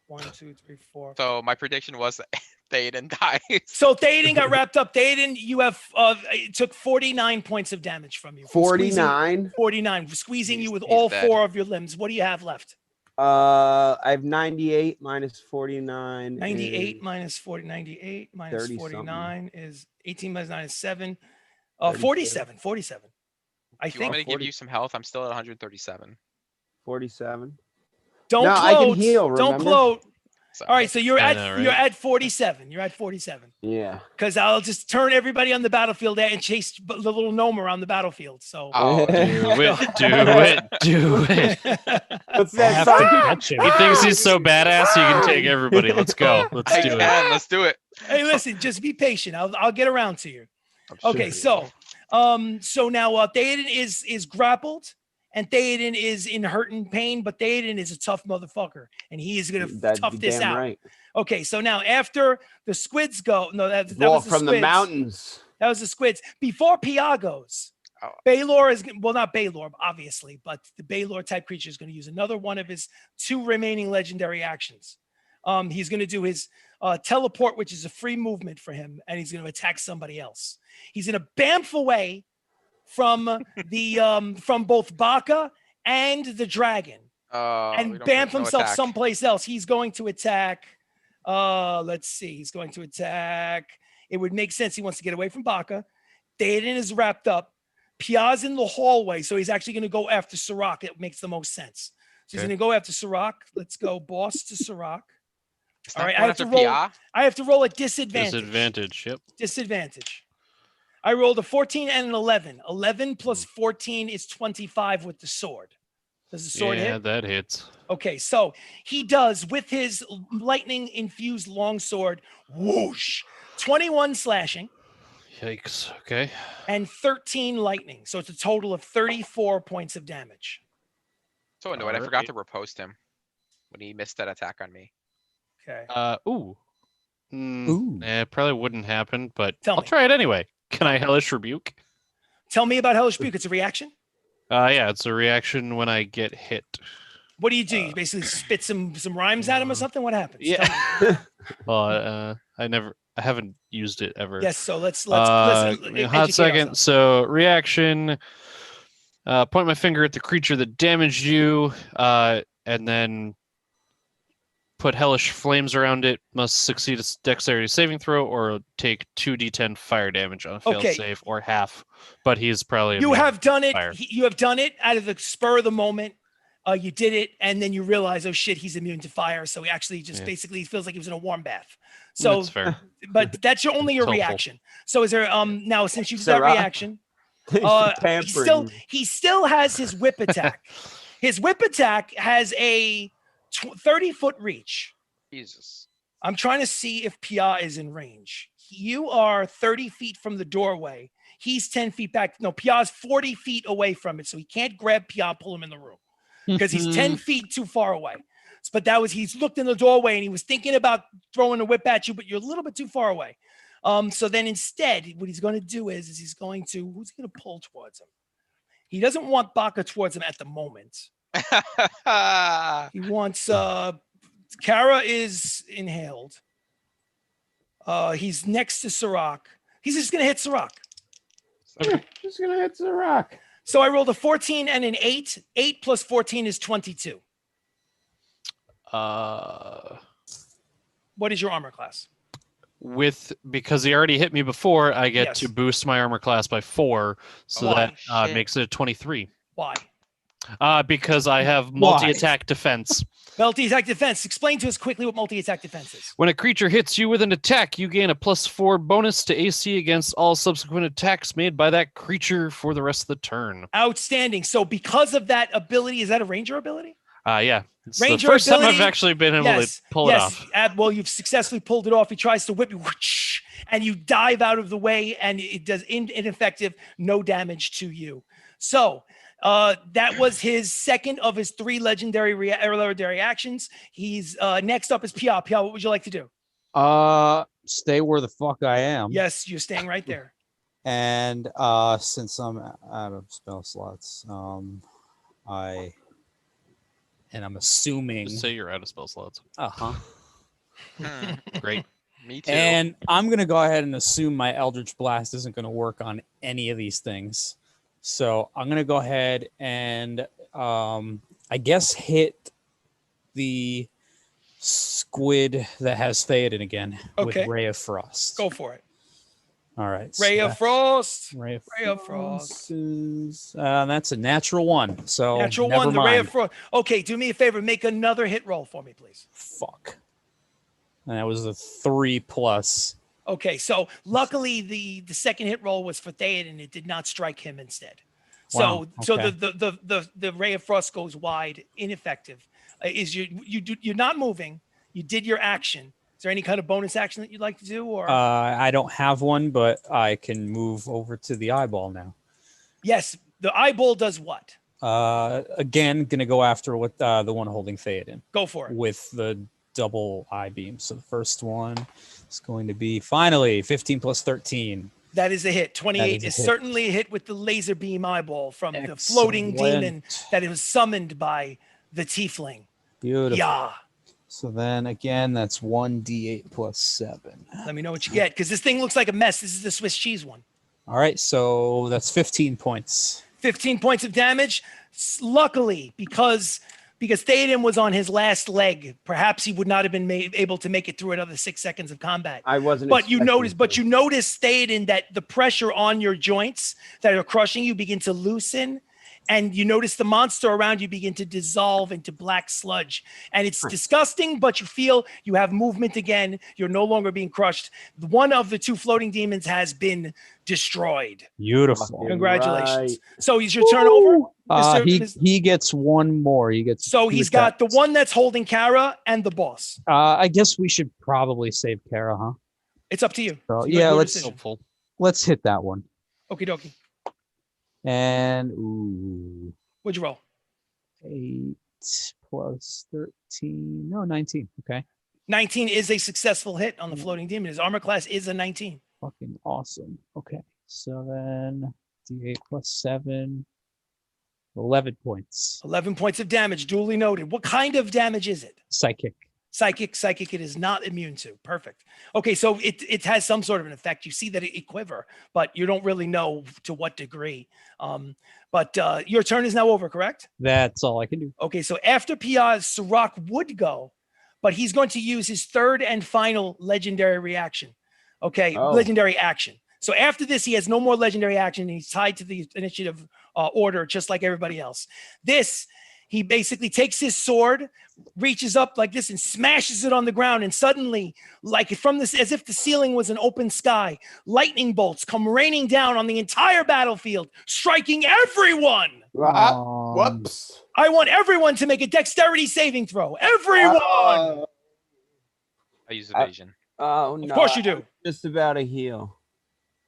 1, 2, 3, 4. So my prediction was that Theoden dies. So Theoden got wrapped up. Theoden, you have it took 49 points of damage from you. From squeezing- 49. 49, squeezing you with He's all dead. 4 of your limbs. What do you have left? I have 98 minus 49. 98 is minus 40. 98 minus 30 49 is 18 minus 9 is 7. 37. 47. 47. I If you want think. me to give you some health, I'm still at 137. 47. Don't No, gloat. I can heal, Don't remember? gloat. So, All right, so you're I at know, you're right? at 47. You're at 47. Yeah. Because I'll just turn everybody on the battlefield and chase the little gnome around the battlefield. So Oh, do it. What's I that have to song? catch him. He thinks he's so badass, he can take everybody. Let's go. Let's I do can. it. Let's do it. Hey, listen, just be patient. I'll get around to you. I'm Okay, sure. so now Theoden is grappled, and Theoden is in hurt and pain, but Theoden is a tough motherfucker, and he is gonna That'd tough be this damn out. right. Okay, so now after the Squids go, no, that Well, was the from the Squids. mountains. That was the Squids. Before Pia goes, Oh. Baylor is, well, not Baylor, obviously, but the Baylor type creature is going to use another one of his 2 remaining legendary actions. He's going to do his teleport, which is a free movement for him, and he's going to attack somebody else. He's going to bamf away from from both Baka and the dragon, and bamf himself someplace else. He's going to attack. Let's see. He's going to attack. It would make sense. He wants to get away from Baka. Theoden is wrapped up. Pia's in the hallway, so he's actually going to go after Sirach. It makes the most sense. So he's Okay. going to go after Sirach. Let's go boss to Sirach. It's All not right, going after PI? I have to roll at disadvantage. Disadvantage. Yep. Disadvantage. I rolled a 14 and an 11. 11 plus 14 is 25 with the sword. Does the sword Yeah, hit? that hits. Okay, so he does with his lightning infused longsword, whoosh, 21 slashing Yikes. Okay. and 13 lightning. So it's a total of 34 points of damage. So annoyed. I Alright. forgot to repost him when he missed that attack on me. Okay. Ooh. Ooh. It probably wouldn't happen, but Tell I'll me. try it anyway. Can I Hellish Rebuke? Tell me about Hellish Rebuke. It's a reaction. Yeah, it's a reaction when I get hit. What do? You basically spit some rhymes at him or something? What happens? Yeah. Tell me. Well, I haven't used it ever. Yes. So let's Give me a hot educate second. ourselves. So reaction. Point my finger at the creature that damaged you, and then put hellish flames around it. Must succeed a dexterity saving throw or take 2d10 fire damage on a failed Okay. save, or half. But he's probably You immune have done to it. fire. You have done it out of the spur of the moment. You did it, and then you realize, oh shit, he's immune to fire. So he actually just Yeah. basically feels like he was in a warm bath. So, That's fair. but that's only your It's helpful. reaction. So is there now since you did that Sirrah. reaction, Thanks for he pampering me. still has his whip attack. His whip attack has a 30-foot reach. Jesus. I'm trying to see if Pia is in range. You are 30 feet from the doorway. He's 10 feet back. No, Pia's 40 feet away from it. So he can't grab Pia and pull him in the room because he's 10 feet too far away. But he's looked in the doorway and he was thinking about throwing a whip at you, but you're a little bit too far away. So then instead, what he's going to do is who's he going to pull towards him? He doesn't want Baka towards him at the moment. He wants, Kara is inhaled. He's next to Sirach. He's just going to hit Sirach. Just gonna hit the rock. So I rolled a 14 and an 8. 8 plus 14 is 22. What is your armor class? Because he already hit me before, I get Yes. to boost my armor class by 4, so Oh, that shit. makes it a 23. Why? Because I have multi-attack defense. Multi-attack defense. Explain to us quickly what multi-attack defense is. When a creature hits you with an attack, you gain a +4 bonus to AC against all subsequent attacks made by that creature for the rest of the turn. Outstanding. So because of that ability, is that a ranger ability? Yeah. It's Ranger the first time ability- I've actually been able to pull it off. Well, you've successfully pulled it off. He tries to whip you, whoosh, and you dive out of the way, and it does ineffective, no damage to you. So that was his second of his 3 legendary actions. He's next up is Pia. Pia, what would you like to do? Stay where the fuck I am. Yes, you're staying right there. And since I'm out of spell slots, I'm assuming. Just say you're out of spell slots. Uh-huh. Great. Me too. And I'm gonna go ahead and assume my Eldritch Blast isn't gonna work on any of these things. So I'm gonna go ahead and I guess hit the squid that has Theoden again Okay. with Ray of Frost. Go for it. All right. Ray of Frost. Ray of Ray of Frost is that's a natural 1. So Natural never 1, the Ray mind. of Frost. Okay, do me a favor. Make another hit roll for me, please. Fuck. And that was a 3+. Okay, so luckily the second hit roll was for Theoden, it did not strike him instead. So Wow, so okay. the Ray of Frost goes wide, ineffective. You're not moving. You did your action. Is there any kind of bonus action that you'd like to do, or I don't have one, but I can move over to the eyeball now. yes, the eyeball does what? Again, gonna go after what the one holding Theoden Go for it. with the double eye beam. So the first one is going to be finally 15 plus 13. That is a hit. 28 That is is a hit. certainly a hit with the laser beam eyeball from the floating demon Excellent. that it was summoned by the tiefling. Beautiful. Yeah. So then again, that's 1d8 plus 7. Let me know what you get, because this thing looks like a mess. This is the Swiss cheese one. All right, so that's 15 points. 15 points of damage. Luckily, because Theoden was on his last leg, perhaps he would not have been able to make it through another 6 seconds of combat. I wasn't. But you expecting to. notice, Theoden, that the pressure on your joints that are crushing you begin to loosen, and you notice the monster around you begin to dissolve into black sludge. And it's disgusting, but you feel you have movement again. You're no longer being crushed. One of the 2 floating demons has been destroyed. Beautiful. Congratulations. So is your turn over? He gets one more. He gets. So he's got the one that's holding Kara and the boss. I guess we should probably save Kara, huh? It's up to you. So, It's your decision. let's hit that one. Okie dokie. And What'd you roll? 8 plus 13. No, 19. Okay. 19 is a successful hit on the floating demon. His armor class is a 19. Fucking awesome. Okay. So then D8 plus 7. 11 points. 11 points of damage, duly noted. What kind of damage is it? Psychic. Psychic it is not immune to. Perfect. Okay, so it has some sort of an effect. You see that it quiver, but you don't really know to what degree. But your turn is now over, correct? That's all I can do. Okay, so after Piaz, Sirach would go, but he's going to use his third and final legendary reaction. Okay, legendary action. So after this, he has no more legendary action, and he's tied to the initiative order, just like everybody else. He basically takes his sword, reaches up like this and smashes it on the ground. And suddenly, like from this, as if the ceiling was an open sky, lightning bolts come raining down on the entire battlefield, striking everyone. Whoops. I want everyone to make a dexterity saving throw. Everyone. I use evasion. Oh, no. Of course you do. I'm just about to heal.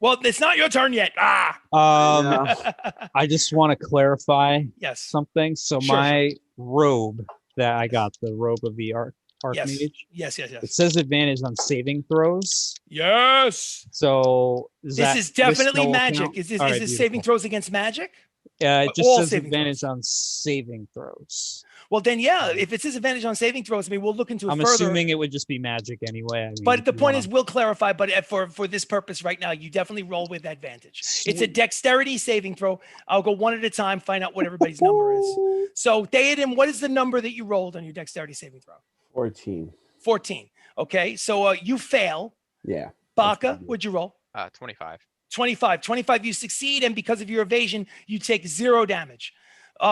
Well, it's not your turn yet. Yeah. I just want to clarify Yes. something. So Sure, my robe that I got, the robe of the Archmage, Yes. it says advantage on saving throws. Yes. So This is definitely magic. Count? Is this All right, is this saving beautiful. throws against magic? It just all says saving advantage throws? on saving throws. Well, then, yeah, if it says advantage on saving throws, I mean, we'll look into it I'm further. assuming it would just be magic anyway. I mean, But if the you point wanna- is, we'll clarify. But for this purpose right now, you definitely roll with advantage. It's a Sweet. dexterity saving throw. I'll go one at a time, find out what everybody's number is. So, Theoden, what is the number that you rolled on your dexterity saving throw? 14. 14. Okay, so you fail. Yeah. Baka, what'd you roll? 25. 25. 25, you succeed, and because of your evasion, you take 0 damage.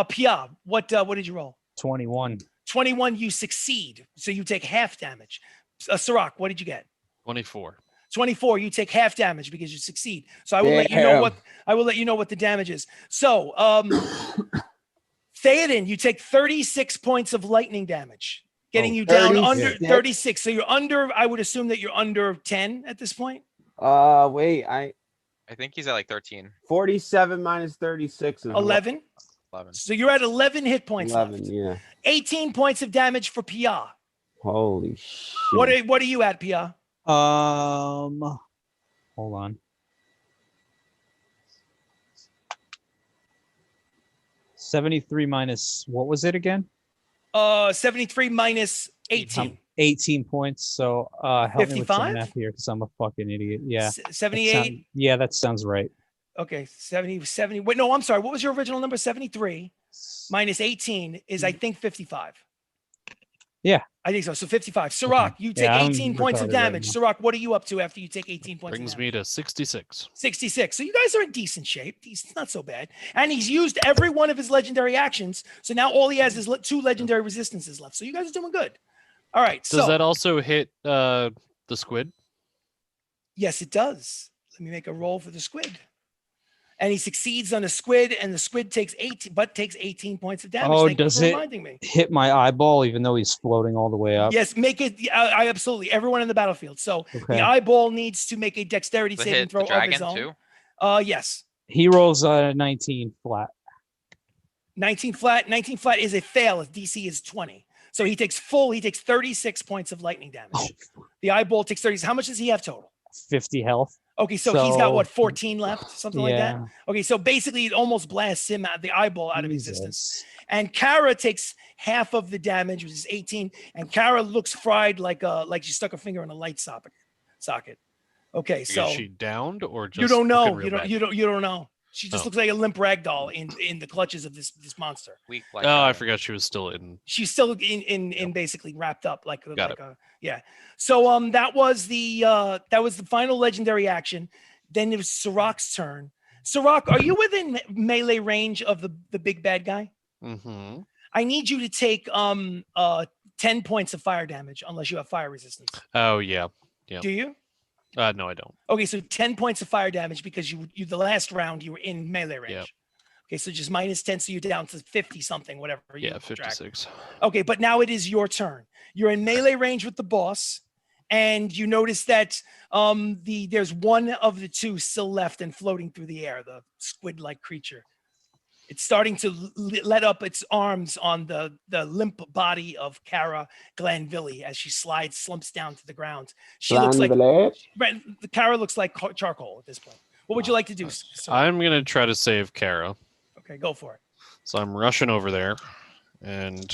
Pia, what did you roll? 21. 21, you succeed, so you take half damage. Sirach, what did you get? 24. 24, you take half damage because you succeed. So I will let you know what the damage is. So Theoden, you take 36 points of lightning damage, getting you down 36. under 36. So you're under, I would assume that you're under 10 at this point. Wait, I think he's at like 13. 47 minus 36 is 11. 11. So you're at 11 hit points 11, left. yeah. 18 points of damage for Pia. Holy shit. What are you at, Pia? Hold on. 73 minus, what was it again? 73 minus 18. 18 points. So help me with 55? some math here because I'm a fucking idiot. Yeah. 78. Yeah, that sounds right. Okay, 70. Wait, no, I'm sorry. What was your original number? 73 minus 18 is, I think, 55. Yeah. I think so. So 55. Sirach, you take I'm 18 points of retarded right damage. now. Sirach, what are you up to after you take 18 points Brings of me damage? to 66. 66. So you guys are in decent shape. It's not so bad. And he's used every one of his legendary actions. So now all he has is 2 legendary resistances left. So you guys are doing good. All right. Does so that also hit the squid? yes, it does. Let me make a roll for the squid. And he succeeds on a squid, and the squid takes 18 points of damage. Oh, Thank you does for it reminding me. hit my eyeball even though he's floating all the way up? Yes, make it. I absolutely everyone in the battlefield. So Okay. the eyeball needs to make a dexterity Does it saving hit throw the of his dragon own. too? Yes. He rolls a 19 flat. 19 flat. 19 flat is a fail. His DC is 20. So he takes 36 points of lightning damage. The eyeball takes 30. How much does he have total? 50 health. Okay, so he's got So- what, 14 left, something like that. Yeah. Okay, so basically it almost blasts him out, the eyeball out of existence. Jesus. And Kara takes half of the damage, which is 18. And Kara looks fried like she stuck a finger in a light socket. Okay, so Is she downed or just you don't know. looking real You bad? don't know. She just Oh. looks like a limp rag doll in the clutches of this monster. Weak like Oh, I forgot she was still in. She's still in basically wrapped up like Got it. yeah. So that was the final legendary action. Then it was Sirach's turn. Sirach, are you within melee range of the big bad guy? Mm-hmm. I need you to take 10 points of fire damage unless you have fire resistance. Oh yeah. Yeah. Do you? No, I don't. Okay, so 10 points of fire damage because you the last round you were in melee range. Yep. Okay, so just minus 10, so you're down to 50 something, whatever. You Yeah, track. 56. Okay, but now it is your turn. You're in melee range with the boss, and you notice that there's one of the two still left and floating through the air, the squid-like creature. It's starting to let up its arms on the limp body of Kara Glanville as she slumps down to the ground. She looks like Kara looks like charcoal at this point. What would you like to do, sir? I'm gonna try to save Kara. Okay, go for it. So I'm rushing over there and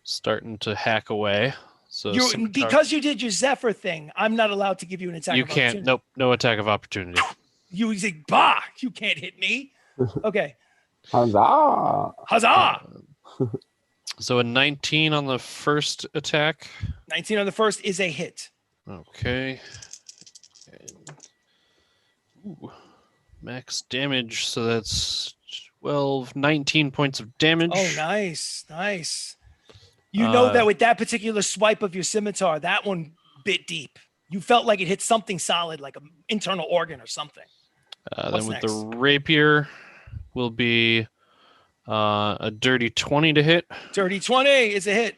starting to hack away. So Because you did your Zephyr thing, I'm not allowed to give you an attack. You can't. Nope. No attack of opportunity. You say, bah! You can't hit me. Okay. Huzzah! Huzzah! So a 19 on the first attack. 19 on the first is a hit. Okay. Ooh. Max damage. So that's 19 points of damage. Oh, nice. Nice. You know that with that particular swipe of your scimitar, that one bit deep. You felt like it hit something solid, like an internal organ or something. Then with next? The rapier will be a dirty 20 to hit. Dirty 20 is a hit.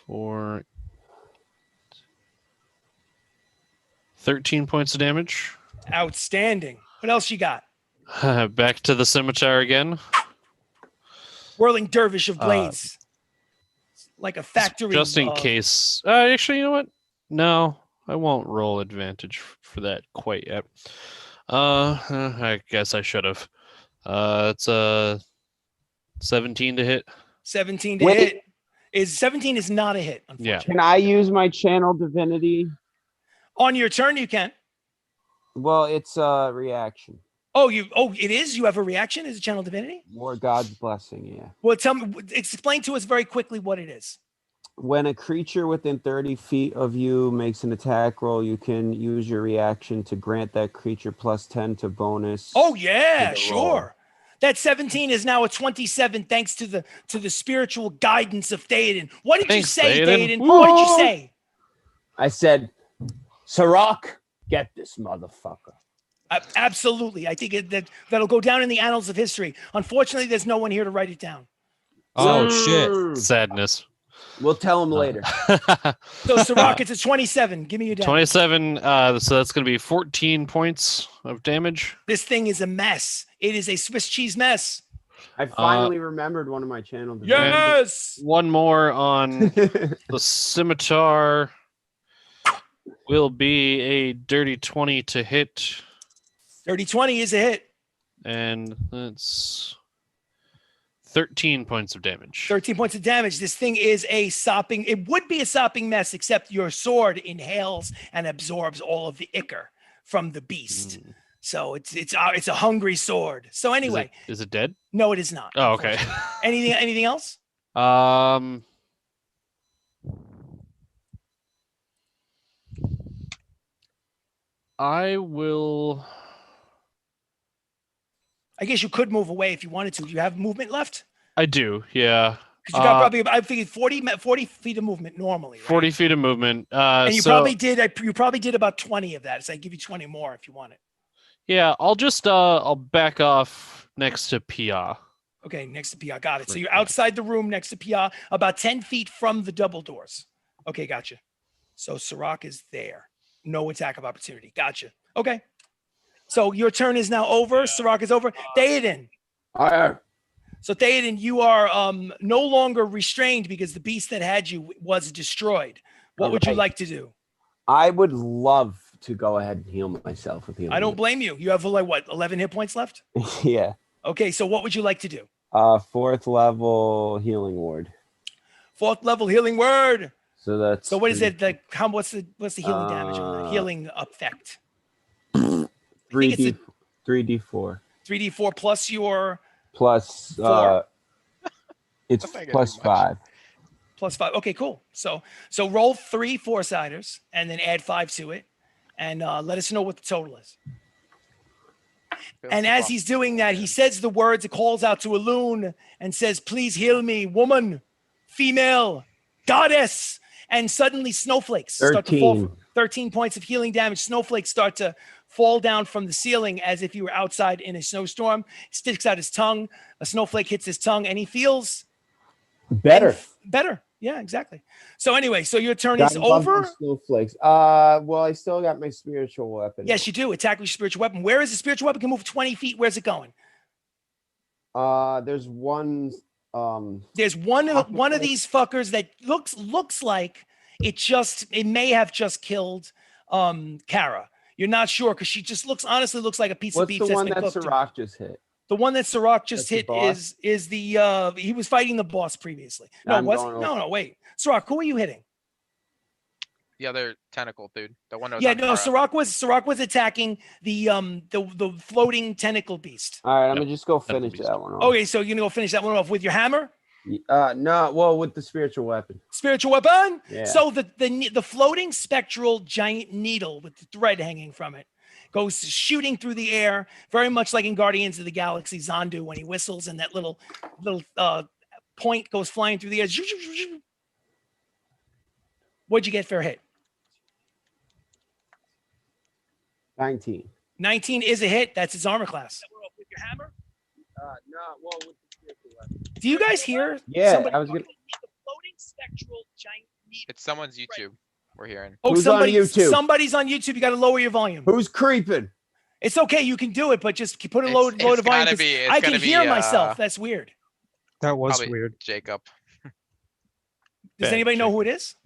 For 13 points of damage. Outstanding. What else you got? Back to the scimitar again. Whirling dervish of blades. Like a factory. Just in case. Actually, you know what? No, I won't roll advantage for that quite yet. I guess I should have. It's a 17 to hit. 17 to hit. 17 is not a hit, unfortunately. Yeah. Can I use my channel divinity? On your turn, you can. Well, it's a reaction. Oh, it is? You have a reaction as a channel divinity? More God's blessing, yeah. Well, tell me, explain to us very quickly what it is. When a creature within 30 feet of you makes an attack roll, you can use your reaction to grant that creature plus 10 to bonus. Oh, yeah, sure. Roll. That 17 is now a 27 thanks to the spiritual guidance of Theoden. What did you say, Theoden? What did you say? I said, Sirach, get this motherfucker. Absolutely. I think that'll go down in the annals of history. Unfortunately, there's no one here to write it down. Oh, shit. Sadness. We'll tell him later. So, Sirach, it's a 27. Give me your damage. 27. So that's going to be 14 points of damage. This thing is a mess. It is a Swiss cheese mess. I finally remembered one of my channels. Yes. One more on the scimitar will be a dirty 20 to hit. Dirty 20 is a hit. And that's 13 points of damage. 13 points of damage. This thing is it would be a sopping mess, except your sword inhales and absorbs all of the ichor from the beast. So it's a hungry sword. So anyway. Is it dead? No, it is not. Oh, okay. Anything else? I guess you could move away if you wanted to. Do you have movement left? I do, yeah. Because you got probably, I figured 40 feet of movement normally. Right? 40 feet of movement. And you probably did about 20 of that. So I give you 20 more if you want it. Yeah, I'll back off next to Pia. Okay, next to Pia. Got it. So you're outside the room next to Pia, about 10 feet from the double doors. Okay, gotcha. So Sirach is there. No attack of opportunity. Gotcha. Okay. So your turn is now over. Sirach is over. Theoden. So Theoden, you are no longer restrained because the beast that had you was destroyed. What would you like to do? I would love to go ahead and heal myself with healing. I don't blame you. You have like what, 11 hit points left? Yeah. Okay, so what would you like to do? 4th level healing word. 4th level healing word. So that's what is it? Like what's the healing damage on that? Healing effect? 3d4. 3d4 plus your plus 4. It's plus 5. Plus 5. Okay, cool. So roll 3 4-siders and then add 5 to it, and let us know what the total is. And as he's doing that, he says the words, it calls out to a loon and says, please heal me, woman, female, goddess. And suddenly snowflakes start to fall. 13 points of healing damage. Snowflakes start to fall down from the ceiling as if you were outside in a snowstorm. Sticks out his tongue. A snowflake hits his tongue and he feels better. Better. Yeah, exactly. So anyway, so your turn is over. Snowflakes. Well, I still got my spiritual weapon. Yes, you do. Attack with your spiritual weapon. Where is the spiritual weapon? Can move 20 feet. Where's it going? There's one. There's one of these fuckers that looks like it may have just killed Kara. You're not sure because she just honestly looks like a piece of beef. What's the one that's that been cooked. Sirach just hit? The one that Sirach just hit the is the he was fighting the boss previously. No, wait. Sirach, who are you hitting? The other tentacle dude. The one that was Yeah, on no, Kara. Sirach was attacking the floating tentacle beast. All right, I'm gonna just go finish that one off. Okay, so you're gonna go finish that one off with your hammer? No, well, with the spiritual weapon. Spiritual weapon? Yeah. So the floating spectral giant needle with the thread hanging from it goes shooting through the air, very much like in Guardians of the Galaxy Zandu when he whistles and that little point goes flying through the air. What'd you get for a hit? 19. 19 is a hit. That's his armor class. With your hammer? No, well, with the spiritual weapon. Do you guys hear? Yeah, I was gonna. The floating spectral giant needle. It's someone's YouTube. We're hearing. Oh, Who's on YouTube? Somebody's on YouTube. You got to lower your volume. Who's creeping? It's okay. You can do it, but just put a low volume. I can hear myself. That's weird. That was Probably weird. Jacob. Does anybody know who it is?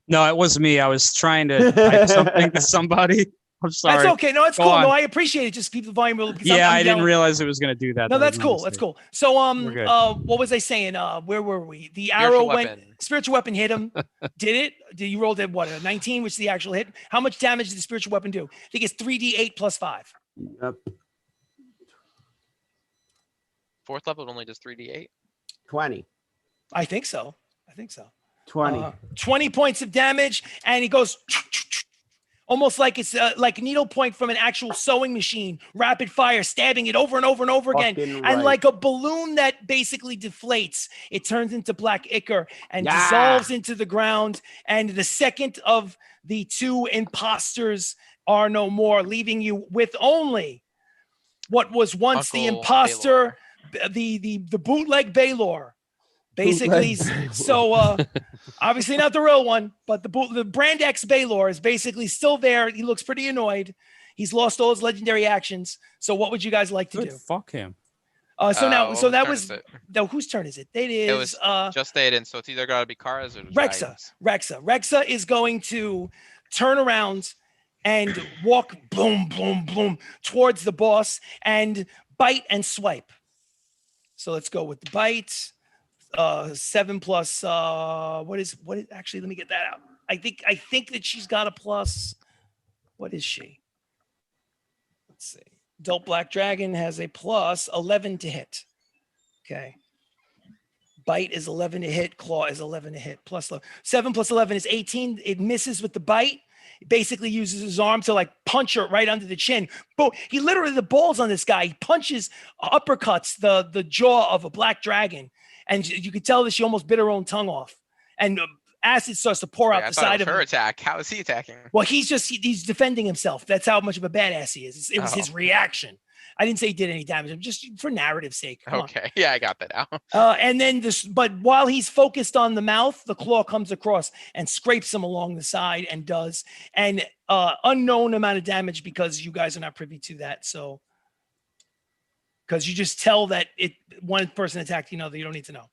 No, it was me. I was trying to type something to somebody. I'm sorry. That's okay. No, it's Go cool. on. No, I appreciate it. Just keep the volume a little. Yeah, I didn't realize it was going to do that. No, That that's was my cool. That's mistake. cool. So, We're good. what was I saying? Where were we? The arrow spiritual weapon hit him. Did it? Did you roll what? A 19, which is the actual hit. How much damage did the spiritual weapon do? I think it's 3d8 plus 5. Yep. Fourth level only does 3d8. 20. I think so. 20. 20 points of damage, and he goes almost like it's like needle point from an actual sewing machine, rapid fire, stabbing it over and over and over again. And like a balloon that basically deflates, it turns into black ichor and dissolves into the ground. And the second of the two imposters are no more, leaving you with only what was once the imposter, the bootleg Baylor. Basically, so obviously not the real one, but the Brand X Baylor is basically still there. He looks pretty annoyed. He's lost all his legendary actions. So what would you guys like to do? Fuck him. So that was whose turn is it? It was just Aiden, so it's either gotta be Kara's or Rexa is going to turn around and walk boom towards the boss and bite and swipe. So let's go with the bite. 7 plus what is actually, let me get that out. I think that she's got a plus. What is she? Let's see. Adult Black Dragon has a plus 11 to hit. Okay. Bite is 11 to hit. Claw is 11 to hit. Plus 7 plus 11 is 18. It misses with the bite. He basically uses his arm to like punch her right under the chin. But he literally, the balls on this guy. He punches, uppercuts the jaw of a black dragon. And you could tell that she almost bit her own tongue off. And acid starts to pour out the side of her attack. How is he attacking? Well, he's defending himself. That's how much of a badass he is. It was his reaction. I didn't say he did any damage. Just for narrative's sake. Okay. Yeah, I got that out. And then but while he's focused on the mouth, the claw comes across and scrapes him along the side and does an unknown amount of damage because you guys are not privy to that. So, because you just tell that one person attacked the other. You don't need to know.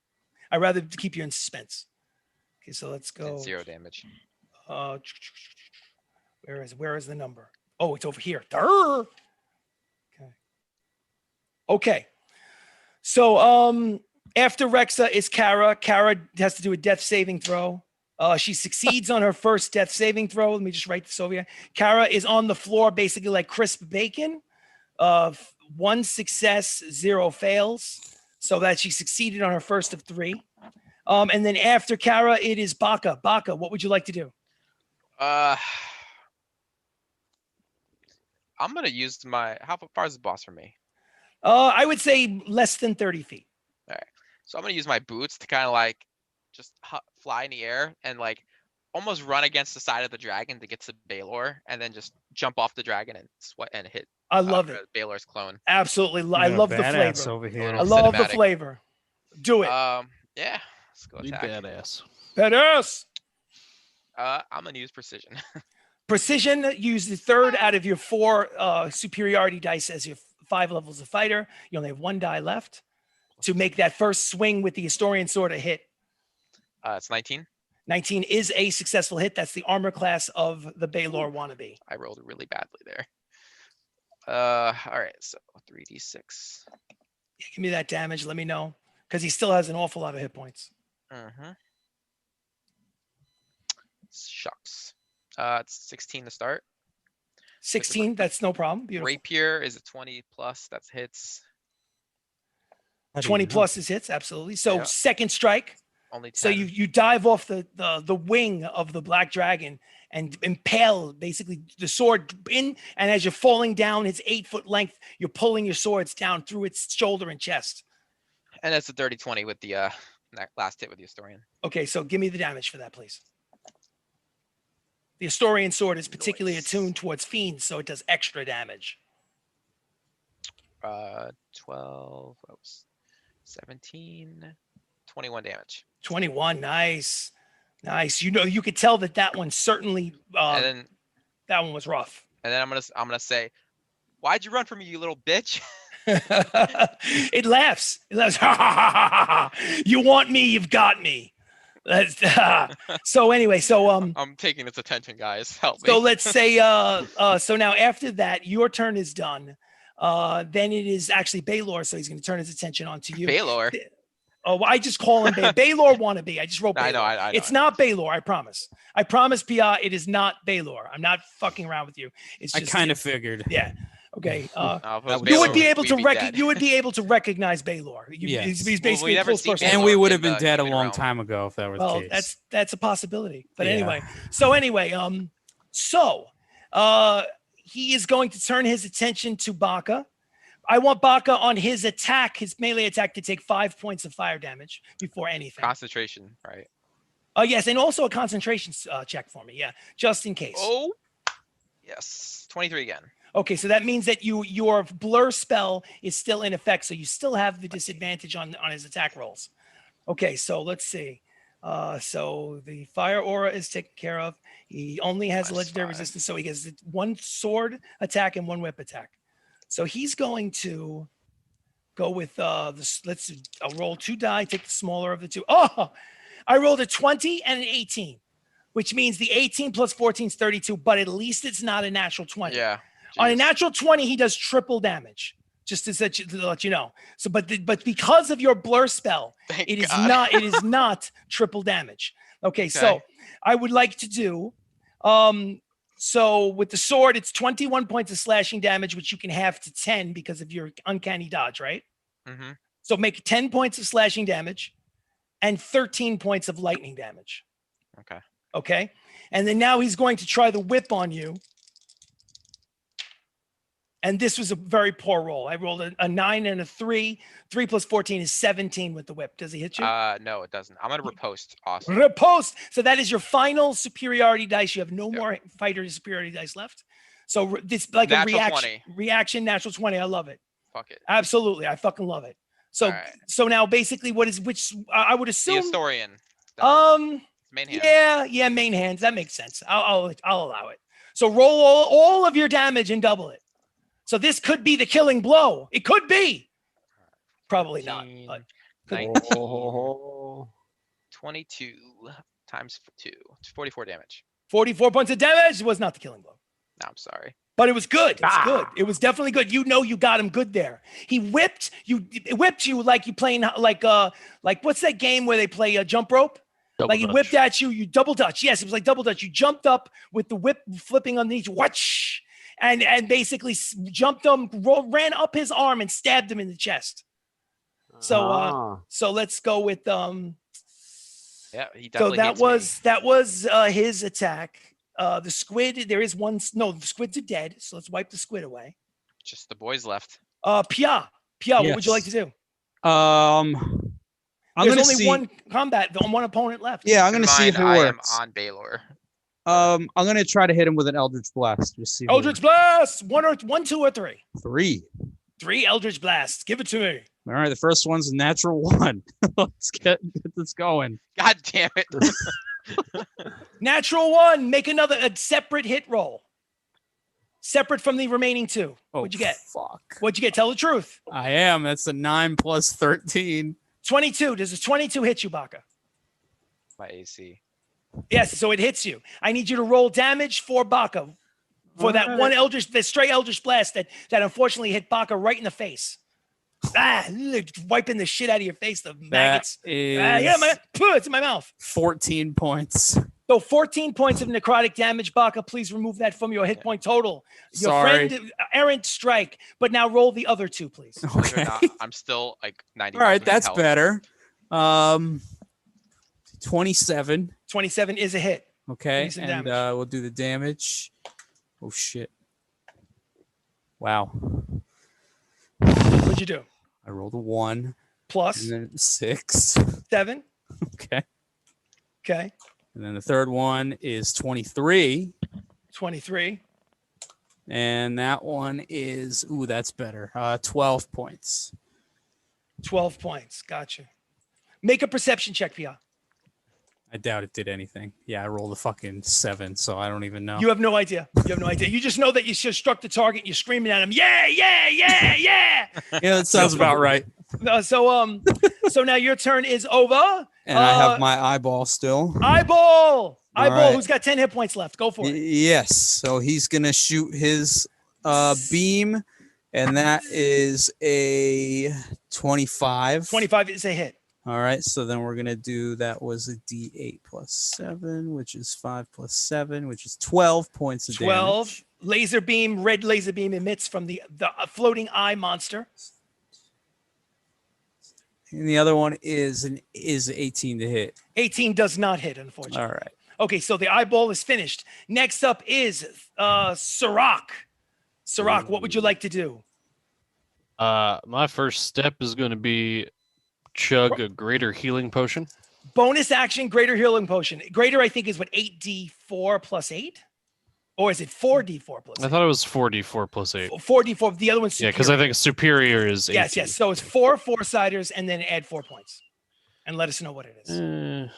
I'd rather keep you in suspense. Okay, so let's go. 0 damage. Where is the number? Oh, it's over here. Durr! Okay. So after Rexa is Kara. Kara has to do a death saving throw. She succeeds on her first death saving throw. Let me just write this over here. Kara is on the floor, basically like crisp bacon. 1 success, 0 fails. So that she succeeded on her first of 3. And then after Kara, it is Baka. Baka, what would you like to do? I I'm gonna use my. How far is the boss from me? I would say less than 30 feet. All right. So I'm gonna use my boots to kind of like just fly in the air and like almost run against the side of the dragon to get to Baylor, and then just jump off the dragon and sweat and hit. I love it. Baylor's clone. Absolutely. I You're a love the badass flavor. over A here. little I love the cinematic. flavor. Do it. Yeah. Let's go You attack. badass. Badass. I'm gonna use precision. Precision, use the third out of your 4 superiority dice as your 5 levels of fighter. You only have 1 die left to make that first swing with the Historian Sword a hit. It's 19. 19 is a successful hit. That's the armor class of the Baylor wannabe. I rolled really badly there. All right, so 3d6. Yeah, give me that damage. Let me know. Because he still has an awful lot of hit points. Mm-hmm. Shucks. It's 16 to start. 16, that's no problem. Beautiful. Rapier is a 20 plus. That's hits. How do you 20 know? plus is hits, absolutely. So Yeah. second strike. Only 10. So you dive off the wing of the black dragon and impale basically the sword in, and as you're falling down its 8-foot length, you're pulling your swords down through its shoulder and chest. And that's a dirty 20 with the that last hit with the Historian. Okay, so give me the damage for that, please. The Historian sword is particularly Nice. attuned towards fiends, so it does extra damage. 12, 17, 21 damage. 21, nice. Nice. You know, you could tell that one certainly and then that one was rough. I'm gonna say, why'd you run from me, you little bitch? It laughs. It laughs. Ha, ha, ha, ha, ha. You want me, you've got me. So anyway, so I'm taking its attention, guys. Help me. so let's say so now after that, your turn is done. Then it is actually Baylor, so he's going to turn his attention onto you. Baylor. Oh, I just call him Baylor wannabe. I just wrote Baylor. I know. It's not Baylor, I promise. I promise, Pia, it is not Baylor. I'm not fucking around with you. It's I just kind of figured. yeah. Okay. If it was You would Baylor, be able we'd to dead. you would be able to recognize Baylor. Yes. He's Well, basically we a never close see person. And Baylor we would have in been the dead a human long realm. time ago if that was the Well, case. that's a possibility. But Yeah. anyway, he is going to turn his attention to Baka. I want Baka on his attack, his melee attack, to take 5 points of fire damage before anything. Concentration, right? Yes, and also a concentration check for me. Yeah, just in case. Oh, yes. 23 again. Okay, so that means that your blur spell is still in effect, so you still have the disadvantage on his attack rolls. Okay, so let's see. So the fire aura is taken care of. He only has a legendary +5. resistance, so he gets 1 sword attack and 1 whip attack. So he's going to go with this. I'll roll 2 die, take the smaller of the 2. Oh, I rolled a 20 and an 18, which means the 18 plus 14 is 32, but at least it's not a natural 20. Yeah. On a jeez. natural 20, he does triple damage. Just to let you know. So, but because of your blur spell, Thank it is God. not triple damage. Okay, so Okay. I would like to do so with the sword, it's 21 points of slashing damage, which you can halve to 10 because of your uncanny dodge, right? Mm-hmm. So make 10 points of slashing damage and 13 points of lightning damage. Okay. Okay. And then now he's going to try the whip on you. And this was a very poor roll. I rolled a 9 and a 3. 3 plus 14 is 17 with the whip. Does he hit you? No, it doesn't. I'm gonna riposte. Awesome. Riposte. So that is your final superiority dice. You have no Yep. more fighter superiority dice left. So this like Natural a 20. reaction, natural 20. I love it. Fuck it. Absolutely. I fucking love it. So All right. so now basically I would The assume Historian. It's main hand. yeah, main hands. That makes sense. I'll allow it. So roll all of your damage and double it. So this could be the killing blow. It could be. Probably not. 15, But 19, Oh, 22 times 2. It's 44 damage. 44 points of damage was not the killing blow. No, I'm sorry. But it was good. It was good. It was definitely good. You know, you got him good there. He whipped you like you playing like what's that game where they play a jump rope? Double He Dutch. whipped at you. You double dutch. Yes, it was like double dutch. You jumped up with the whip flipping underneath. Watch, and basically jumped him, ran up his arm and stabbed him in the chest. So so let's go with Yeah, he So definitely. that hates me. was his attack. The squid, there is one. No, the squids are dead. So let's wipe the squid away. Just the boys left. Pia, what would you like to Yes. do? I'm There's gonna only see. one combat, one opponent left. Yeah, I'm Keep in gonna see if it mind, I am works. on Baylor. I'm gonna try to hit him with an Eldritch Blast. Just see. if it Eldritch Blast. One, two, or three. works. 3. 3 Eldritch Blasts. Give it to me. All right, the first one's a natural 1. Let's get this going. God damn it. Natural 1. Make a separate hit roll. Separate from the remaining 2. What'd you get? Fuck. What'd you get? Tell the truth. I am. That's a 9 plus 13. 22. Does a 22 hit you, Baka? My AC. Yes, so it hits you. I need you to roll damage for Baka. For that one the stray Eldritch Blast that unfortunately hit Baka right in the face. Wiping the shit out of your face, the maggots. It's in my mouth. 14 points. So 14 points of necrotic damage, Baka. Please remove that from your hit point total. Your Sorry. friend, errant strike. But now roll the other 2, please. Believe it or not, I'm still like 90. All right, that's better. 27. 27 is a hit. Okay, Decent and damage. we'll do the damage. Oh shit! Wow, What'd you do? I rolled a 1 Plus and then 6. 7. Okay, Okay. and then the third one is 23, 23. and that one is that's better. 12 points. 12 points. Gotcha. Make a perception check, Pia. I doubt it did anything. Yeah, I rolled a fucking 7, so I don't even know. You have no idea. You just know that you just struck the target. You're screaming at him. Yeah. Yeah, that sounds about right. So now your turn is over. And I have my eyeball still. Eyeball. right. Who's got 10 hit points left? Go for it. Yes. So he's gonna shoot his beam, and that is a 25. 25 is a hit. All right. So then we're gonna do that was a D8 plus 7, which is 5 plus 7, which is 12 points of 12. damage. Laser beam, red laser beam emits from the floating eye monster. And the other one is 18 to hit. 18 does not hit, unfortunately. All right. Okay, so the eyeball is finished. Next up is Sirach. Sirach, what would you like to do? My first step is going to be chug a greater healing potion. Bonus action, greater healing potion. Greater, I think, is what, 8d4 plus 8? Or is it 4d4 plus 8? I thought it was 4d4 plus 8. 4d4. The other one's superior. Yeah, because I think superior is 18. Yes. So it's 4 4-siders and then add 4 points. And let us know what it is.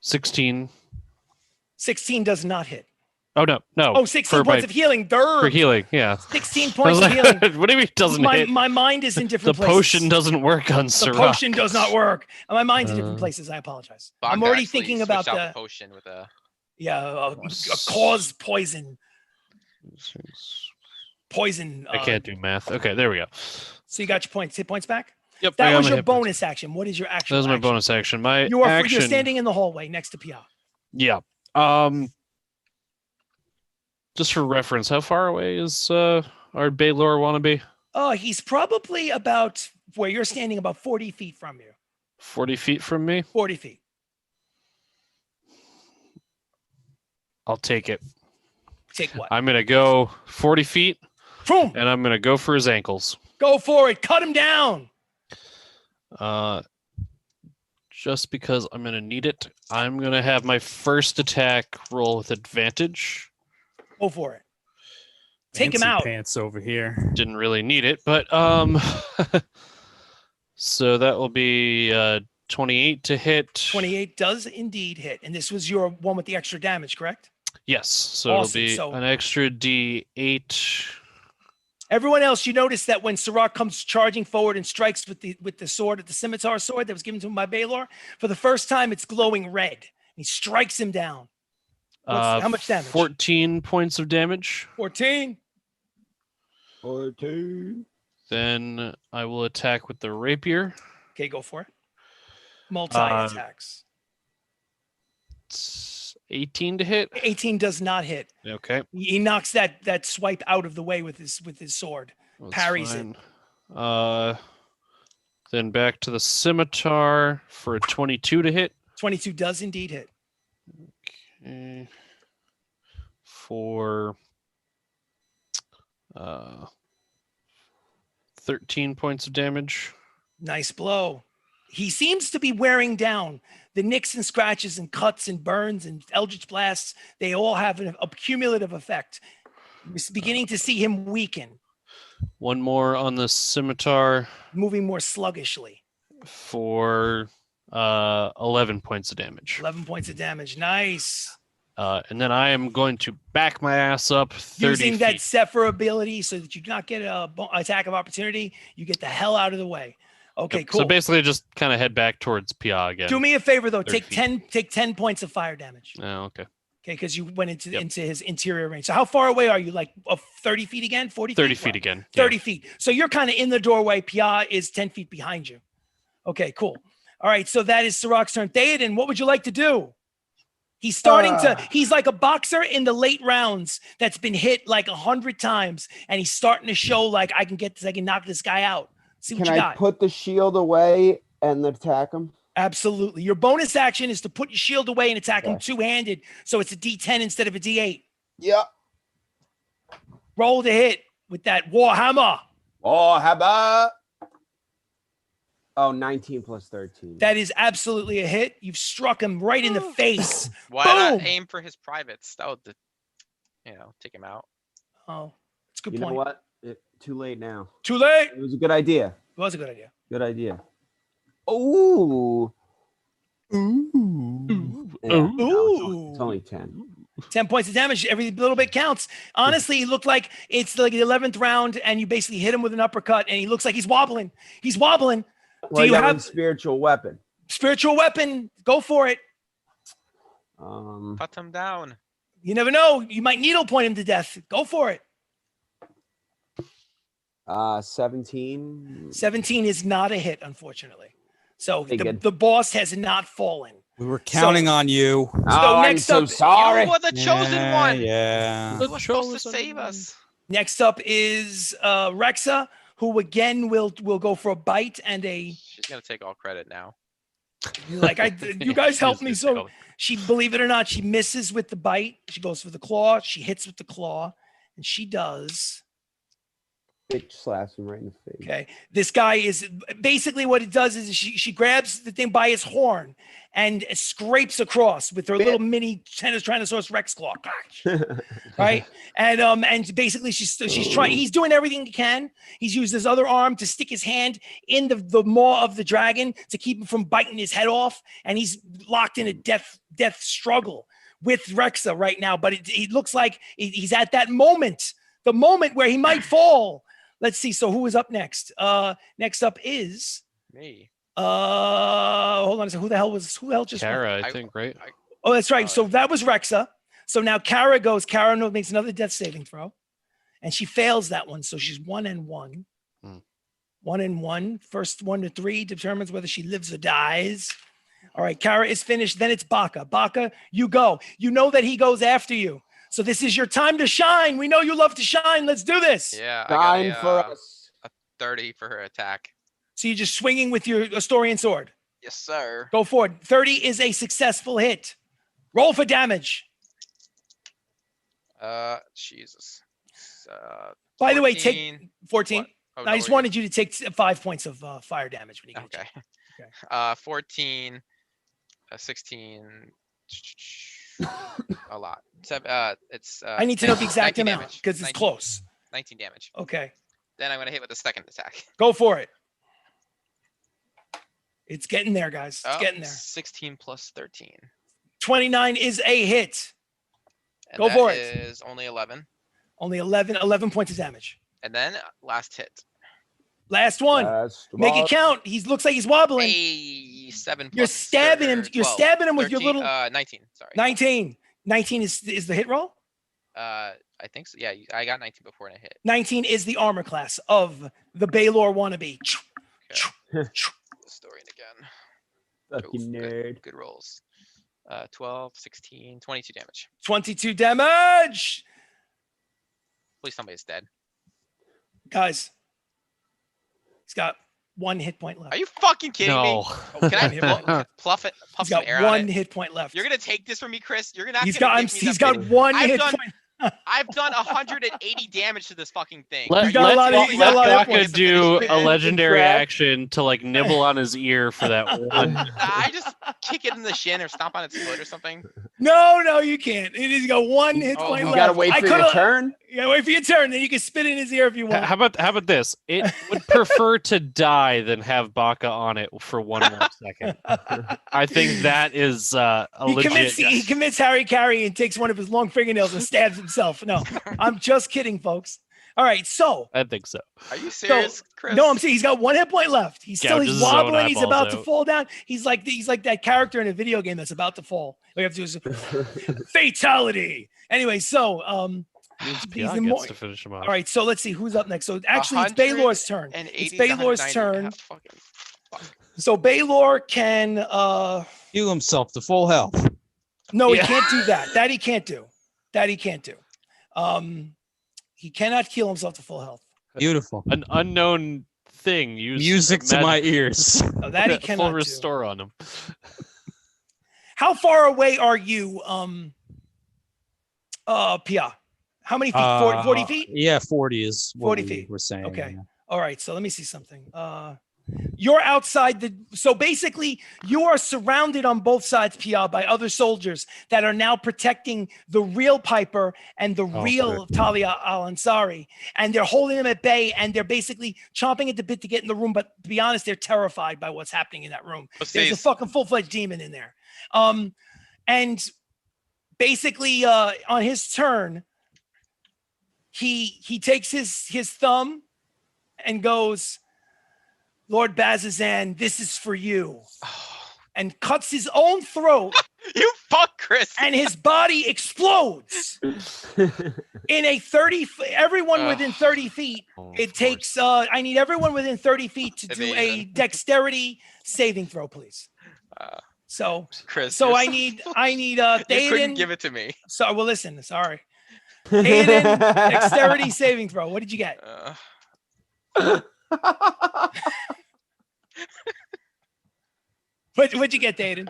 16. 16 does not hit. Oh, no. Oh, 16 points of healing. For healing, yeah. 16 points of healing. What do you mean it doesn't hit? My mind is in different The places. potion doesn't work on The Sirach. potion does not work. And my mind's in different places. I apologize. I'm Baka already actually thinking switched about out the potion with a. a cause poison. Poison. I can't do math. Okay, there we go. So you got your points. Hit points back? Yep. That I got was my your hit points. bonus action. What is your actual That was my action? bonus action. My You're action. standing in the hallway next to Pia. Yeah. Just for reference, how far away is our Baylor wannabe? Oh, he's probably about where you're standing, about 40 feet from you. 40 feet from me? 40 feet. I'll take it. Take what? I'm going to go 40 feet, Boom! and I'm going to go for his ankles. Go for it. Cut him down. Just because I'm going to need it, I'm going to have my first attack roll with advantage. Go for it. Take him out. Pants over here. Didn't really need it, but so that will be 28 to hit. 28 does indeed hit. And this was your one with the extra damage, correct? Yes, so Awesome. it'll be So- an extra D8. Everyone else, you notice that when Sirach comes charging forward and strikes with the sword, the scimitar sword that was given to him by Baylor, for the first time it's glowing red. He strikes him down. How much damage? 14 points of damage. 14. 14. Then I will attack with the rapier. Okay, go for it. Multi-attacks. It's 18 to hit. 18 does not hit. Okay. He knocks that swipe out of the way with his sword. That's Parries it. fine. Then back to the scimitar for a 22 to hit. 22 does indeed hit. Okay. For 13 points of damage. Nice blow. He seems to be wearing down. The nicks and scratches and cuts and burns and eldritch blasts, they all have a cumulative effect. We're beginning to see him weaken. One more on the scimitar. Moving more sluggishly. For 11 points of damage. 11 points of damage. Nice. And then I am going to back my ass up 30 Using feet. that Zephyr ability so that you do not get a attack of opportunity. You get the hell out of the way. Okay, Yep. cool. So basically just kind of head back towards Pia again. Do me a favor though. 30 Take 10 points of fire damage. Oh, okay. Okay, because you went into his interior range. So how far away are you? Like 30 feet again? 40 feet? 30 feet Well, again. 30 feet. So you're kind of in the doorway. Pia is 10 feet behind you. Okay, cool. All right, so that is Sirach's turn. Theoden, what would you like to do? He's starting he's like a boxer in the late rounds that's been hit like 100 times, and he's starting to show like, I can get this, I can knock this guy out. See what Can you I got. put the shield away and attack him? Absolutely. Your bonus action is to put your shield away and attack him Okay. two-handed, so it's a D10 instead of a D8. Yep. Roll to hit with that Warhammer. Oh, how about? Oh, 19 plus 13. That is absolutely a hit. You've struck him right in the face. Why not Boom! aim for his privates? That would, take him out. Oh, it's a good You point. know what? Too late now. Too late. It was a good idea. It was a good idea. Good idea. Ooh. Ooh. Yeah, no, it's only 10. 10 points of damage. Every little bit counts. Honestly, he looked like it's like the 11th round, and you basically hit him with an uppercut, and he looks like he's wobbling. He's wobbling. Well, you have spiritual weapon? Spiritual weapon. Go for it. Cut him down. You never know. You might needle point him to death. Go for it. 17. 17 is not a hit, unfortunately. So Hey, good. the boss has not fallen. We were counting on you. Oh, I'm next so up- sorry. You were the chosen one. Yeah. You were supposed to save us. Next up is Rexa, who again will go for a bite and a She's gonna take all credit now. you guys helped me. She's So gonna she, believe it or not, she misses with the bite. She goes for the claw. She hits with the claw, and she does. Bitch slaps him right in the face. Okay. This guy is basically what it does is she grabs the thing by his horn and scrapes across with her little mini Tyrannosaurus Rex claw. Right. And basically he's trying, he's doing everything he can. He's used his other arm to stick his hand in the maw of the dragon to keep him from biting his head off. And he's locked in a death struggle with Rexa right now. But it looks like he's at that moment, the moment where he might fall. Let's see. So who is up next? Next up is Me. hold on a second. Who the hell just Kara, I think, right? Oh, that's right. So that was Rexa. So now Kara goes. Kara makes another death saving throw, and she fails that one. So she's 1 and 1. 1 and 1. First 1 to 3 determines whether she lives or dies. All right, Kara is finished. Then it's Baka. Baka, you go. You know that he goes after you. So this is your time to shine. We know you love to shine. Let's do this. Yeah. Shine I for got us. a 30 for her attack. So you're just swinging with your Astorian sword. Yes, sir. Go forward. 30 is a successful hit. Roll for damage. Jesus. By the way, 14. take 14. What? Oh, I just no, wanted you to take 5 points of fire damage when you get Okay. Okay. 14, 16. A lot. It's. I need to know the exact 19 amount damage. because it's 19 close. 19 damage. Okay, Then I'm gonna hit with the second attack. go for it. It's getting there, guys. It's Oh, getting there. 16 plus 13. 29 is a hit. And Go for it. Is only 11. Only 11 points of damage. And then last hit. Last one. Make it count. He looks like he's wobbling. A 7 plus You're stabbing him. You're 12, stabbing him with 13, your little 19. Sorry. 19. 19 is the hit roll. I think so. Yeah, I got 19 before and I hit. 19 is the armor class of the Baylor wannabe. Historian again. Fucking Oof, nerd. Good rolls. 12, 16, 22 damage. 22 damage. Please somebody's dead. Guys, he's got 1 hit point left. Are you fucking kidding No. me? Can I One hit point left. puff He's some got air 1 on it? hit point left. You're gonna take this from me, Chris. You're not He's gonna got give me he's that got many- 1 I've hit done- point. I've done 180 damage to this fucking thing. You got a lot of- you got a lot of Let points. Baka do a Man. legendary Crap. action to like nibble on his ear for that one. I just kick it in the shin or stomp on its foot or something. No, you can't. It is got 1 hit Oh, point you left. You gotta wait I for your coulda- turn. You gotta wait for your turn, then you can spit in his ear if you want. How about this? It would prefer to die than have Baka on it for 1 more second. I think that is a legit. He commits Harry Carey and takes one of his long fingernails and stabs himself. No, I'm just kidding, folks. All right, so I think so. Are you serious, Chris? no, I'm saying he's got 1 hit point left. He's Gouges he's his own wobbling. He's eyeballs about to out. fall down. He's like that character in a video game that's about to fall. All you have to do is fatality. Anyway, so Means he's PI in gets more- to finish him off. all right, so let's see who's up next. So actually, it's Baylor's turn. And It's Baylor's turn. Fucking So Baylor can Heal himself to full health. no, he Yeah. can't do that. That he can't do. He cannot heal himself to full health. Beautiful. An unknown thing. Use Music to my ears. No, that he full cannot do. restore on him. How far away are you, Pia? How many feet? 40 feet? Yeah, 40 is what 40 we feet. were saying. Okay. yeah. All right, so let me see something. You're outside so basically you are surrounded on both sides, Pia, by other soldiers that are now protecting the real Piper and the real Talia Al-Ansari. And they're holding them at bay and they're basically chomping at the bit to get in the room. But to be honest, they're terrified by what's happening in that room. There's a fucking full-fledged demon in there. And basically on his turn, he takes his thumb and goes, Lord Bazazan, this is for you. And cuts his own throat. You fuck, Chris. And his body explodes in a 30 everyone within 30 feet. It takes I need everyone within 30 feet to do a Evasion. dexterity saving throw, please. So Chris. so you're I need you couldn't Theoden. give it to me. So well listen, sorry. Theoden, dexterity saving throw. What did you get? What'd you get, Theoden?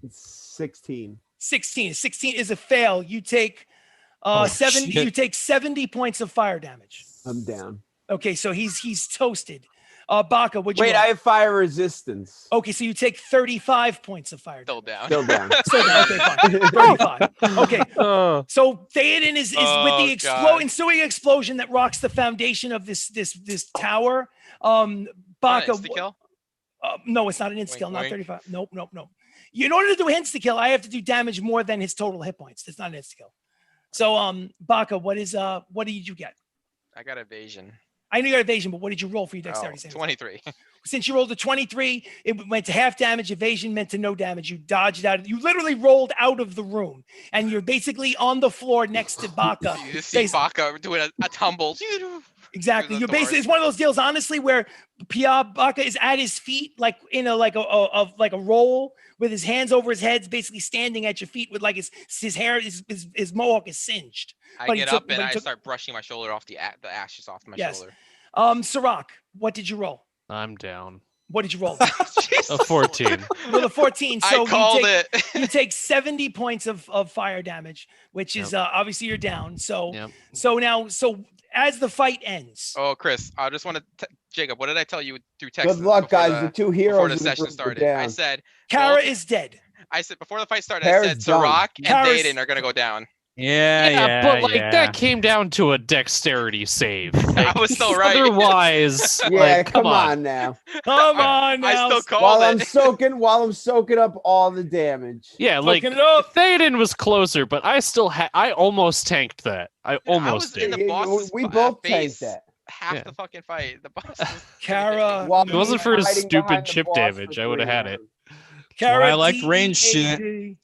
16. 16. 16 is a fail. You take 70. shit. You take 70 points of fire damage. I'm down. Okay, so he's toasted. Baka, would you? Wait, I have fire resistance. Okay, so you take 35 points of fire Still damage. down. Still down. Still down. Okay, fine. 35. Okay, Oh, so Theoden is with the God. ensuing explosion that rocks the foundation of this tower. Baka, Insta-kill? no, it's not an insta kill. Wink, Not wink. 35. Nope. In order to do insta kill, I have to do damage more than his total hit points. That's not an insta kill. So, Baka, what did you get? I got evasion. I know you got evasion, but what did you roll for your dexterity? saving? 23. Since you rolled a 23, it went to half damage. Evasion meant to no damage. You dodged out. You literally rolled out of the room, and you're basically on the floor next to Baka. You just see Basi- Baka doing a tumble. Exactly. the You're basically, doors. it's one of those deals, honestly, where Baka is at his feet, like in a roll with his hands over his head, basically standing at your feet with like his hair, his mohawk is singed. I But he get took- up and but he I took- start brushing my shoulder off the ashes off my Yes. shoulder. Sirach, what did you roll? I'm down. What did you roll? Jesus. A 14. You rolled a 14. So I called you take, it. you take 70 points of fire damage, which is obviously you're down. So Yep. so as the fight ends, Oh, Chris, I just want to, Jacob, what did I tell you through text? Good luck, before guys. The two before heroes the in session group are started. I down. said, Kara well, is dead. before the fight started, I Kara's said done. Sirach and Kara's- Théoden are going to go down. Yeah, but like that came down to a dexterity save. I Like, was still right. Otherwise, Yeah, like, come on now. Come on now. I still called While it. I'm soaking up all the damage. Yeah, like Looking it up. Théoden was closer, but I still I almost tanked that. I I almost was in did. the boss's We both face tanked that. half Yeah. the fucking fight. The boss was Kara, While If it wasn't for his hiding stupid behind the chip boss damage, for I would have 3 had it. rounds. Kara, I like range shit. D-A-D.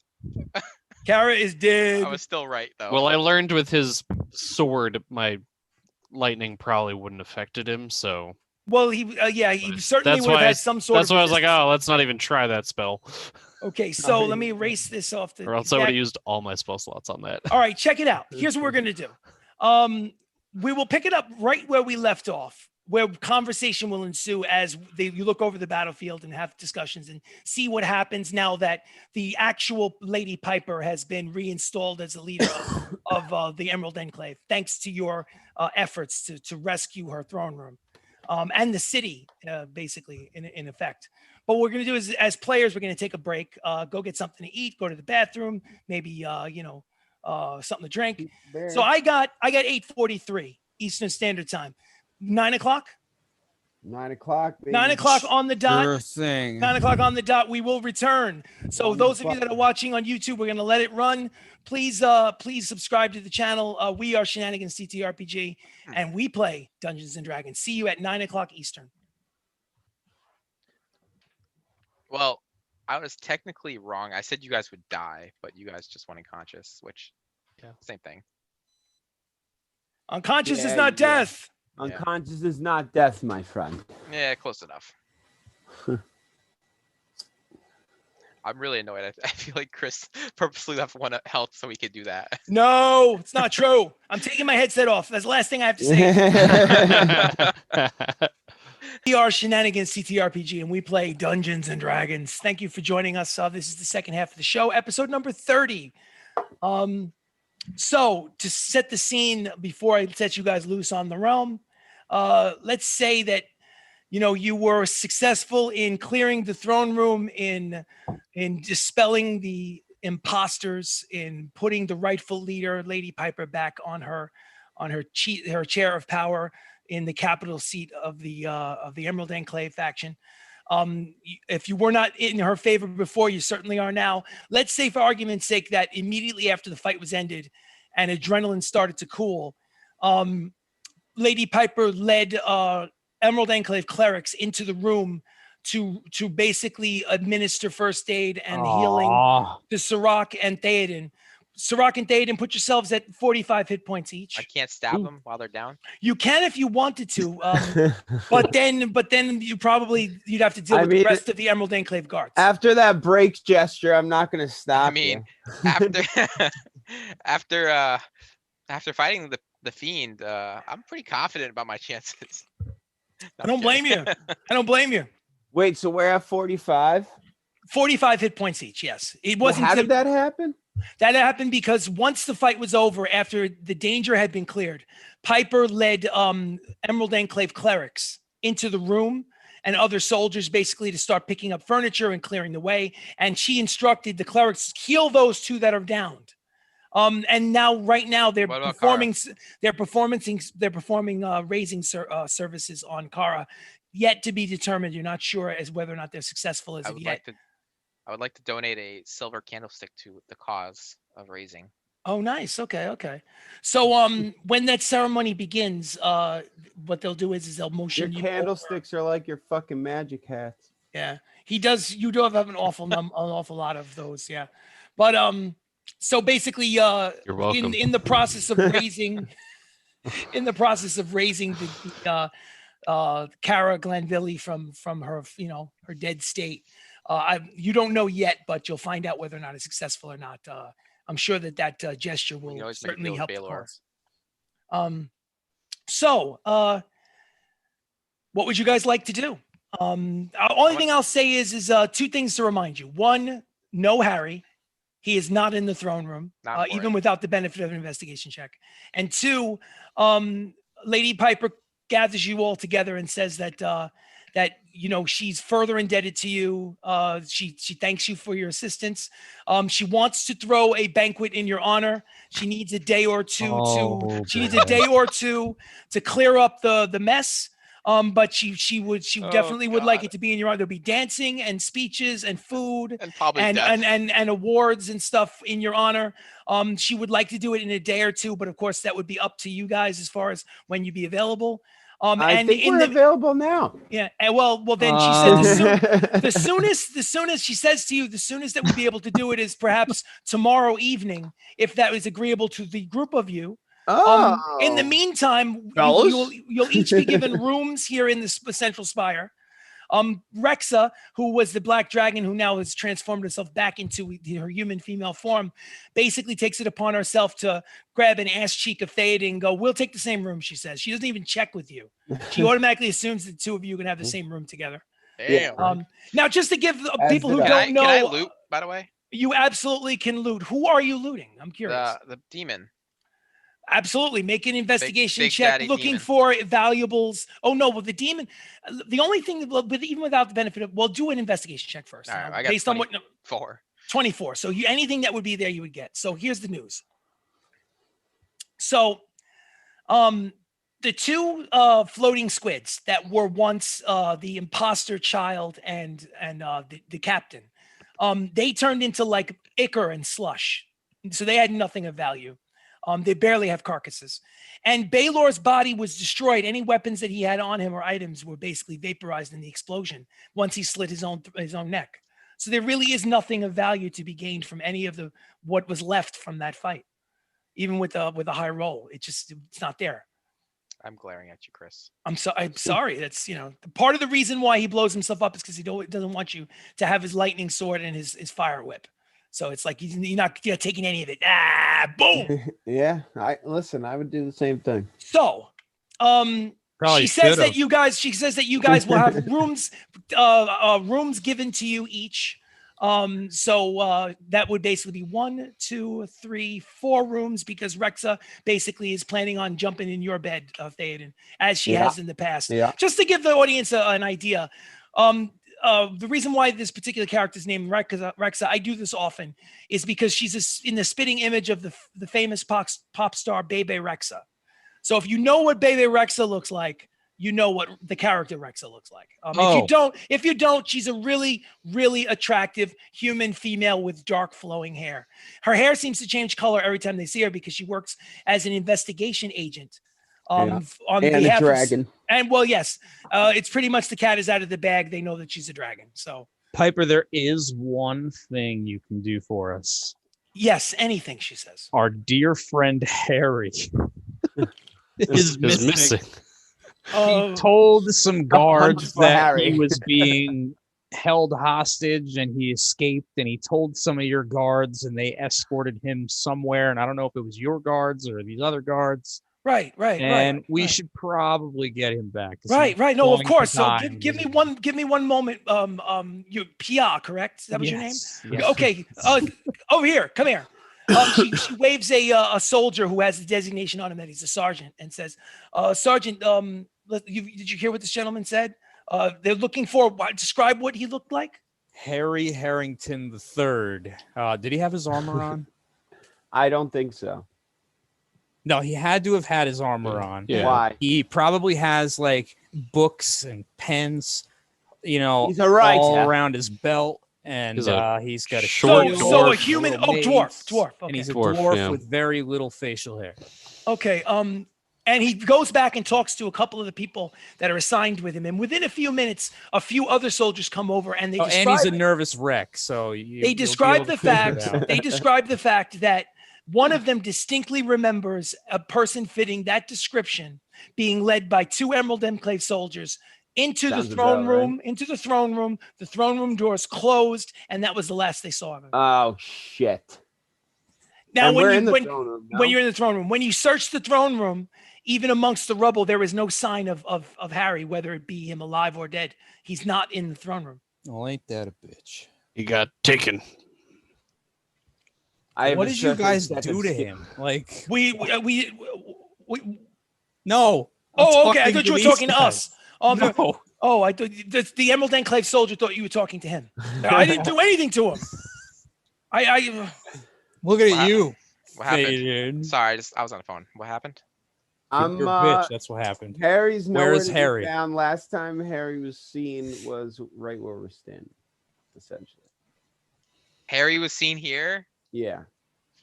Kara is dead. I was still right though. Well, I learned with his sword, my lightning probably wouldn't affected him, so Well, he certainly That's would have why had some sort that's of. why I was like, resistance. oh, let's not even try that spell, Okay, so let me erase this off the. or else I would have deck. used all my spell slots on that. All right, check it out. Here's what we're gonna do. we will pick it up right where we left off, where conversation will ensue as you look over the battlefield and have discussions and see what happens now that the actual Lady Piper has been reinstalled as the leader of the Emerald Enclave, thanks to your efforts to rescue her throne room and the city, basically, in effect. But what we're going to do is, as players, we're going to take a break, go get something to eat, go to the bathroom, maybe, something to drink. So I got 8:43 Eastern Standard Time. 9 o'clock. 9 o'clock. 9 o'clock on the dot. Sure thing. 9 o'clock on the dot. We will return. So those of you that are watching on YouTube, we're going to let it run. Please subscribe to the channel. We are Shenanigans ttRPG, and we play Dungeons and Dragons. See you at 9 o'clock Eastern. Well, I was technically wrong. I said you guys would die, but you guys just went unconscious, which, same thing. Unconscious is not death. Unconscious is not death, my friend. Yeah, close enough. I'm really annoyed. I feel like Chris purposely left 1 health so we could do that. No, it's not true. I'm taking my headset off. That's the last thing I have to say. We are Shenanigans ttRPG, and we play Dungeons and Dragons. Thank you for joining us. This is the second half of the show, episode number 30. So to set the scene before I set you guys loose on the realm, let's say that you were successful in clearing the throne room, in dispelling the imposters, in putting the rightful leader, Lady Piper, back on her chair of power in the capital seat of the Emerald Enclave faction. If you were not in her favor before, you certainly are now. Let's say, for argument's sake, that immediately after the fight was ended and adrenaline started to cool, Lady Piper led Emerald Enclave clerics into the room to basically administer first aid and healing to Sirach and Theoden. Sirach and Theoden, put yourselves at 45 hit points each. I can't stab them while they're down. You can if you wanted to, but then you'd have to deal with the rest of the Emerald Enclave guards. After that break gesture, I'm not going to stop. I mean, after fighting the fiend, I'm pretty confident about my chances. I don't blame you. I don't blame you. Wait, so we're at 45? 45 hit points each. Yes, it wasn't. How did that happen? That happened because once the fight was over, after the danger had been cleared, Piper led Emerald Enclave clerics into the room and other soldiers basically to start picking up furniture and clearing the way. And she instructed the clerics, heal those 2 that are downed. And right now they're performing raising services on Kara, yet to be determined. You're not sure as whether or not they're successful as of yet. I would like to donate a silver candlestick to the cause of raising. Oh, nice. Okay. So, when that ceremony begins, what they'll do is they'll motion your candlesticks are like your fucking magic hats. Yeah, he does. You do have an awful lot of those. Yeah, but so basically, You're welcome. In the process of raising, the Cara Glanville from her her dead state. You don't know yet, but you'll find out whether or not it's successful or not. I'm sure that gesture will certainly help the cause. So what would you guys like to do? Only thing I'll say is 2 things to remind you. 1, no Harry. He is not in the throne room, even without the benefit of an investigation check. And 2, Lady Piper gathers you all together and says that she's further indebted to you. She thanks you for your assistance. She wants to throw a banquet in your honor. She needs a day or two to clear up the mess. But she definitely would like it to be in your honor. There'll be dancing and speeches and food and probably and awards and stuff in your honor. She would like to do it in a day or 2, but of course that would be up to you guys as far as when you'd be available. I think we're available now. Yeah. And well, then she said the soonest she says to you, the soonest that we'd be able to do it is perhaps tomorrow evening, if that is agreeable to the group of you. In the meantime, you'll each be given rooms here in the Central Spire. Rexa, who was the black dragon who now has transformed herself back into her human female form, basically takes it upon herself to grab an ass cheek of Theoden and go, we'll take the same room, she says. She doesn't even check with you. She automatically assumes the two of you can have the same room together. Damn. Now, just to give people who did I. don't know, Can I loot, by the way? you absolutely can loot. Who are you looting? I'm curious. The demon. Absolutely. Make an investigation Big check Daddy looking demon. for valuables. Oh, no. Well, the demon, the only thing, but even without the benefit of, well, do an investigation check first. All right, I got based on what, 4. 24. So anything that would be there, you would get. So here's the news. So the two floating squids that were once the imposter child and the captain, they turned into like ichor and slush. So they had nothing of value. They barely have carcasses. And Baelor's body was destroyed. Any weapons that he had on him or items were basically vaporized in the explosion once he slit his own neck. So there really is nothing of value to be gained from any of what was left from that fight. Even with a high roll, it's not there. I'm glaring at you, Chris. I'm sorry. That's part of the reason why he blows himself up is because he doesn't want you to have his lightning sword and his fire whip. So it's like you're not taking any of it. Boom. Yeah, I would do the same thing. So, Probably she says should've. she says that you guys will have rooms given to you each. So that would basically be 1, 2, 3, 4 rooms because Rexa basically is planning on jumping in your bed, Theoden, as she has in the past. Yeah. Just to give the audience an idea. The reason why this particular character is named Rexa, I do this often, is because she's in the spitting image of the famous pop star Bebe Rexha. So if you know what Bebe Rexha looks like, you know what the character Rexa looks like. If you don't, she's a really, really attractive human female with dark flowing hair. Her hair seems to change color every time they see her because she works as an investigation agent. On behalf a dragon. Yes, it's pretty much the cat is out of the bag. They know that she's a dragon. So Piper, there is one thing you can do for us. yes, anything, she says. Our dear friend Harry is missing. He told some guards that he was being held hostage and he escaped, and he told some of your guards and they escorted him somewhere. And I don't know if it was your guards or these other guards. Right. We should probably get him back. Right. No, of course. So give me one moment. You Pia, correct? That was your name? Yes. Okay. Over here. Come here. She waves a soldier who has the designation on him that he's a sergeant and says, Sergeant, did you hear what this gentleman said? They're looking for, describe what he looked like? Harry Harrington III. Did he have his armor on? I don't think so. No, he had to have had his armor on. Yeah. Why? He probably has like books and pens, He's a all writer. around his belt, and He's he's got a short shield, So a human, little mace, dwarf. and Okay. he's a Dwarf, dwarf yeah. with very little facial hair. Okay. And he goes back and talks to a couple of the people that are assigned with him. And within a few minutes, a few other soldiers come over and they And describe he's a nervous wreck. So they describe the fact. They describe the fact that one of them distinctly remembers a person fitting that description being led by 2 Emerald Enclave soldiers into the throne room. The throne room doors closed, and that was the last they saw of him. Oh shit! Now, And when we're you in the when, throne room now? when you're in the throne room, when you search the throne room, even amongst the rubble, there is no sign of Harry, whether it be him alive or dead. He's not in the throne room. Well, ain't that a bitch? He got taken. What did you guys do to him? Like We no. Oh, okay. I thought you were talking to us. No. Oh, I thought the Emerald Enclave soldier thought you were talking to him. I didn't do anything to him. I Look at you. What happened? Faded. Sorry, I was on the phone. What happened? I'm You're a bitch. That's what happened. Harry's nowhere Where's to be Harry? found. Last time Harry was seen was right where we're standing, essentially. Harry was seen here. Yeah.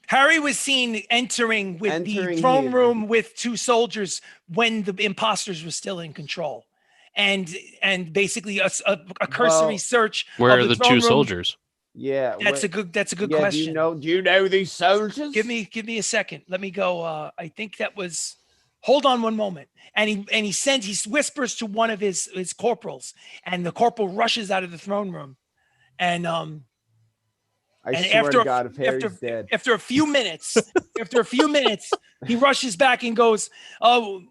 Harry was seen entering the Entering throne here. room with 2 soldiers when the imposters were still in control, and basically a cursory Well, search. Where of are the throne 2 room. soldiers? Yeah. That's a good yeah, question. Do you know these soldiers? Give me a second. Let me go. I think that was hold on one moment. And he whispers to one of his corporals, and the corporal rushes out of the throne room. And I and swear to God, if Harry's dead. after a few minutes, he rushes back and goes, "Oh,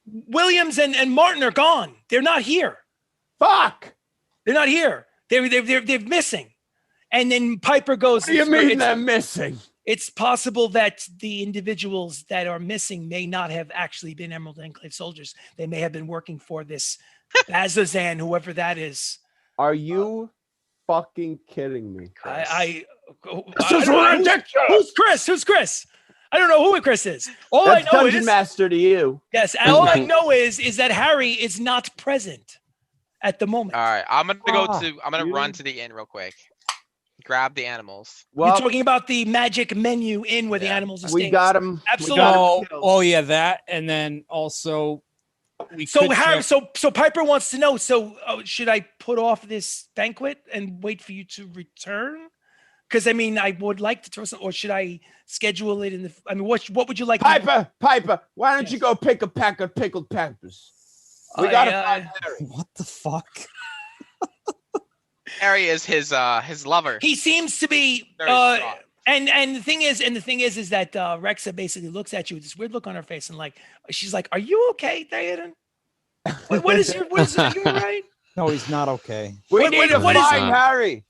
Williams and Martin are gone. They're not here. Fuck! They're not here. They're missing." And then Piper goes, What do you mean they're missing? It's possible that the individuals that are missing may not have actually been Emerald Enclave soldiers. They may have been working for this Bazazan, whoever that is. Are you fucking kidding me? Who's Chris? Who's Chris? I don't know who Chris is. All That's I know Dungeon is Master to you. yes. All I know is that Harry is not present at the moment. All right, I'm gonna run to the inn real quick. Grab the animals. You're talking about the magic menu inn where the animals are staying. We got him. Absolutely. Oh yeah, that, and then also. So Piper wants to know. So should I put off this banquet and wait for you to return? Because I mean, I would like to throw some, or should I schedule it in the? I mean, what would you like? Piper, why don't you go pick a pack of pickled peppers? We gotta find Harry. What the fuck? Harry is his lover. He seems to be. And the thing is that Rexa basically looks at you with this weird look on her face, and like she's like, "Are you okay, Theoden? What is are you all right?" No, he's not okay. We need to find Harry.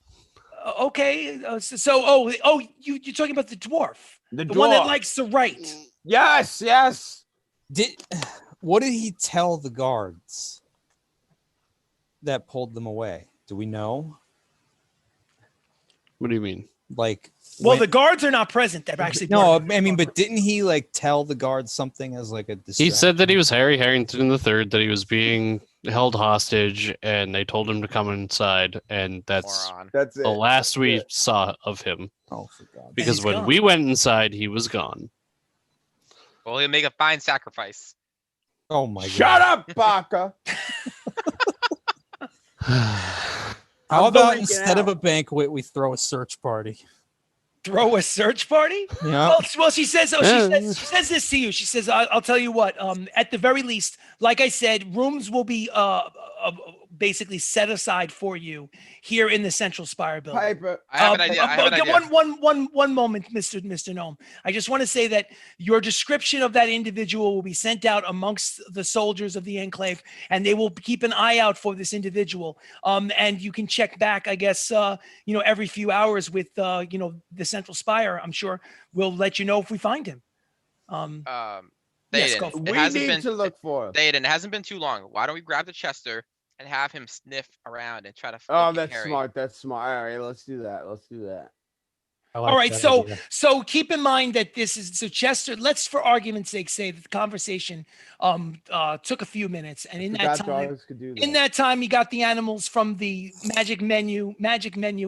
Okay, you're talking about the dwarf, the one that likes to write. Yes. What did he tell the guards that pulled them away? Do we know? What do you mean? Like, well, the guards are not present. They're actually I mean, but didn't he like tell the guards something as like a distraction? He said that he was Harry Harrington III, that he was being held hostage, and they told him to come inside, and that's the last we saw of him. Oh, for God! Because when we went inside, he was gone. Well, he'll make a fine sacrifice. Oh my God! Shut up, Baka. How about instead of a banquet, we throw a search party? Throw a search party? Yeah. Well, she says. She says this to you. She says, "I'll tell you what. At the very least, like I said, rooms will be basically set aside for you here in the Central Spire building." Piper, I have an idea. One moment, Mr. Gnome. I just want to say that your description of that individual will be sent out amongst the soldiers of the Enclave, and they will keep an eye out for this individual. And you can check back, I guess, every few hours with, the Central Spire. I'm sure we'll let you know if we find him. Yes, Théoden, we need to look for him. Théoden, it hasn't been too long. Why don't we grab the Chester and have him sniff around and try to that's Harry. smart. That's smart. All right, let's do that. All right, so keep in mind that this is Chester. Let's, for argument's sake, say that the conversation took a few minutes, and in that time, he got the animals from the magic menu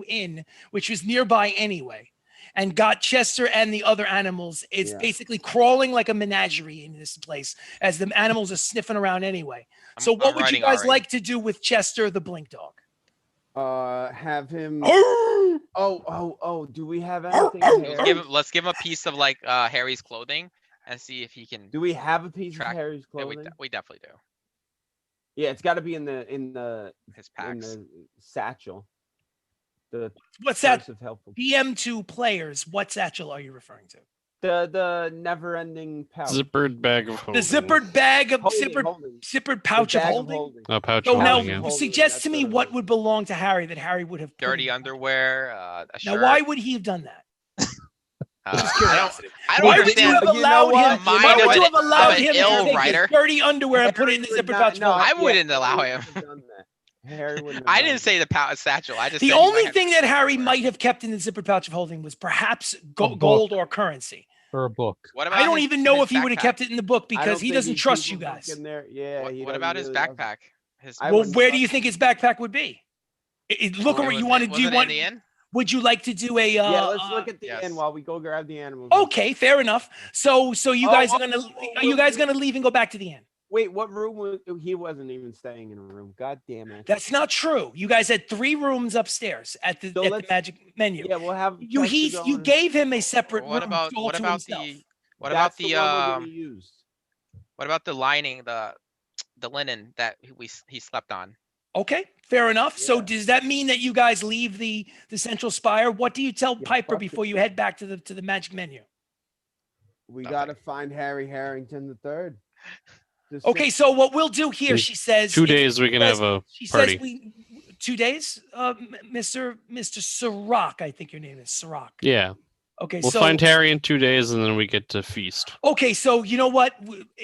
inn, which was nearby anyway, and got Chester and the other animals. It's basically crawling like a menagerie in this place, as the animals are sniffing around anyway. So what would you guys like to do with Chester the Blink Dog? Have him. Do we have anything? Let's give him a piece of like Harry's clothing and see if he can. Do we have a piece of Harry's clothing? Yeah, we definitely do. Yeah, it's got to be in the his packs. in the satchel. What's that? PM2 players. What satchel are you referring to? The never-ending pouch. Zippered bag of holding. The zippered bag of zippered pouch of holding. A pouch. So now, holding. suggest to me what would belong to Harry that Harry would have. Dirty underwear. A shirt. Now, why would he have done that? I don't Why understand. would you have allowed him? Why would you have allowed him to take his dirty underwear and put it in the zippered pouch? No, I wouldn't allow him. Harry wouldn't. I didn't say the satchel. I just the only thing that Harry might have kept in the zippered pouch of holding was perhaps gold or currency. Or a book. I don't even know if he would have kept it in the book because he doesn't trust you guys. Yeah. What about his backpack? Well, where do you think his backpack would be? Look where you want to do. Would you like to do a? Let's look at the inn while we go grab the animals. Okay, fair enough. So you guys are you guys gonna leave and go back to the inn? Wait, what room he wasn't even staying in a room? God damn it! That's not true. You guys had 3 rooms upstairs at the magic menu. Yeah, we'll have you gave him a separate room. What about the What about the lining, the linen that he slept on? Okay, fair enough. So Yeah. does that mean that you guys leave the central spire? What do you tell Yeah, Piper fuck it. before you head back to the magic menu? We Nothing. gotta find Harry Harrington III. Okay, so what we'll do here, she says, 2 days we can says- have a she party. says 2 days, Mr. Sirach, I think your name is Sirach. Yeah. Okay, We'll so find Harry in 2 days and then we get to feast. okay, so you know what?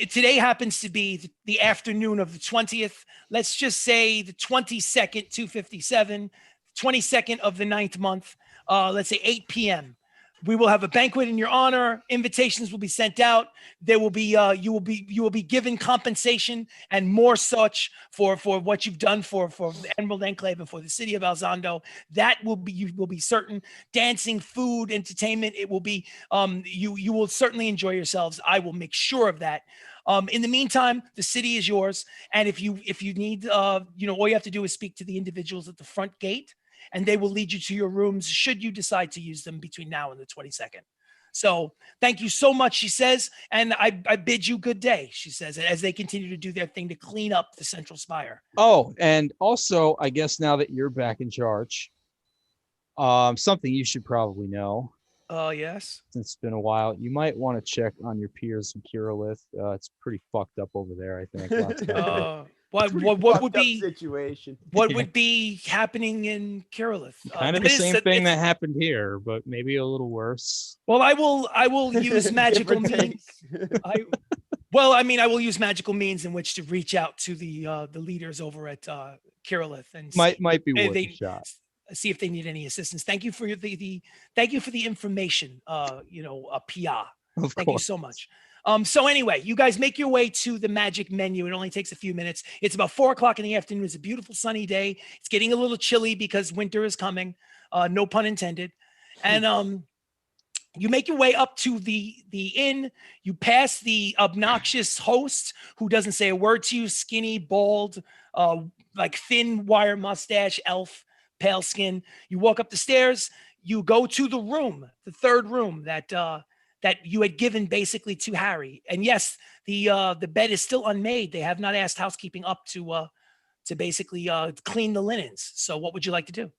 Today happens to be the afternoon of the 20th. Let's just say the 22nd, 2:57, 22nd of the 9th month. Let's say 8 p.m. We will have a banquet in your honor. Invitations will be sent out. There will be you will be given compensation and more such for what you've done for the Emerald Enclave and for the city of Alzando. That will be, you will be certain. Dancing, food, entertainment. It will be you will certainly enjoy yourselves. I will make sure of that. In the meantime, the city is yours, and if you need all you have to do is speak to the individuals at the front gate, and they will lead you to your rooms should you decide to use them between now and the 22nd. So thank you so much, she says, and I bid you good day, she says, as they continue to do their thing to clean up the central spire. Oh, and also, I guess now that you're back in charge, something you should probably know. Oh, yes. Since it's been a while, you might want to check on your peers in Kirillith. It's pretty fucked up over there, I think. Lots of What would be situation? what would be happening in Kirillith? kind of the same thing that happened here, but maybe a little worse. Well, I will use magical Different means. I will use magical means in which to reach out to the leaders over at Kirillith and Might be if worth they a shot. see if they need any assistance. Thank you for thank you for the information. Pia. Of Thank you course. so much. So anyway, you guys make your way to the magic menu. It only takes a few minutes. It's about 4:00 in the afternoon. It's a beautiful sunny day. It's getting a little chilly because winter is coming. No pun intended. And you make your way up to the inn. You pass the obnoxious host who doesn't say a word to you, skinny, bald, like thin wire mustache, elf, pale skin. You walk up the stairs. You go to the room, the third room that you had given basically to Harry. And yes, the bed is still unmade. They have not asked housekeeping up to basically clean the linens. So what would you like to do?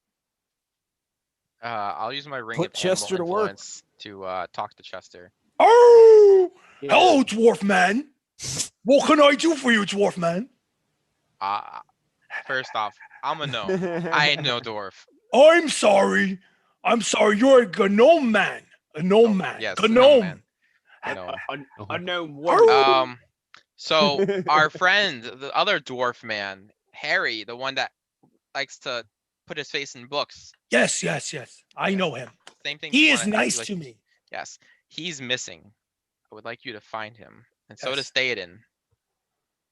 I'll use my ring Put of animal Chester to work. influence to talk to Chester. Oh, Yeah. hello, dwarf man. What can I do for you, dwarf man? First off, I'm a gnome. I ain't no dwarf. I'm sorry. You're a gnome man. A gnome man. Yes, a gnome gnome. man. Gnome. A gnome woman. So our friend, the other dwarf man, Harry, the one that likes to put his face in books. Yes. I know him. Same thing. He you is wanna- nice you like- to me. Yes, he's missing. I would like you to find him, and so does Yes. Theoden.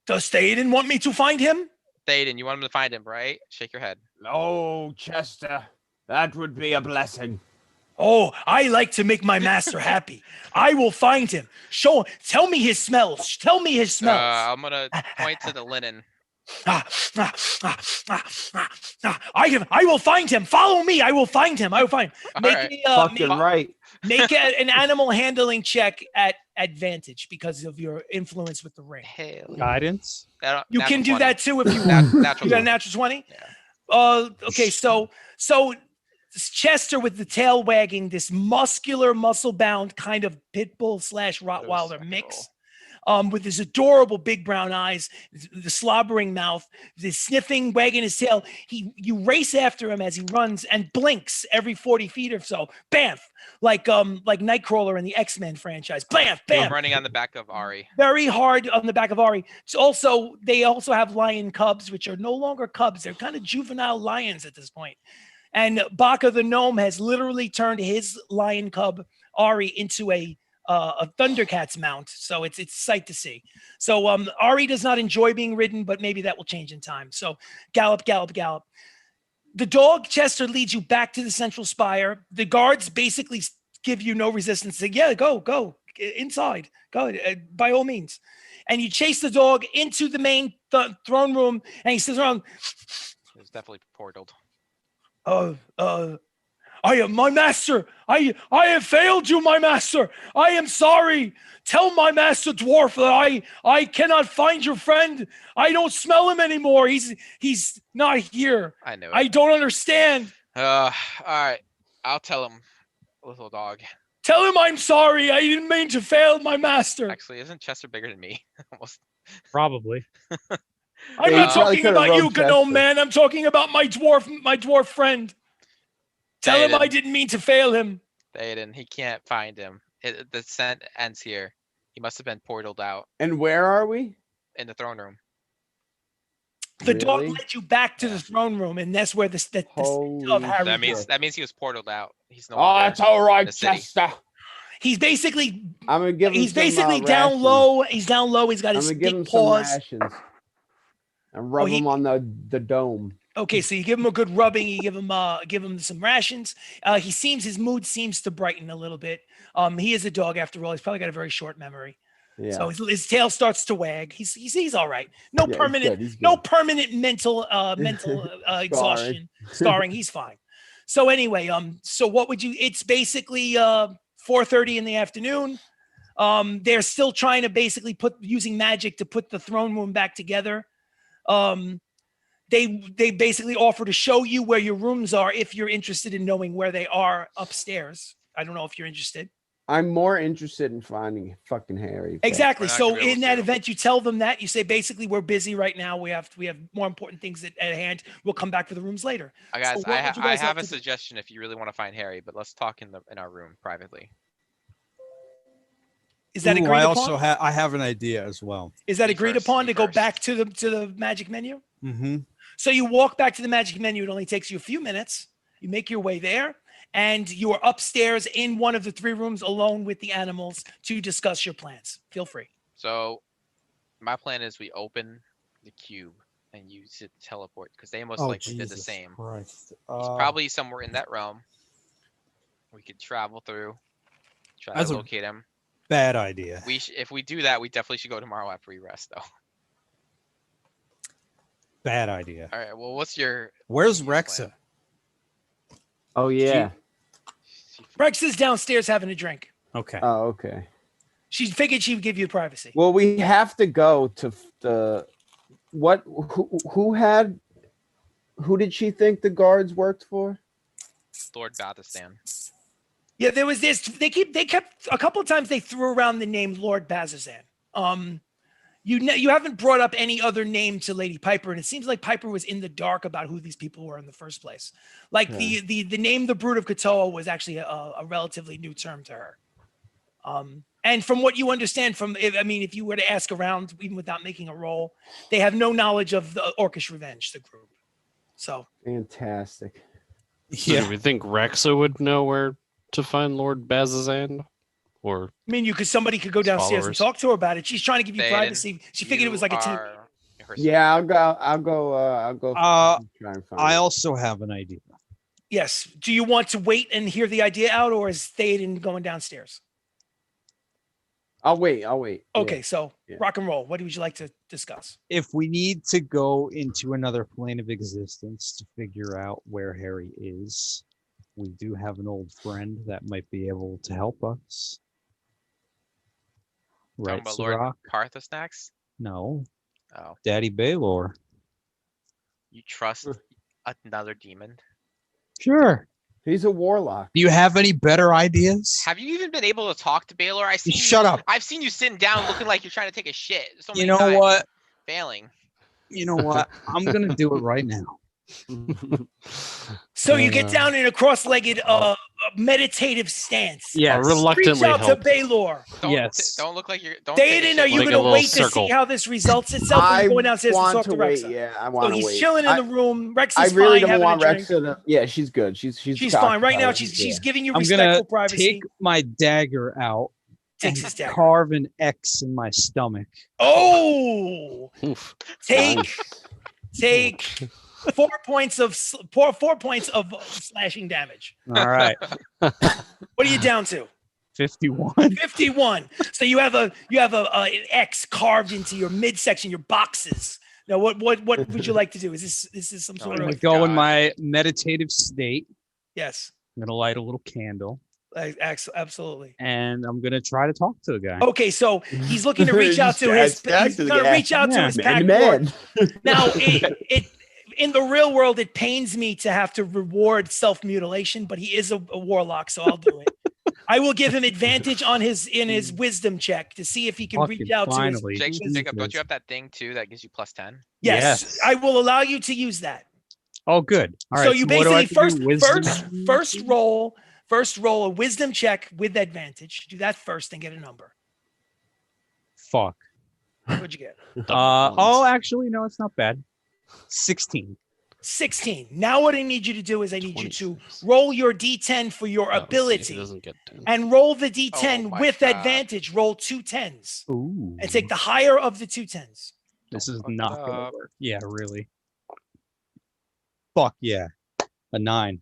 Does Theoden want me to find him? Theoden, you want him to find him, right? Shake your head. Oh, Chester, that would be a blessing. Oh, I like to make my master happy. I will find him. Tell me his smells. Tell me his smells. I'm gonna point to the linen. I will find him. Follow me. I will find him. I will find him. Make Alright. me, Fucking right. make an animal handling check at advantage because of your influence with the ring. Hell, Guidance. You can do that too if you Nat- want. natural You got a 20. natural 20? Yeah. Okay, so Chester with the tail wagging, this muscular, muscle-bound kind of pit bull / Rottweiler second mix. With his adorable big brown eyes, the slobbering mouth, the sniffing, wagging his tail. You race after him as he runs and blinks every 40 feet or so. Bamf, like Nightcrawler in the X-Men franchise. Bamf, I'm bam. running on the back of Ari. Very hard on the back of Ari. They also have lion cubs, which are no longer cubs. They're kind of juvenile lions at this point. And Baka the gnome has literally turned his lion cub Ari into a Thundercats mount, so it's a sight to see. So Ari does not enjoy being ridden, but maybe that will change in time. So gallop, gallop, gallop. The dog Chester leads you back to the central spire. The guards basically give you no resistance. Say, yeah, go inside, go by all means. And you chase the dog into the main throne room, and he sits around. It was definitely portaled. I am my master. I have failed you, my master. I am sorry. Tell my master dwarf that I cannot find your friend. I don't smell him anymore. He's not here. I knew it. I don't understand. All right. I'll tell him, little dog. Tell him I'm sorry. I didn't mean to fail my master. Actually, isn't Chester bigger than me? Almost. Probably. I'm Yeah, not you probably talking could've about you, rogue gnome Chester. man. I'm talking about my dwarf friend. Tell him I didn't mean to fail him. Théoden, he can't find him. The scent ends here. He must have been portaled out And where are we? in the throne room. The dog Really? led you back to Yeah. the throne room, and that's where the scent of Holy Harry. That means he was portaled out. He's no Oh, longer that's all right, the city. Chester. He's basically I'm gonna give him. he's some, basically down rations. low. He's down low. He's got I'm his gonna give him big some paws. rations. And rub he- him on the dome. Okay, so you give him a good rubbing. You give him some rations. His mood seems to brighten a little bit. He is a dog after all. He's probably got a very short memory. Yeah. So his tail starts to wag. He's all right. No Yeah, permanent he's good. No permanent mental exhaustion scarring. He's fine. So anyway, so what would you? It's basically 4:30 in the afternoon. They're still trying to basically using magic to put the throne room back together. They basically offer to show you where your rooms are if you're interested in knowing where they are upstairs. I don't know if you're interested. I'm more interested in finding fucking Harry. but- Exactly. We're not So gonna be able in that to. event, you tell them that. You say basically we're busy right now. We have more important things at hand. We'll come back for the rooms later. Guys, So what would you I guys like have a to do? suggestion if you really want to find Harry, but let's talk in our room privately. Is that Ooh, agreed I upon? also I have an idea as well. Is that Me agreed first, upon me to go first. back to the magic menu? Mm-hmm. So you walk back to the magic menu. It only takes you a few minutes. You make your way there, and you are upstairs in one of the 3 rooms alone with the animals to discuss your plans. Feel free. So, my plan is we open the cube and use it to teleport because they most Oh, likely Jesus did the same. Christ. He's probably somewhere in that realm. We could travel through, try That's to a- locate him. bad idea. If we do that, we definitely should go tomorrow after we rest, though. Bad idea. All right. Well, what's your? Where's plan? Rexa? Oh yeah. Rex is downstairs having a drink. Okay. Oh okay. She figured she would give you privacy. Well, we have to go to the what? Who did she think the guards worked for? Lord Bathystan. Yeah, there was this. They kept a couple of times. They threw around the name Lord Bazazan. You haven't brought up any other name to Lady Piper, and it seems like Piper was in the dark about who these people were in the first place. Like Yeah. the name the Brood of Katoa was actually a relatively new term to her. And from what you understand, if you were to ask around, even without making a roll, they have no knowledge of the Orcish Revenge, the group. So Fantastic. So do we think Rexa would know where to find Lord Bazazan? Or I mean, somebody could go downstairs and Followers. talk to her about it. She's trying to give you Théoden, privacy. She figured it was like a team. Yeah, I'll go. Try and find I it. also have an idea. Yes. Do you want to wait and hear the idea out, or is Théoden going downstairs? I'll wait. Okay, so Yeah. rock and roll. What would you like to discuss? If we need to go into another plane of existence to figure out where Harry is, we do have an old friend that might be able to help us. Talking Right, about Lord Sirach? Parthasnax? No, Oh, Daddy Baylor. you trust another demon? Sure. He's a warlock. Do you have any better ideas? Have you even been able to talk to Baylor? Shut up. I've seen you sitting down looking like you're trying to take a shit. So You many know times, what? Failing. You know what? I'm gonna do it right now. So you get down in a cross-legged meditative stance. Yes. I'll reluctantly Reach out to help. Baylor. Yes. Don't look like you're. Don't take a Théoden, shit are you like Like a going to little wait circle. to see how this results itself? Or are I you going downstairs to want talk to to wait. Rexa? Yeah, I So want to he's wait. chilling in the room. Rex I is really fine don't having want a drink. Rexa to. Yeah, she's good. She's She's fine. Right now, she's yeah. giving you I'm respectful gonna privacy. take my dagger out Takes and his dagger. carve an X in my stomach. Oh, oof. take 4 points of 4 points of slashing damage. All right. What are you down to? 51. 51. So you have an X carved into your midsection, your boxes. Now, what would you like to do? Is this some Oh, sort I'm of gonna go in God. my meditative state. yes? I'm gonna light a little candle, Absolutely. and I'm gonna try to talk to the guy. Okay, so he's looking to reach out to his. He's going to reach out to his pack lord. Now, it in the real world, it pains me to have to reward self-mutilation, but he is a warlock, so I'll do it. I will give him advantage on his wisdom check to see if he can reach out to his. Jacob, don't you have that thing too that gives you +10? Yes, I will allow you to use that. Oh, good. All right. So you basically first roll a wisdom check with advantage. Do that first and get a number. Fuck. What'd you get? Actually, no, it's not bad. 16. 16. Now what I need you to do is I need you to roll your D10 for your ability. He doesn't get 10. And roll the D10 with advantage. Roll 2 10s. Ooh. And take the higher of the 2 10s. This is not going to work. Yeah, really. Fuck yeah. A 9.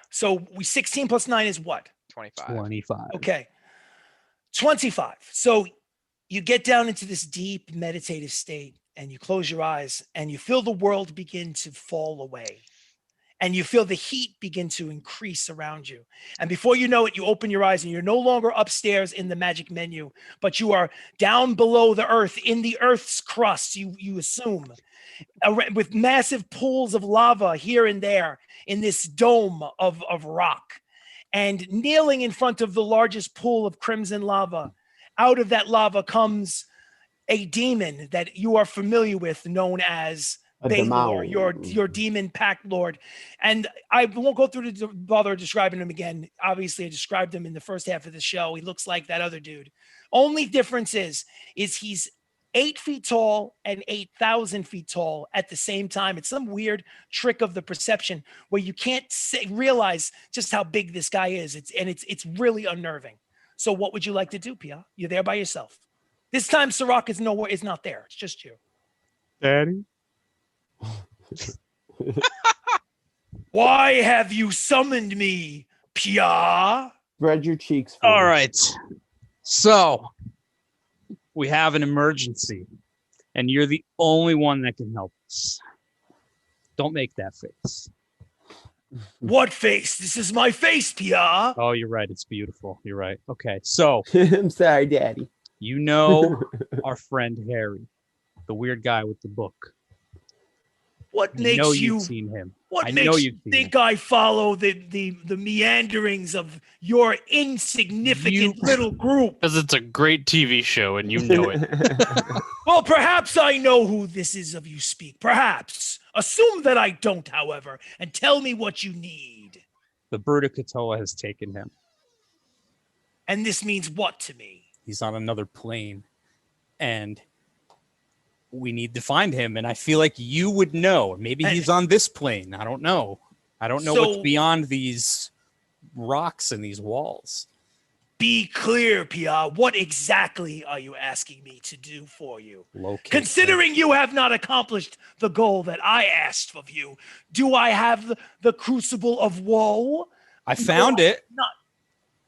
So 16 plus 9 is what? 25. Okay. 25. So you get down into this deep meditative state and you close your eyes and you feel the world begin to fall away. And you feel the heat begin to increase around you. And before you know it, you open your eyes and you're no longer upstairs in the magic menu, but you are down below the earth, in the earth's crust, you assume, with massive pools of lava here and there in this dome of rock. And kneeling in front of the largest pool of crimson lava, out of that lava comes a demon that you are familiar with, known as Baylor, your demon pack lord. And I won't go through to bother describing him again. Obviously, I described him in the first half of the show. He looks like that other dude. Only difference is he's 8 feet tall and 8,000 feet tall at the same time. It's some weird trick of the perception where you can't realize just how big this guy is. It's really unnerving. So what would you like to do, Pia? You're there by yourself. This time, Sirach is not there. It's just you. Daddy? Why have you summoned me, Pia? Spread your cheeks. All right. So we have an emergency, and you're the only one that can help us. Don't make that face. What face? This is my face, Pia. Oh, you're right. It's beautiful. You're right. Okay. So I'm sorry, Daddy. You know our friend Harry, the weird guy with the book. What makes you've seen him. What makes you think I follow the meanderings of your insignificant little group? Because it's a great TV show and you know it. Well, perhaps I know who this is of you speak. Perhaps. Assume that I don't, however, and tell me what you need. The Brudicatoa has taken him. And this means what to me? He's on another plane. And we need to find him, and I feel like you would know. Maybe he's on this plane. I don't know. I don't know what's beyond these rocks and these walls. Be clear, Pia. What exactly are you asking me to do for you? Considering you have not accomplished the goal that I asked of you, do I have the crucible of woe? I found it.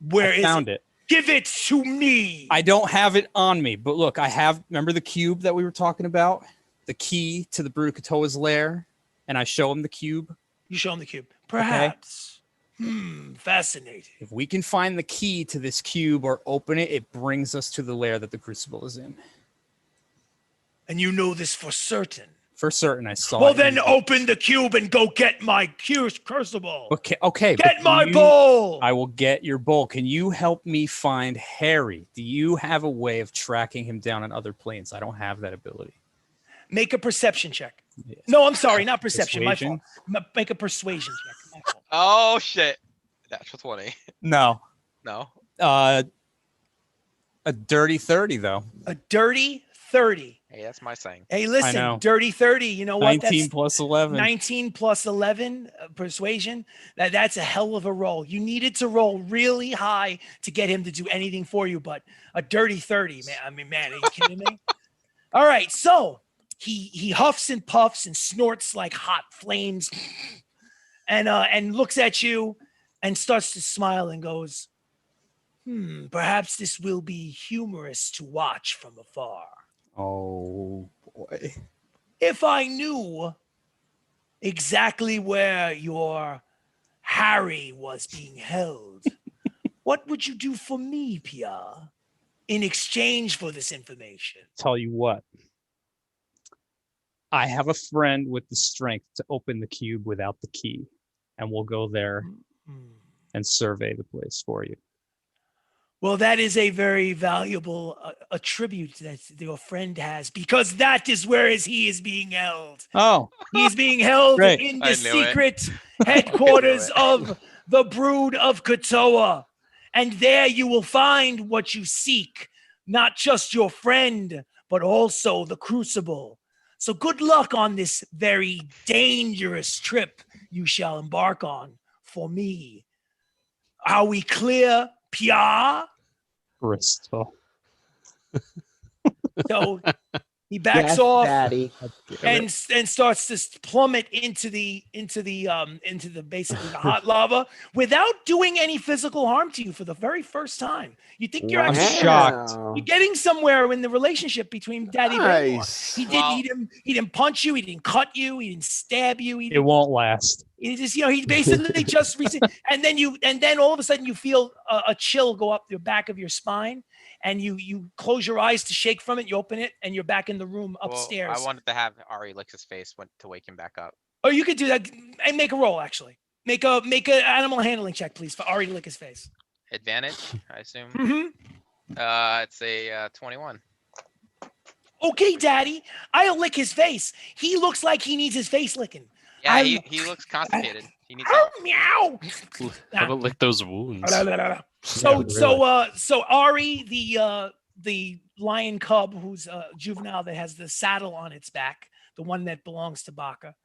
Where is it? Give it to me. I don't have it on me, but look, I have, remember the cube that we were talking about? The key to the Brudicatoa's lair? And I show him the cube. You show him the cube. Perhaps. Okay. Fascinating. If we can find the key to this cube or open it, it brings us to the lair that the crucible is in. And you know this for certain? For certain, I saw it. Well, then open the cube and go get my crucible. Okay. Get my bowl. I will get your bowl. Can you help me find Harry? Do you have a way of tracking him down on other planes? I don't have that ability. Make a perception check. Yes. No, I'm sorry, not perception. Persuasion? My fault. Make a persuasion check. My fault. Oh shit! Natural 20. No. No. A dirty 30 though. A dirty 30. Hey, that's my saying. Hey, listen, dirty 30. You know what? 19 plus 11. 19 plus 11 persuasion. That's a hell of a roll. You needed to roll really high to get him to do anything for you, but a dirty 30, man. I mean, man, are you kidding me? All right, so he huffs and puffs and snorts like hot flames, and looks at you and starts to smile and goes, perhaps this will be humorous to watch from afar. Oh boy. If I knew exactly where your Harry was being held, what would you do for me, Pierre, in exchange for this information? Tell you what. I have a friend with the strength to open the cube without the key, and we'll go there and survey the place for you. Well, that is a very valuable attribute that your friend has, because that is where he is being held. Oh, He is being held Great. in I the knew it. secret headquarters it. of the Brood of Katoa. And there you will find what you seek, not just your friend, but also the Crucible. So good luck on this very dangerous trip you shall embark on for me. Are we clear, Pierre? Bristol. So he backs Yes, off Daddy. and starts to plummet into the basically the hot lava without doing any physical harm to you for the very first time. You think you're I'm actually shocked. you're getting somewhere in the relationship between Daddy Baylor. Nice. He didn't punch you, he didn't cut you, he didn't stab you. It won't last. He just, he basically just and then all of a sudden you feel a chill go up the back of your spine, and you close your eyes to shake from it. You open it, and you're back in the room upstairs. Well, I wanted to have Ari lick his face to wake him back up. Oh, you could do that and make a roll. Actually, make an animal handling check, please, for Ari to lick his face. Advantage, I assume. Mm-hmm. It's a 21. Okay, Daddy, I'll lick his face. He looks like he needs his face licking. Yeah, he looks constipated. He needs Oh, help. meow. How to lick those wounds? So Ari, the lion cub, who's a juvenile that has the saddle on its back, the one that belongs to Baka,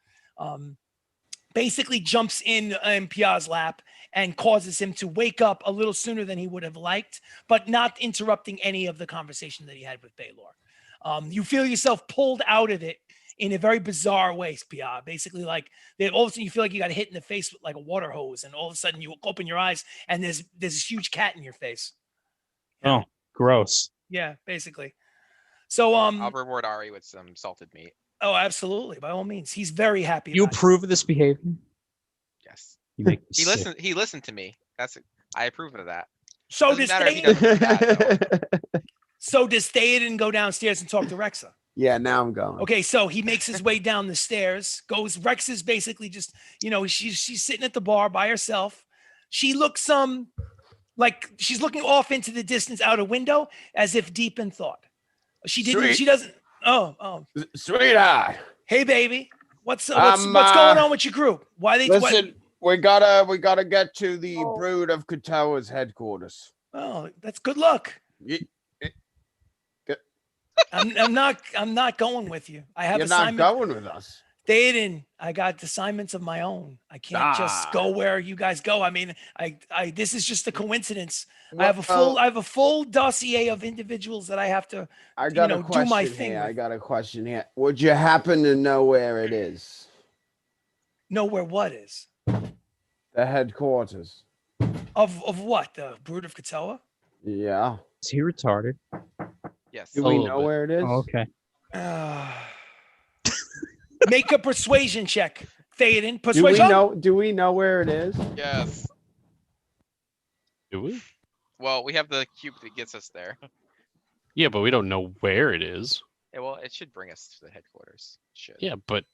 basically jumps in Pia's lap and causes him to wake up a little sooner than he would have liked, but not interrupting any of the conversation that he had with Baylor. You feel yourself pulled out of it in a very bizarre way, Pia. Basically, like all of a sudden you feel like you got hit in the face with like a water hose, and all of a sudden you open your eyes and there's this huge cat in your face. Oh, gross. Yeah, basically. So I'll reward Ari with some salted meat. oh, absolutely, by all means, he's very happy. You about it. approve of this behavior? Yes. You make me He sick. listened. He listened to me. I approve of that. So Doesn't does matter if he doesn't do that, so does Theoden go downstairs and talk to Rexa? Yeah, now I'm going. Okay, so he makes his way down the stairs. Rex is basically just, she's sitting at the bar by herself. She looks like she's looking off into the distance out a window as if deep in thought. She doesn't. Oh. Sweetheart. Hey, baby. What's going on with your group? Why they Listen, we gotta get to the Brood of Katoa's headquarters. Oh, that's good luck. I'm not going with you. I have You're not assignment. going with us. Theoden, I got assignments of my own. I can't just go where you guys go. I mean, I this is just a coincidence. I have a full dossier of individuals that I have to I got a question do my thing here. with. I got a question here. Would you happen to know where it is? Know where what is? The headquarters. Of what? The Brood of Katoa? Yeah. Is he retarded? Yes. Do A we little know bit. where it is? Oh, okay. Make a persuasion check, Theoden. Do we Persuasion. know? Do we know where it is? Yes. Do we? Well, we have the cube that gets us there. Yeah, but we don't know where it is. Yeah, well, it should bring us to the headquarters. It should. Yeah, but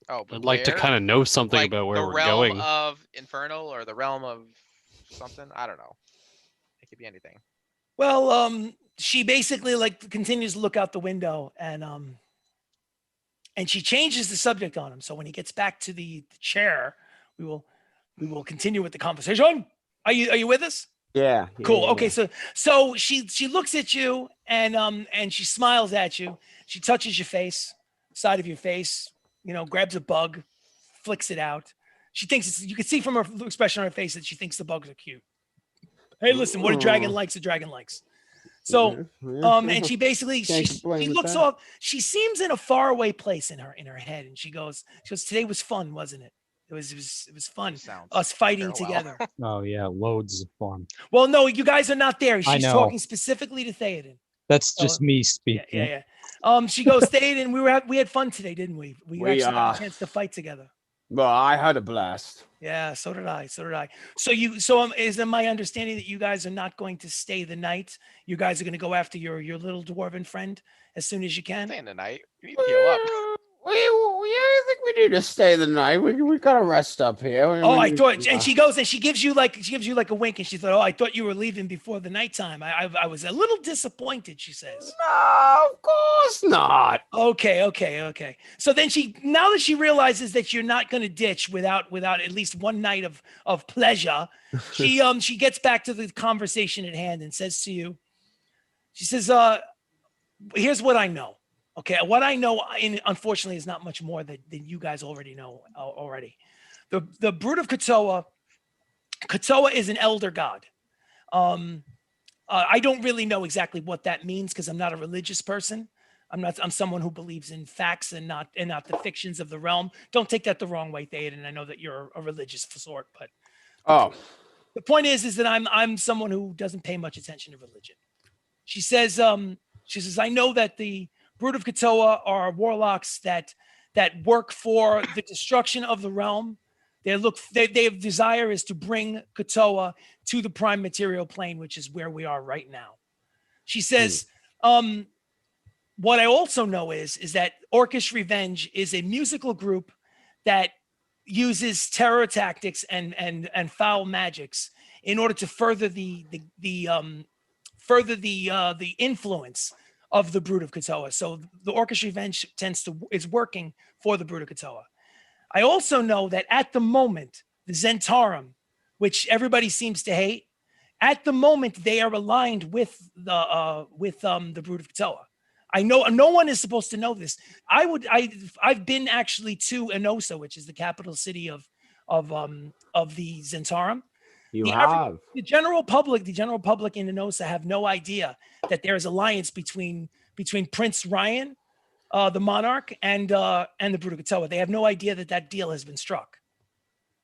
Oh, but I'd like to where? kind of know something Like about where the we're realm going. of Infernal or the realm of something. I don't know. It could be anything. Well, she basically continues to look out the window and she changes the subject on him. So when he gets back to the chair, we will continue with the conversation. Are you with us? Yeah. Cool. yeah, Okay. yeah. So she looks at you and she smiles at you. She touches your face, side of your face, grabs a bug, flicks it out. She thinks you can see from her expression on her face that she thinks the bugs are cute. Hey, listen, what a dragon likes, a dragon likes. So, and she basically Can't she complain with looks that. off. She seems in a faraway place in her head, and she goes, today was fun, wasn't it? It was fun. Sounds Us fighting farewell. together. Oh yeah, loads of fun. Well, no, you guys are not there. I She's know. talking specifically to Theoden. That's just me Yeah, speaking. yeah. She goes, Theoden, we had fun today, didn't we? We We, actually had a chance to fight together. Well, I had a blast. Yeah, so did I. So did I. So is it my understanding that you guys are not going to stay the night? You guys are going to go after your little dwarven friend as soon as you can? Stay in the night. You need to heal up. I think we need to stay the night. We gotta rest up here. Oh, I thought, and she goes and she gives you like a wink, and she thought, oh, I thought you were leaving before the nighttime. I was a little disappointed. She says, No, of course not. okay. So then now that she realizes that you're not going to ditch without at least one night of pleasure, she gets back to the conversation at hand and says to you, she says, here's what I know. Okay, what I know, unfortunately, is not much more than you guys already know already. The brood of Katoa is an elder god. I don't really know exactly what that means because I'm not a religious person. I'm someone who believes in facts and not the fictions of the realm. Don't take that the wrong way, Theoden. I know that you're a religious sort, but the point is that I'm someone who doesn't pay much attention to religion. She says, I know that the brood of Katoa are warlocks that work for the destruction of the realm. Their desire is to bring Katoa to the prime material plane, which is where we are right now. She says, what I also know is that Orcish Revenge is a musical group that uses terror tactics and foul magics in order to further the influence of the brood of Katoa. So the Orcish Revenge is working for the brood of Katoa. I also know that at the moment, the Zentarum, which everybody seems to hate, at the moment they are aligned with the brood of Katoa. I know no one is supposed to know this. I've been actually to Enosa, which is the capital city of the Zentarum. The general public in Enosa have no idea that there is alliance between Prince Ryan, the monarch, and the brood of Katoa. They have no idea that deal has been struck.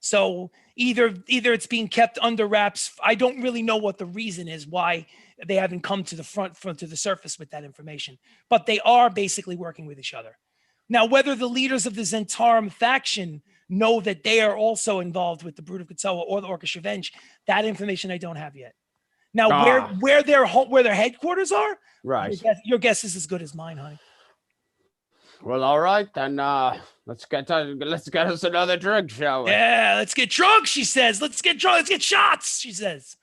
So either it's being kept under wraps. I don't really know what the reason is why they haven't come to the front to the surface with that information. But they are basically working with each other. Now, whether the leaders of the Zentarum faction know that they are also involved with the brood of Katoa or the Orcish Revenge, that information I don't have yet. Now, where their headquarters are, right? Your guess is as good as mine, honey. Well, all right then. Let's get us another drink, shall we? Yeah, let's get drunk. She says, "Let's get drunk. Let's get shots." She says.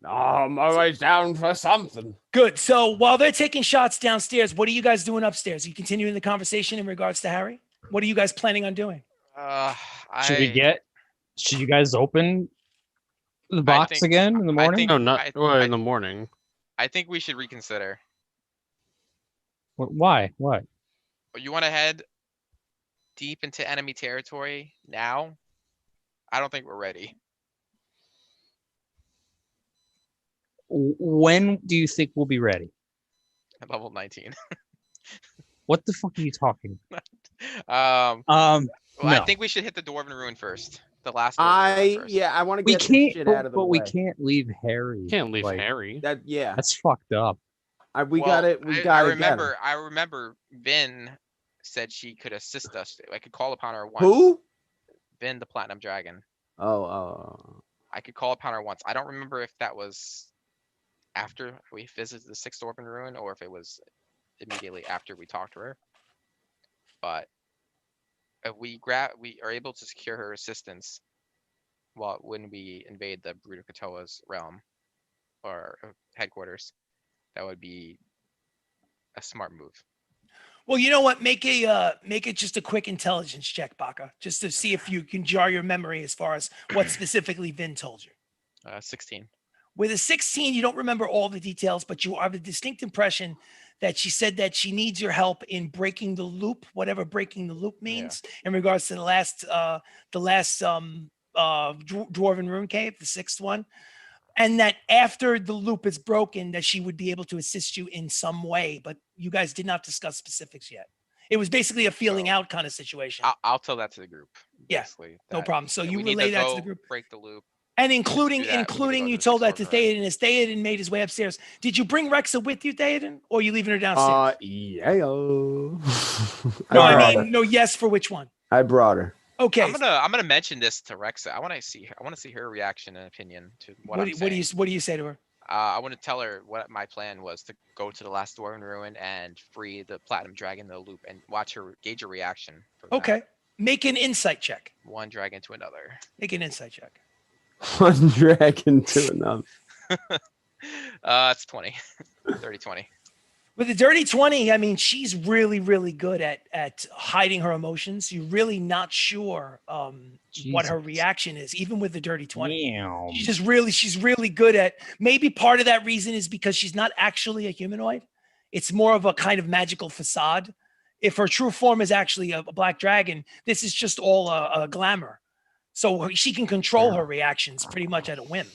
I'm always down for something. Good. So while they're taking shots downstairs, what are you guys doing upstairs? Are you continuing the conversation in regards to Harry? What are you guys planning on doing? Should you guys open the box again in the morning? No, not in the morning. I think we should reconsider. Why? What? You want to head deep into enemy territory now? I don't think we're ready. When do you think we'll be ready? At level 19. What the fuck are you talking about? No. I think we should hit the Dwarven Ruin first. The last one. I want to get this shit out of the way. But we can't leave Harry. Can't leave Harry. That's fucked up. I remember Vin said she could assist us. I could call upon her once. Who? Vin, the Platinum Dragon. Oh. I could call upon her once. I don't remember if that was after we visited the 6th Dwarven Ruin or if it was immediately after we talked to her. But if we are able to secure her assistance when we invade the brood of Katoa's realm or headquarters, that would be a smart move. Well, you know what? Make it just a quick intelligence check, Baka, just to see if you can jar your memory as far as what specifically Vin told you. 16. With a 16, you don't remember all the details, but you have a distinct impression that she said that she needs your help in breaking the loop, whatever breaking the loop means, in regards to the last Dwarven Rune Cave, the 6th one. And that after the loop is broken, that she would be able to assist you in some way, but you guys did not discuss specifics yet. It was basically a feeling out kind of situation. I'll tell that to the group. Yeah, no problem. So you relay that to the group. Break the loop. And including you told that to Theoden as Theoden made his way upstairs. Did you bring Rexa with you, Theoden, or are you leaving her downstairs? Yeah. No, yes for which one? I brought her. Okay. I'm gonna mention this to Rexa. I want to see her reaction and opinion to what I'm saying. What do you say to her? I want to tell her what my plan was to go to the last Dwarven Ruin and free the Platinum Dragon in the loop and watch her gauge her reaction. Okay. Make an insight check. One dragon to another. Make an insight check. One dragon to another. It's 20. 30-20. With a dirty 20, I mean, she's really, really good at hiding her emotions. You're really not sure what her reaction is, even with the dirty 20. Damn. She's really good at, maybe part of that reason is because she's not actually a humanoid. It's more of a kind of magical facade. If her true form is actually a black dragon, this is just all a glamour. So she can control her reactions pretty much at a whim.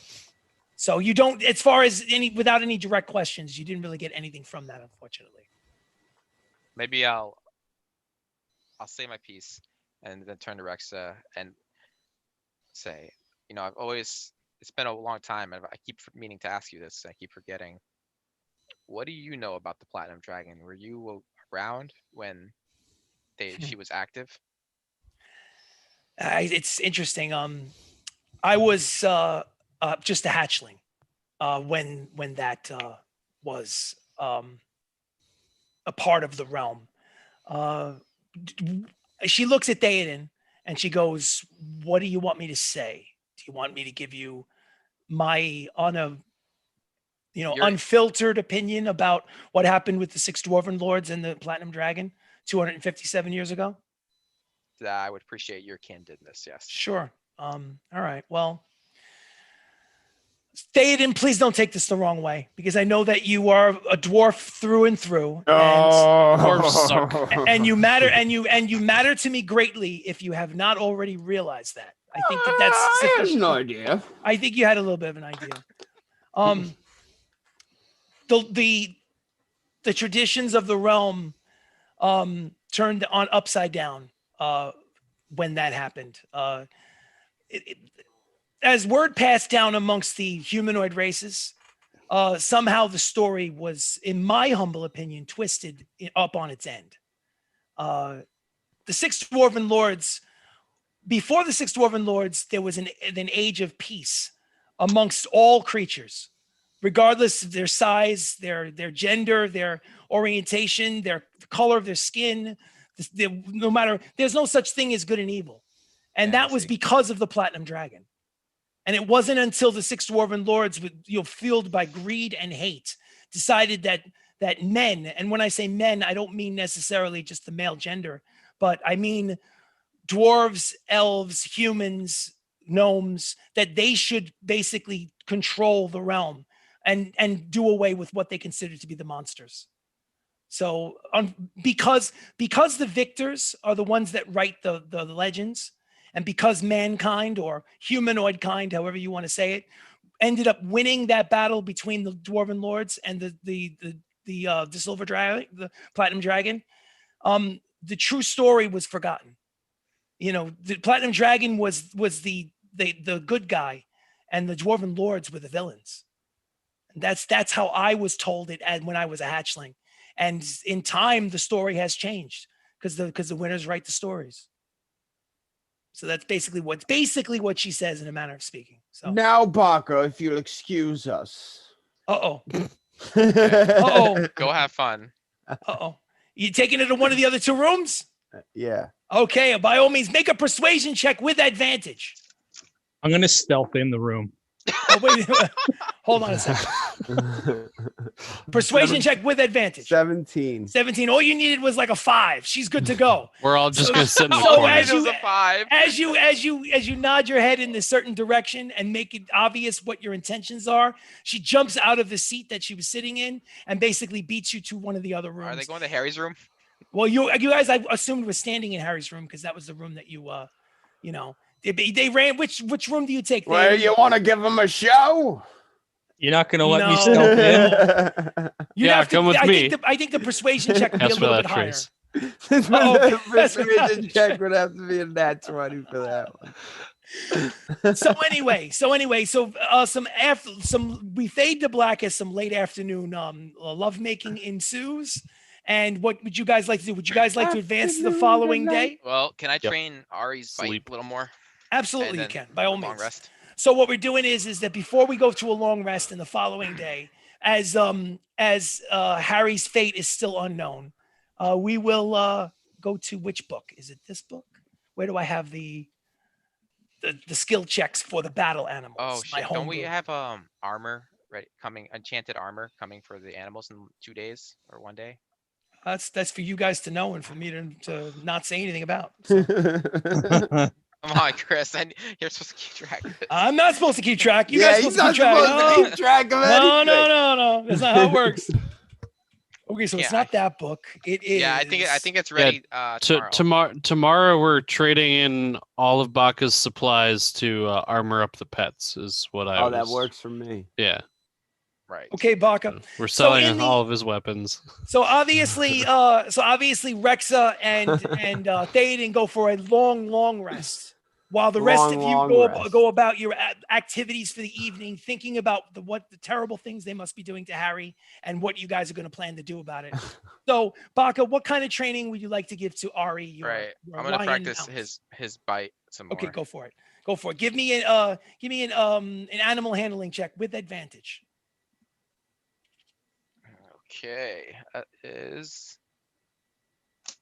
So you don't, as far as without any direct questions, you didn't really get anything from that, unfortunately. Maybe I'll say my piece and then turn to Rexa and say, it's been a long time and I keep meaning to ask you this. I keep forgetting. What do you know about the Platinum Dragon? Were you around when she was active? It's interesting. I was just a hatchling when that was a part of the realm. She looks at Theoden and she goes, "What do you want me to say? Do you want me to give you my unfiltered opinion about what happened with the 6 Dwarven Lords and the Platinum Dragon 257 years ago?" I would appreciate your candidness. Yes. Sure. All right. Well, Theoden, please don't take this the wrong way, because I know that you are a dwarf through and through. And you matter, and you matter to me greatly if you have not already realized that. I think that's I have no idea. I think you had a little bit of an idea. The traditions of the realm turned on upside down when that happened. As word passed down amongst the humanoid races, somehow the story was, in my humble opinion, twisted up on its end. The 6 Dwarven Lords, before the 6 Dwarven Lords, there was an age of peace amongst all creatures, regardless of their size, their gender, their orientation, the color of their skin. No matter, there's no such thing as good and evil. And that was because of the Platinum Dragon. And it wasn't until the 6 Dwarven Lords, fueled by greed and hate, decided that men, and when I say men, I don't mean necessarily just the male gender, but I mean dwarves, elves, humans, gnomes, that they should basically control the realm and do away with what they consider to be the monsters. So because the victors are the ones that write the legends, and because mankind, or humanoid kind, however you want to say it, ended up winning that battle between the Dwarven Lords and the Silver Dragon, the Platinum Dragon, the true story was forgotten. The Platinum Dragon was the good guy, and the Dwarven Lords were the villains. And that's how I was told it when I was a hatchling. And in time, the story has changed because the winners write the stories. So that's basically what she says in a manner of speaking. So Now, Baka, if you'll excuse us. Uh-oh. Go have fun. You taking it to one of the other 2 rooms? Yeah. Okay, by all means, make a persuasion check with advantage. I'm gonna stealth in the room. Oh, wait. Hold on a second. Persuasion check with advantage. 17. 17. All you needed was like a 5. She's good to go. We're all just gonna sit in the So corner. as you nod your head in a certain direction and make it obvious what your intentions are, she jumps out of the seat that she was sitting in and basically beats you to one of the other rooms. Are they going to Harry's room? Well, you guys, I assumed, was standing in Harry's room because that was the room that they ran. Which room do you take? Well, you want to give them a show? You're not gonna let me stealth in? Yeah, come with me. I think the persuasion check would be a That's for little that bit higher. trace. The persuasion check would have to be a nat 20 for that one. We fade to black as some late afternoon lovemaking ensues, And what would you guys like to do? Would you guys like to advance to the following day? Well, can I train Ari's bite Sleep. a little more? Absolutely, you And then can, by all long means. rest. So what we're doing is that before we go to a long rest in the following day, as Harry's fate is still unknown, we will go to which book? Is it this book? Where do I have the skill checks for the battle animals? Oh My shit! home Don't we group. have armor ready coming? Enchanted armor coming for the animals in 2 days or 1 day? That's for you guys to know and for me to not say anything about. So. Come on, Chris. You're supposed to keep track of this. I'm not supposed to keep track. You guys he's supposed to keep not track. supposed to keep track of No, anything. no. That's not how it works. Okay, so it's Yeah, not that book. It is. Yeah, I think it's ready tomorrow. Tomorrow we're trading in all of Baka's supplies to armor up the pets. Is what I. Oh, that works for me. Yeah. Right. Okay, Baka. We're So in selling the- all of his weapons. So obviously Rexa and Theoden go for a long rest, while the rest of you Long go about your activities for the evening, thinking about what the terrible things they must be doing to Harry and what you guys are going to plan to do about it. So Baka, what kind of training would you like to give to Ari? Your I'm gonna lion practice mount? his bite some more. Okay, go for it. Go for it. Give me an animal handling check with advantage. Okay, that is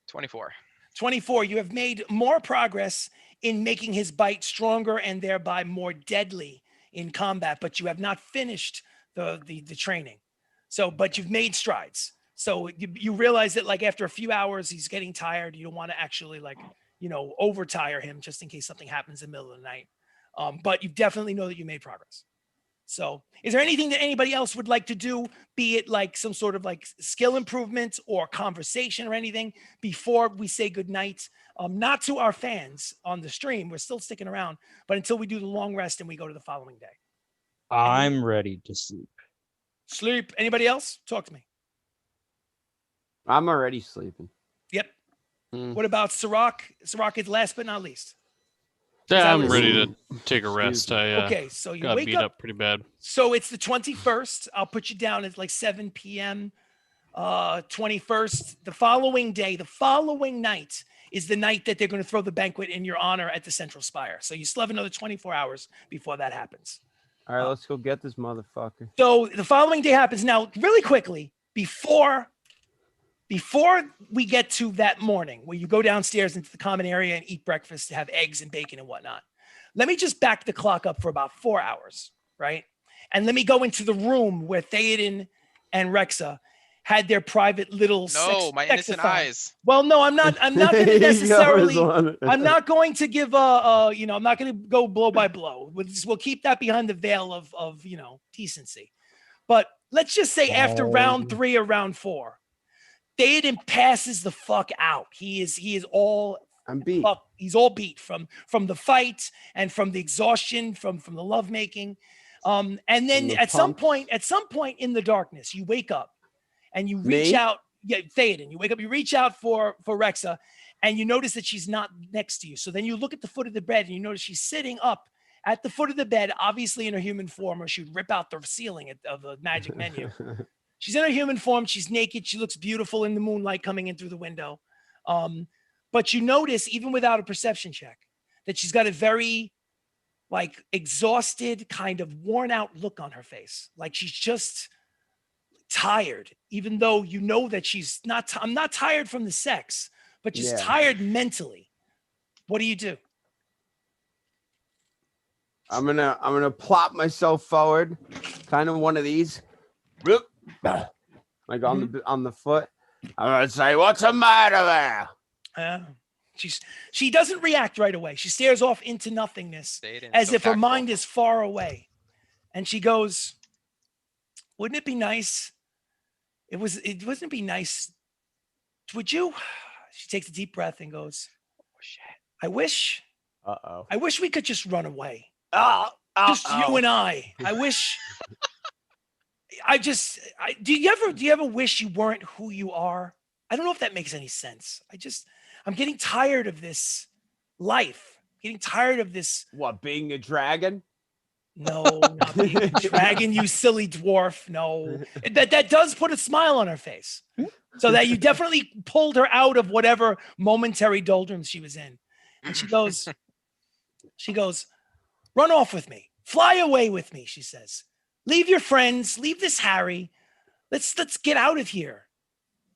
24. 24. You have made more progress in making his bite stronger and thereby more deadly in combat, but you have not finished the training. So, but you've made strides. So you realize that like after a few hours, he's getting tired. You don't want to actually overtire him just in case something happens in the middle of the night. But you definitely know that you made progress. So is there anything that anybody else would like to do, be it like some sort of like skill improvement or conversation or anything before we say goodnight? Not to our fans on the stream. We're still sticking around, but until we do the long rest and we go to the following day. I'm ready to sleep. Sleep. Anybody else? Talk to me. I'm already sleeping. Yep. What about Sirach? Sirach is last but not least. Yeah, I'm was- ready to take a rest. I Okay, so you got wake beat up pretty bad. So it's the 21st. I'll put you down at like 7 p.m. 21st. The following day, the following night is the night that they're going to throw the banquet in your honor at the Central Spire. So you still have another 24 hours before that happens. All right, let's go get this motherfucker. So the following day happens. Now, really quickly, before we get to that morning where you go downstairs into the common area and eat breakfast, to have eggs and bacon and whatnot, let me just back the clock up for about 4 hours, right? And let me go into the room where Theoden and Rexa had their private little No, my innocent eyes. Well, no, I'm not going to necessarily. I'm I'm not going to give I'm not going to go blow by blow. We'll keep that behind the veil of decency. But let's just say after round 3 or round 4, Theoden passes the fuck out. He is all I'm beat. He's all beat from the fight and from the exhaustion, from the lovemaking. And then the at some point in the darkness, you wake up and you reach out. Yeah, Theoden, you wake up, you reach out for Rexa, and you notice that she's not next to you. So then you look at the foot of the bed and you notice she's sitting up at the foot of the bed, obviously in her human form, or she'd rip out the ceiling of the magic menu. She's in her human form. She's naked. She looks beautiful in the moonlight coming in through the window. But you notice, even without a perception check, that she's got a very exhausted, kind of worn out look on her face. Like she's just tired, even though you know that she's not. I'm not tired from the sex, but just tired mentally. What do you do? I'm gonna plop myself forward, kind of one of these, like on the foot. I'm gonna say, "What's the matter there?" She doesn't react right away. She stares off into nothingness as if her mind is far away. And she goes, "Wouldn't it be nice? Wouldn't it be nice? Would you?" She takes a deep breath and goes, "Oh, shit. I wish we could just run away. Just you and I. I wish. Do you ever wish you weren't who you are? I don't know if that makes any sense. I'm getting tired of this life. Getting tired of this. What, being a dragon? No, not being a dragon, you silly dwarf. No, that does put a smile on her face, so that you definitely pulled her out of whatever momentary doldrums she was in. And she goes, run off with me, fly away with me. She says, leave your friends, leave this Harry. Let's get out of here.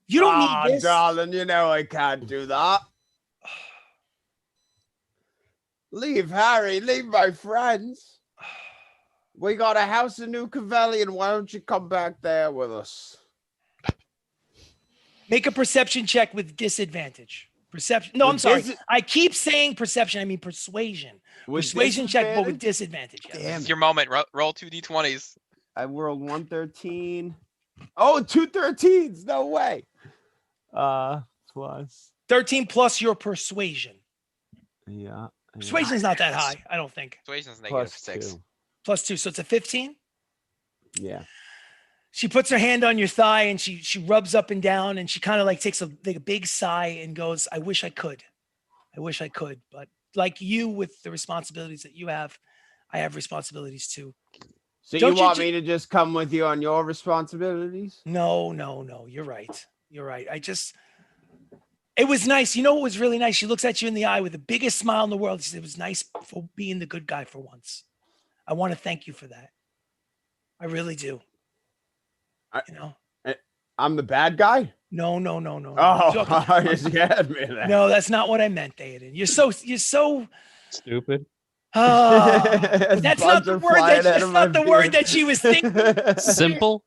You don't need this, darling. You know I can't do that. Leave Harry. Leave my friends. We got a house in New Cavalion. Why don't you come back there with us? Make a perception check with disadvantage. Perception. No, I'm sorry. I keep saying perception. I mean persuasion. Persuasion check, but with disadvantage. Yes. This is your moment. Roll 2 d20s. I rolled 113. Oh, 2 13s. No way. Plus 13 plus your persuasion. Yeah. Persuasion's not that high, I don't think. Persuasion's Plus -6. 2. Plus 2, so it's a 15. Yeah. She puts her hand on your thigh and she rubs up and down and she kind of like takes a big sigh and goes, I wish I could. But like you, with the responsibilities that you have, I have responsibilities too. So Don't you want me to just come with you on your responsibilities? No. You're right. It was nice. You know what was really nice? She looks at you in the eye with the biggest smile in the world. She said, it was nice for being the good guy for once. I want to thank you for that. I really do. I'm the bad guy? No. Oh, you scared me there. No, that's not what I meant, Theoden. You're so Stupid. That's not the word. That's not the word that she was thinking. Simple.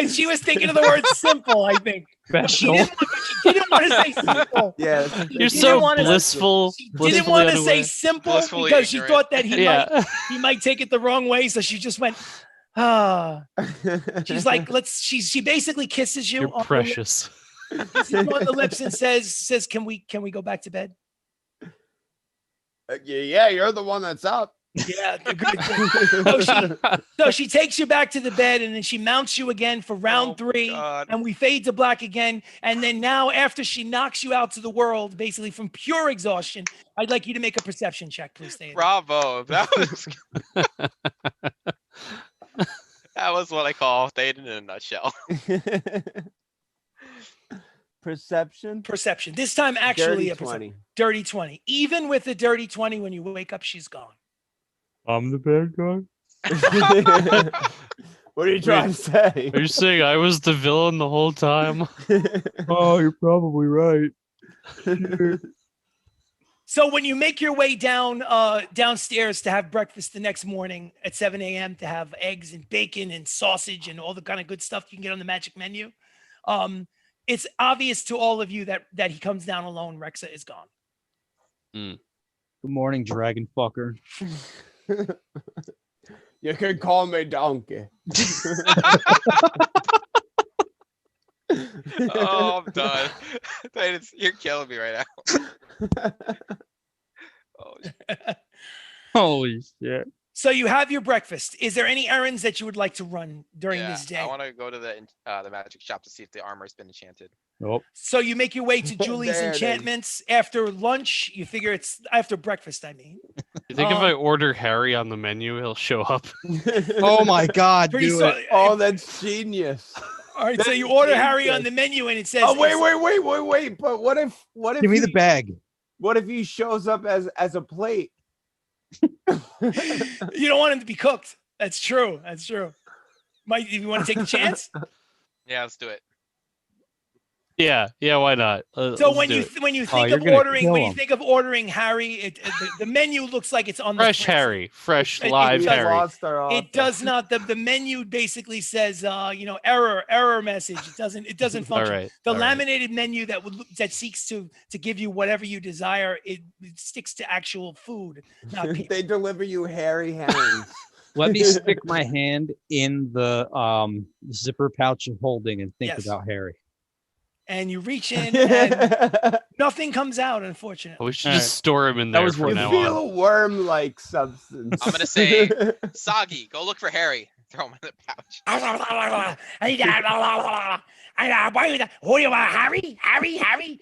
She was thinking of the word simple, I think. She didn't want to say simple. Yeah. You're so blissful. She didn't want to say simple Blissfully because she ignorant. thought that he might take it the wrong way. So she just went, She's like, she basically kisses you. You're precious. Kisses you on the lips and says, can we go back to bed? Yeah, you're the one that's up. Yeah, good. So she takes you back to the bed and then she mounts you again for round 3. God. And we fade to black again. And then now, after she knocks you out to the world, basically from pure exhaustion, I'd like you to make a perception check, please. Theoden. Bravo. That was what I call Theoden in a nutshell. Perception. This time, actually, Dirty a 20. dirty 20. Even with the dirty 20, when you wake up, she's gone. I'm the bad guy. What are you trying to say? Are you saying I was the villain the whole time? Oh, you're probably right. So when you make your way downstairs to have breakfast the next morning at 7 a.m. to have eggs and bacon and sausage and all the kind of good stuff you can get on the magic menu, it's obvious to all of you that he comes down alone. Rexa is gone. Mm. Good morning, dragon fucker. You can call me Donkey. Oh, I'm done. You're killing me right now. Oh, Holy shit. So you have your breakfast. Is there any errands that you would like to run during yeah, this day? I want to go to the magic shop to see if the armor's been enchanted. Nope. So you make your way to Julie's There it is. Enchantments after lunch. You figure it's after breakfast, I mean. You think if I order Harry on the menu, he'll show up? Oh my god, Pretty do so, it. Oh, that's genius. all right, so you order Harry on the menu and it says, Oh, wait. But what if Give me the he- bag. What if he shows up as a plate? you don't want him to be cooked. That's true. Mike, do you want to take the chance? Yeah, let's do it. Yeah, why not? So Let's when do you it. when you Oh, think you're of gonna ordering kill when you him. think of ordering Harry, the menu looks like it's on the Fresh plate. Harry, fresh It live does- Harry. Lost our author. It does not. The menu basically says, error message. It doesn't All function. right. The all right. laminated menu that seeks to give you whatever you desire, it sticks to actual food, not people. They deliver you hairy hands. Let me stick my hand in the zipper pouch of holding and think Yes. about Harry. And you reach in, and nothing comes out, unfortunately. We should All just right. store him in That there was from You worth now feel on. a worm-like substance. I'm gonna say, Soggy, go look for Harry. Throw him in the pouch. Who you want, Harry? Harry?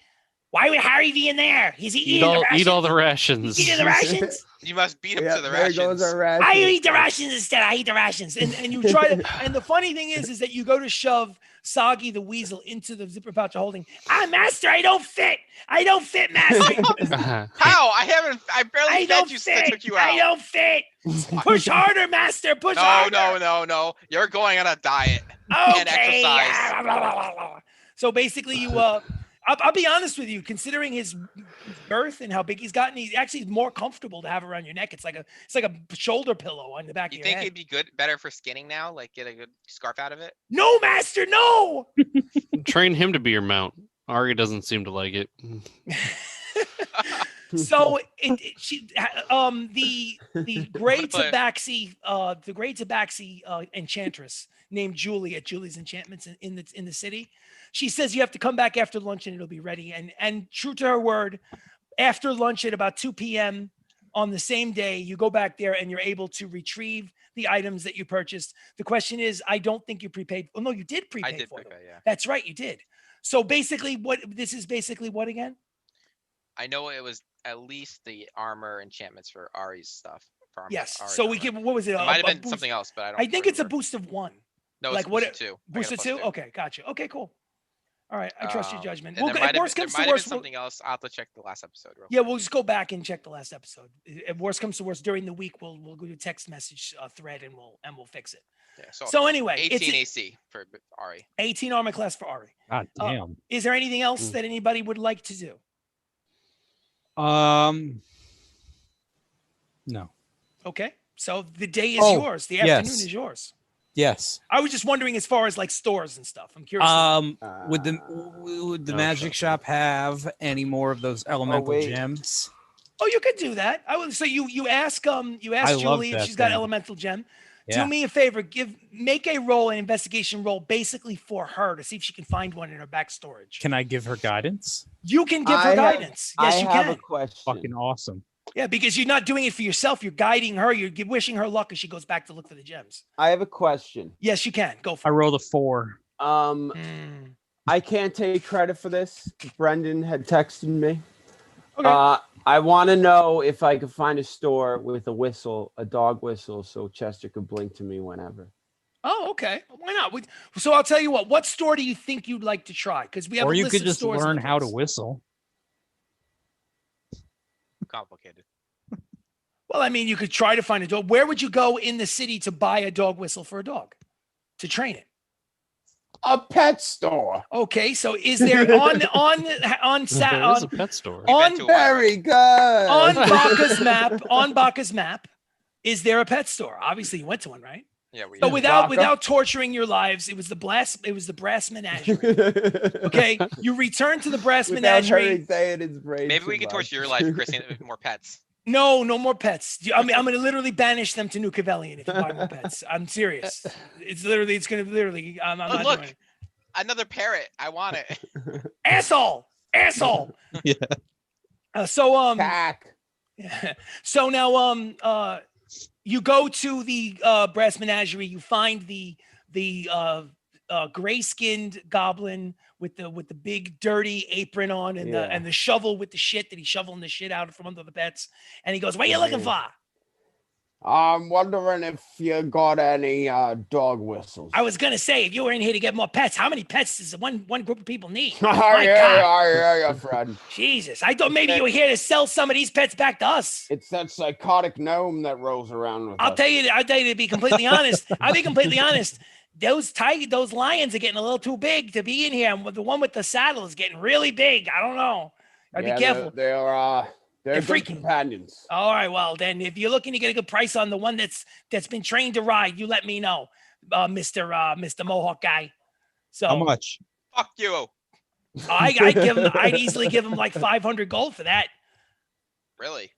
Why would Harry be in there? He's eating Eat the all the rations. rations. Eating the rations? You must beat him Yeah, to the there goes rations. our rations. I eat the rations instead. I eat the rations. And you try to, and the funny thing is that you go to shove Soggy the Weasel into the zipper pouch of holding. Master, I don't fit. I don't fit, Master. How? I barely I fed don't you since I fit. took you out. I don't fit. Push harder, Master. Push No, harder. no. You're going on a diet and Okay. exercise. So basically, you I'll be honest with you. Considering his girth and how big he's gotten, he's actually more comfortable to have around your neck. It's like a shoulder pillow on the back You of your think head. it'd be better for skinning now? Like get a good scarf out of it? No, Master, no. Train him to be your mount. Ari doesn't seem to like it. So the great tabaxi enchantress named Julie at Julie's Enchantments in the city. She says you have to come back after lunch and it'll be ready. And true to her word, after lunch at about 2 p.m. on the same day, you go back there and you're able to retrieve the items that you purchased. The question is, I don't think you prepaid. Oh no, you did prepay. I did for them. prepay, yeah. That's right, you did. So basically, what again? I know it was at least the armor enchantments for Ari's stuff. Yes. Ari's So we armor. give. What was it? It might have been boost? something else, but I don't. I think it's a remember. boost of 1. No, like it's what? boost of 2. I got a Boost of plus 2. 2. Okay, gotcha. Okay, cool. All right, I trust your judgment. And Well, there might if worst have comes been to worst, something else. I'll have to check the last episode. yeah, we'll just go back and check the last episode. If worst comes to worst, during the week, we'll do a text message thread and we'll fix it. Yeah, So anyway, 18 AC for Ari. 18 armor class for Ari. God damn. Is there anything else that anybody would like to do? No. Okay, so the day is Oh, yours. The afternoon yes. is yours. Yes. I was just wondering, as far as like stores and stuff. I'm curious. Would the magic shop have any more of those elemental wait. gems? Oh, you could do that. I would. So you ask I love Julie if that she's got thing. elemental gem. Yeah. Do me a favor. Make an investigation roll, basically for her to see if she can find one in her back storage. Can I give her guidance? You can give her guidance. Yes, you I have can. a question. Fucking awesome. Yeah, because you're not doing it for yourself. You're guiding her. You're wishing her luck as she goes back to look for the gems. I have a question. Yes, you can. Go I for it. rolled a 4. I can't take credit for this. Brendan had texted me. Okay. I want to know if I could find a store with a whistle, a dog whistle, so Chester could blink to me whenever. Oh, okay. Why not? So I'll tell you what. What store do you think you'd like to try? Because we have. Or a you list could of just stores in learn the how to place. whistle. Complicated. Well, I mean, you could try to find a dog. Where would you go in the city to buy a dog whistle for a dog to train it? A pet store. Okay, so is there on There is a pet store. on Very good. on Baka's map, is there a pet store? Obviously, you went to one, right? Yeah, we. So Baka. without torturing your lives, it was the brass menagerie. Okay, you return to the brass Without menagerie. hurting Theoden's brain Maybe too we can much. torture your life, Chris, with more pets. No more pets. I mean, I'm going to literally banish them to New Cavalian if you buy more pets. I'm serious. I'm not look. doing it. Another parrot. I want it. Asshole. Yeah. So Tack. so now you go to the brass menagerie. You find the gray-skinned goblin with the big dirty apron on and Yeah. the shovel with the shit that he's shoveling the shit out from under the pets. And he goes, "What are you looking for?" I'm wondering if you got any dog whistles. I was gonna say, if you were in here to get more pets, how many pets does one group of people need? I My hear God. you, I hear you, friend. Jesus, I thought maybe you were here to sell some of these pets back to us. It's that psychotic gnome that rolls around with I'll us. tell you to be completely honest. I'll be completely honest. Those lions are getting a little too big to be in here. And the one with the saddle is getting really big. I don't know. Gotta be careful. They're They're good freaking. companions. All right, well then, if you're looking to get a good price on the one that's been trained to ride, you let me know, Mr. Mohawk guy. So How much? Fuck you. I'd easily give him like 500 gold for that. Really?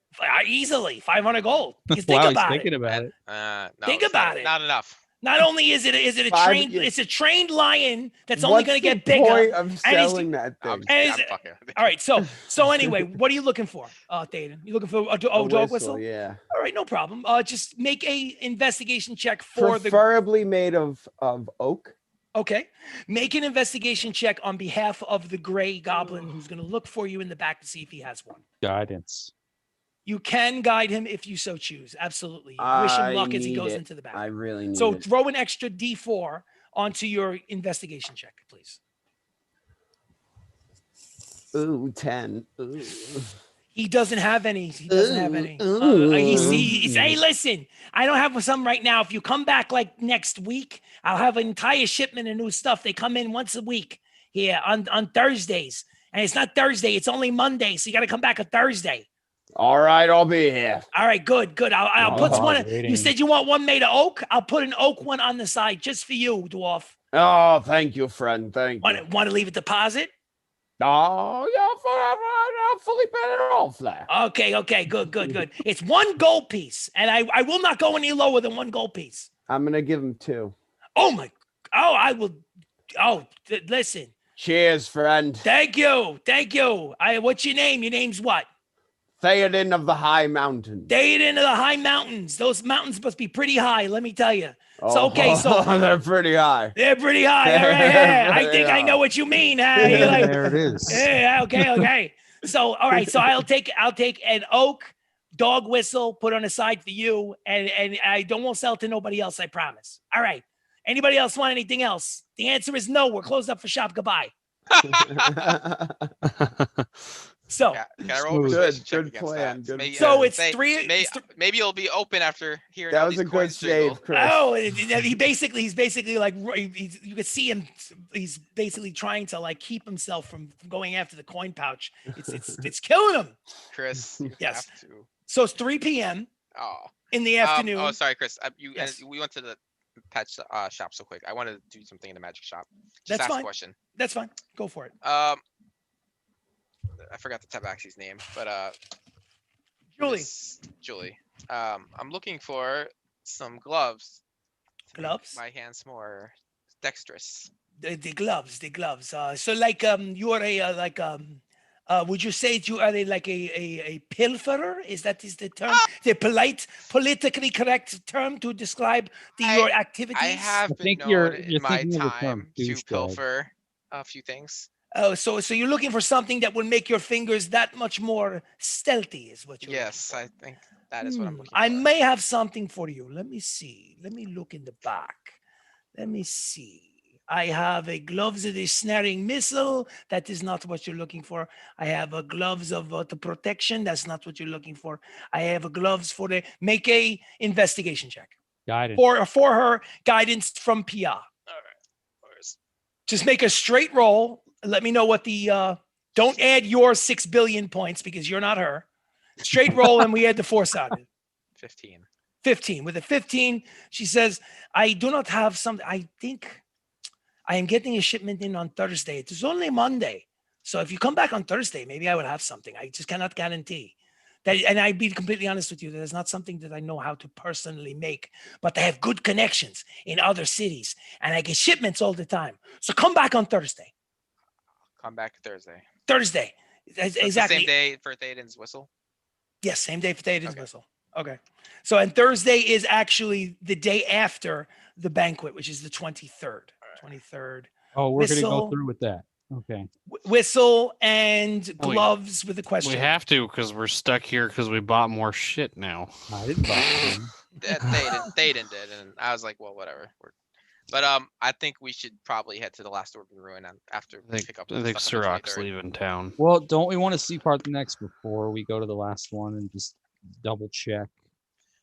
Easily 500 gold. Because think Wow, about he's it. thinking about it. No, Think it's about not, it. Not enough. Not only is it a trained, it's a trained lion that's only What's going to the get bigger. point of he's- selling that thing? And I'm is- fucking. All right, so anyway, what are you looking for, Thaden? You looking for a dog whistle? Yeah. All right, no problem. Just make a investigation check for the. Preferably made of oak. Okay. Make an investigation check on behalf of the gray goblin who's going to look for you in the back to see if he has one. Guidance. You can guide him if you so choose. Absolutely. You wish him luck as he goes into the back. I really need So it. throw an extra D4 onto your investigation check, please. Ooh, 10. Ooh. He doesn't have any. He doesn't have any. Hey, listen, I don't have some right now. If you come back like next week, I'll have an entire shipment of new stuff. They come in once a week here on Thursdays. And it's not Thursday, it's only Monday. So you got to come back on Thursday. All right, I'll be here. All right, good. I'll put one. Waiting. You said you want one made of oak. I'll put an oak one on the side just for you, dwarf. Oh, thank you, friend. Thank you. Want to leave a deposit? Oh, yeah, I'll fully pay it off there. Okay, good. It's one gold piece, and I will not go any lower than one gold piece. I'm going to give him 2. I will. Listen. Cheers, friend. Thank you. What's your name? Your name's what? Theoden of the High Mountains. Theoden of the High Mountains. Those mountains must be pretty high, let me tell you. Oh, they're pretty high. They're pretty high. All right, yeah. I think I know what you mean. You're like, There it is. yeah, okay. So, all right. So I'll take an oak dog whistle, put on the side for you, and I won't sell to nobody else. I promise. All right. Anybody else want anything else? The answer is no. We're closed up for shop. Goodbye. So Can I roll a persuasion check Good against plan. that? Maybe, So it's say- three. Maybe it'll be open after hearing That all was these a good coins jiggle. save, Chris. Oh, he's basically like you could see him. He's basically trying to like keep himself from going after the coin pouch. It's killing him. Chris, you Yes. have to. So it's 3 p.m. Oh. in the afternoon. Oh, sorry, Chris. We Yes. went to the pet shop so quick. I wanted to do something in the magic shop. Just That's ask fine. a question. That's fine. Go for it. I forgot the tabaxi's name, but Julie. Julie. I'm looking for some gloves. To make Gloves? my hands more dexterous. The gloves. So like you are a would you say you are a pilferer? Is the term? The politically correct term to describe your activities? I have I been think known you're in my thinking of the term time to douchebag. pilfer a few things. Oh, so you're looking for something that will make your fingers that much more stealthy, is what you're Yes, looking I think that is what I'm for. looking I for. may have something for you. Let me see. Let me look in the back. Let me see. I have a gloves of the snaring missile. That is not what you're looking for. I have a gloves of the protection. That's not what you're looking for. I have a gloves for the make a investigation check Guidance. for her guidance from Pia. All right. Just make a straight roll. Let me know what the don't add your 6 billion points because you're not her. Straight roll and we add the force out. 15. 15. With a 15, she says, I do not have something. I think I am getting a shipment in on Thursday. It is only Monday. So if you come back on Thursday, maybe I would have something. I just cannot guarantee that. And I'd be completely honest with you, that is not something that I know how to personally make, but I have good connections in other cities and I get shipments all the time. So come back on Thursday. Come back Thursday. Thursday. That's the Exactly. same day for Theoden's whistle. Yes, same day for Theoden's Okay. whistle. Okay. So, and Thursday is actually the day after the banquet, which is the 23rd. 23rd. Oh, we're going to Whistle. go through with that. Okay. Whistle and gloves with a question. We have to because we're stuck here because we bought more shit now. I didn't buy anything. Theoden did, and I was like, well, whatever. But I think we should probably head to the last Urban Ruin after we pick up. I think stuff on the Sirach's 23rd. leaving town. Well, don't we want to see part next before we go to the last one and just double check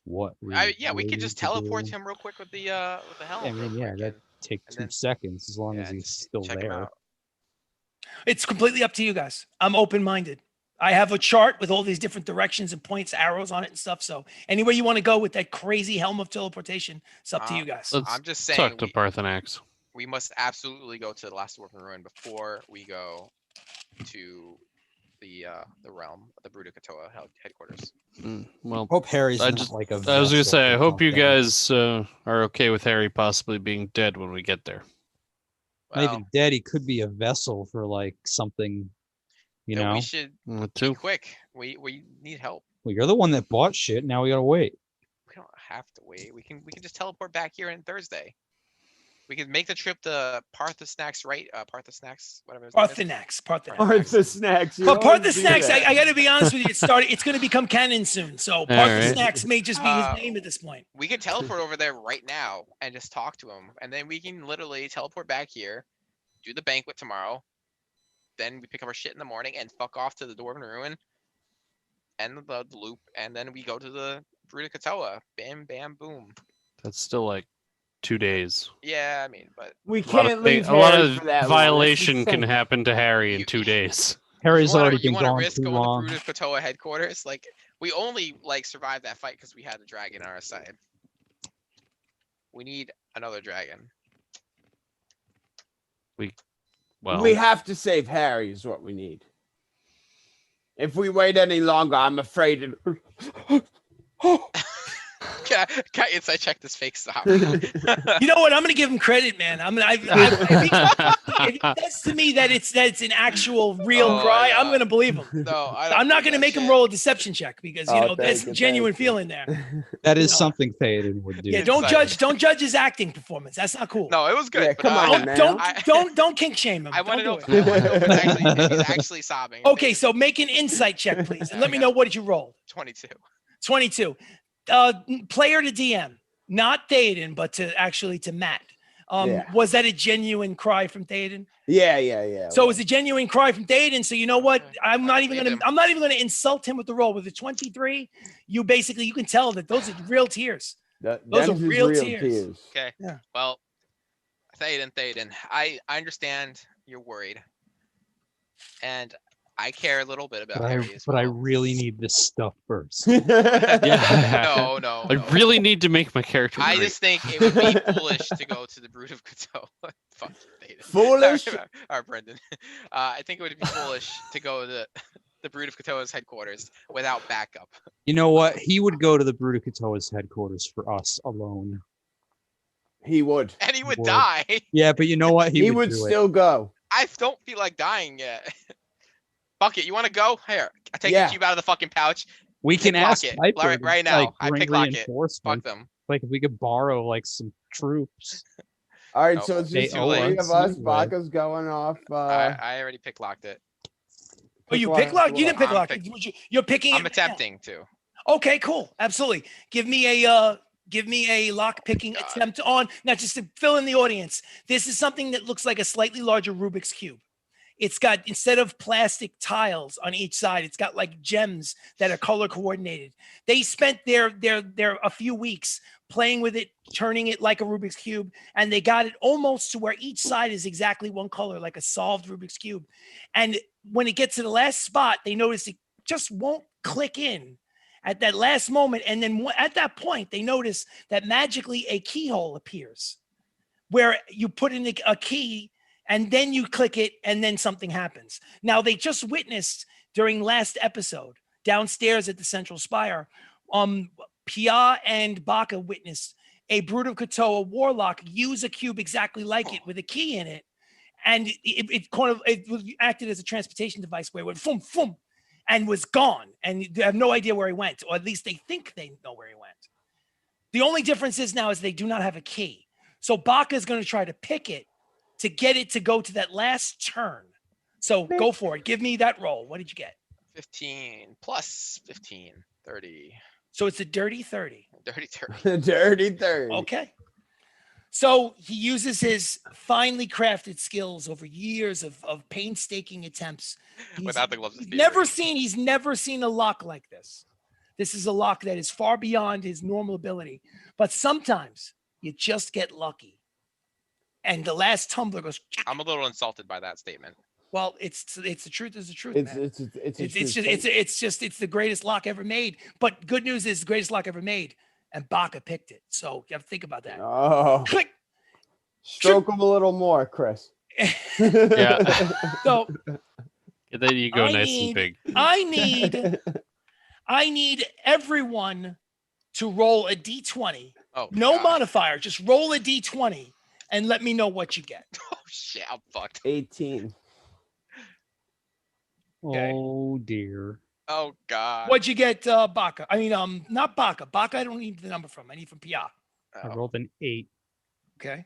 what? Yeah, we could just teleport him real quick with the helmet. I mean, real yeah, quick that and- take and 2 then- seconds as long yeah, as he's just still check him there. out. It's completely up to you guys. I'm open-minded. I have a chart with all these different directions and points, arrows on it and stuff. So anywhere you want to go with that crazy helm of teleportation, it's up to you guys. Let's I'm just saying talk to Parthenax. we must absolutely go to the last Urban Ruin before we go to the realm, the Brudicatoa headquarters. Well, Hope Harry's I not just- like a I was gonna vessel say, I or hope you something. guys are okay with Harry possibly being dead when we get there. Not Well, even dead. He could be a vessel for like something. You then know. we should be Too. quick. We need help. Well, you're the one that bought shit. Now we gotta wait. We don't have to wait. We can just teleport back here on Thursday. We could make the trip to Parthasnax, right? Parthasnax, whatever his name is. Parthenax. Artha snacks. you But always do Parthasnax, that. I got to be honest with you. It's going to become canon soon. So right. Parthasnax may just be his name at this point. We could teleport over there right now and just talk to him, and then we can literally teleport back here, do the banquet tomorrow, then we pick up our shit in the morning and fuck off to the Dwarven Ruin, end the loop, and then we go to the Brood of Katoa. Bam, bam, boom. That's still like 2 days. Yeah, I mean, but We A lot can't of, leave a lot Harry of for that long. That's violation can insane. happen to Harry in You- 2 days. Harry's already you been want to gone risk too going to the long. Brood of Katoa headquarters? Like, we only like survived that fight because we had the dragon on our side. We need another dragon. Well, We have to save Harry is what we need. If we wait any longer, I'm afraid it... Can I inside check this fake stop? You know what? I'm going to give him credit, man. I think if he says to me that it's an actual real Oh, cry, yeah. I'm going to believe him. No, I don't I'm not believe going to that make him shit. roll a deception check because you Oh, know there's thank you, genuine thank you. feeling there. That is No. something Theoden would do. Yeah, Inside. don't judge his acting performance. That's not cool. No, it was good. Yeah, but, come on, don't man. don't kink shame him. I want to know Don't do if it. he's actually sobbing. Okay, so make an insight check, please, and let me know what did you roll. 22. 22. Player to DM, not Theoden, but to Matt. Yeah. Was that a genuine cry from Theoden? Yeah. So it was a genuine cry from Theoden. So you know what? I'm not even believe gonna insult him with the roll. With the 23, you can tell that those are real tears. Those are Them's his real tears. Okay. Yeah. Well, Theoden, I understand you're worried, and I care a little bit about Harry as But I well. really need this stuff first. Yeah. No. I really need to make my character. I great. just think it would be foolish to go to the Brood of Katoa. Fuck you, Theoden. Foolish? Or Brendan. I think it would be foolish to go to the Brood of Katoa's headquarters without backup. You know what? He would go to the Brood of Katoa's headquarters for us alone. He would. And he would Would. die. Yeah, but you know what? He would do it. still go. I don't feel like dying yet. Bucket, you want to go? Here, I take Yeah. the cube out of the fucking pouch. We can Picklock ask it. Piper Right- to, right now, like, I bring picklock it. Fuck reinforcements. them. Like if we could borrow like some troops. All right, No, so it's they just the owe three us of us. anyway. Baka's going off. I already picklocked it. Oh, you Picklock pick lock? as You didn't well. pick lock. You're picking. I'm it now. attempting to. Okay, cool. Absolutely. Give me a lock picking God. attempt on now just to fill in the audience. This is something that looks like a slightly larger Rubik's Cube. It's got, instead of plastic tiles on each side, it's got like gems that are color coordinated. They spent their a few weeks playing with it, turning it like a Rubik's Cube, and they got it almost to where each side is exactly one color, like a solved Rubik's Cube. And when it gets to the last spot, they notice it just won't click in at that last moment. And then at that point, they notice that magically a keyhole appears where you put in a key and then you click it and then something happens. Now, they just witnessed during last episode downstairs at the Central Spire, Pia and Baka witnessed a Brood of Katoa warlock use a cube exactly like it with a key in it. And it acted as a transportation device where it went boom, boom, and was gone. And they have no idea where he went, or at least they think they know where he went. The only difference is now is they do not have a key. So Baka is going to try to pick it to get it to go to that last turn. So go for it. Give me that roll. What did you get? 15 plus 15, 30. So it's a dirty 30. Dirty 30. Dirty 30. Okay. So he uses his finely crafted skills over years of painstaking attempts. Without the gloves of He's never seen a lock like this. This is a lock that is far beyond his normal ability. But sometimes you just get lucky. And the last tumbler goes. I'm a little insulted by that statement. Well, it's the truth is the truth. It's Man. It's the greatest lock ever made. But good news is the greatest lock ever made, and Baka picked it. So you have to think about that. Oh, Click. stroke him a little more, Chris. Yeah. So There you go, I nice need- and big. I need everyone to roll a d20. Oh, No God. modifier. Just roll a d20 and let me know what you get. Oh shit, I'm fucked. 18. Okay. Oh dear. Oh God. What'd you get, Baka? I mean, not Baka. Baka, I don't need the number from. I need from Pia. I Oh, rolled an 8. Okay.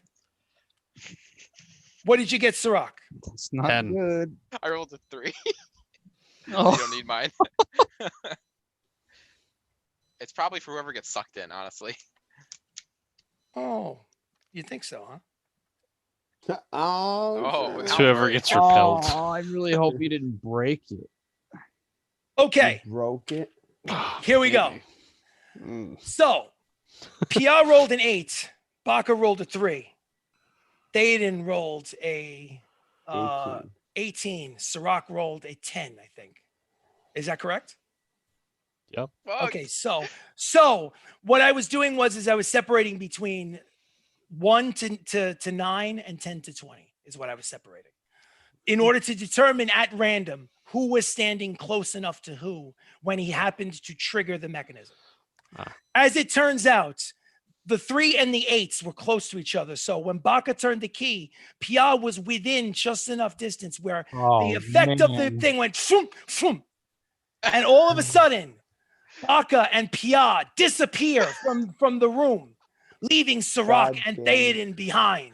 What did you get, Sirach? It's not 10. good. I rolled a 3. Oh. You don't need mine. It's probably for whoever gets sucked in, honestly. Oh, you think so, huh? Oh, shit. It's whoever gets repelled. Oh, I really hope you didn't break it. Okay, You broke it. here we go. Mm. So, PR rolled an 8. Baka rolled a 3. Theoden rolled a 18. Sirach rolled a 10, I think. Is that correct? Yep. Fuck. Okay, so what I was doing was I was separating between 1 to 9 and 10 to 20 is what I was separating in order to determine at random who was standing close enough to who when he happened to trigger the mechanism. As it turns out, the 3 and the 8s were close to each other. So when Baka turned the key, Pia was within just enough distance where the effect of the thing went shoom, shoom. And all of a sudden, Baka and Pia disappear from the room, leaving Sirach God and damn Theoden behind.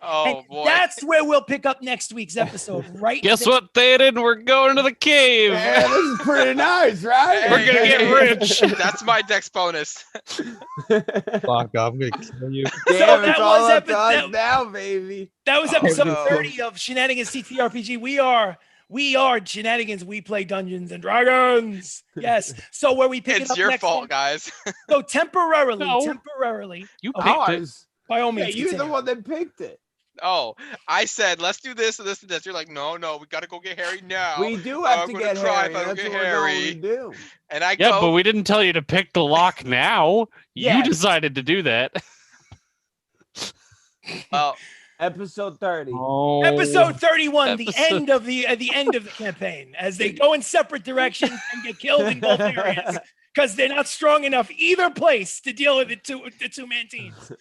Oh And boy. that's where we'll pick up next week's episode. Right? Guess there. what, Theoden? We're going to the cave. Yeah, this is pretty nice, right? We're gonna get rich. That's my dex bonus. Fuck, I'm gonna kill you. Damn, that it's all was up to epi- us that- now, baby. That was Oh, episode no. 30 of Shenanigans ttRPG. We are Shenanigans. We play Dungeons and Dragons. Yes. So where we pick it It's up your next fault, time- guys. So temporarily, No. You Okay. picked it. Ours. by all Yeah, means, you're the continue. one that picked it. Oh, I said let's do this and this and this. You're like, no, we gotta go get Harry now. We do have I'm to gonna get cry Harry. if I don't That's get what we're going Harry. to do. And I Yeah, go. but we didn't tell you to pick the lock now. You Yes. decided to do that. Well, Episode 30. Oh, Episode 31, the Episode- end of the end of the campaign, as they go in separate directions and get killed in both areas because they're not strong enough either place to deal with the two-man teams.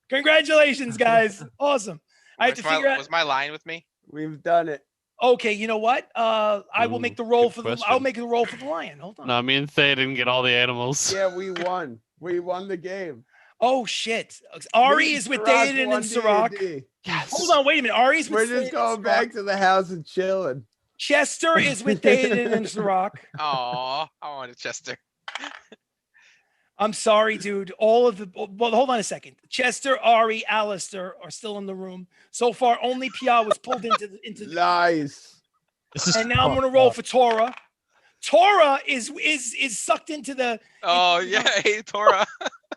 Congratulations, guys! Awesome. I have to figure out. was my line with me? We've done it. Okay, you know what? I will make the roll good for the. I'll question. make the roll for the lion. Hold on. No, me and Theoden get all the animals. Yeah, we won. We won the game. Oh shit! Ari Me is with Sirach Theoden won and Sirach. D&D. Yes. Hold on, wait a minute. Ari's with We're Theoden just and going Sirach. back to the house and chilling. Chester is with Theoden and Sirach. Oh, I wanted Chester. I'm sorry, dude. All of the well, hold on a second. Chester, Ari, Alistair are still in the room. So far, only Pia was pulled into the Nice. this is and now I'm gonna fucked roll up. for Tora. Tora is sucked into the Oh yeah, hey Tora.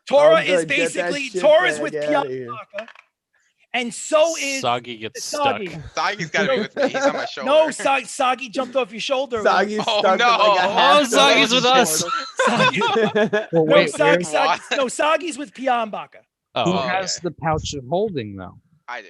Tora Oh, is good. Get that basically shit Tora's bag with outta Pia here. Baka, and so is Soggy gets stuck. Soggy. Sagi's gotta be with me. He's on my shoulder. No, Soggy jumped off your shoulder. Sagi's Oh, stuck no. in like a Oh, half Sagi's dozen with us. Soggy, portals. Well, no, wait, Soggy, where- What? no, Soggy's with Pia and Baka. who Oh, okay. has the pouch of holding though? I do.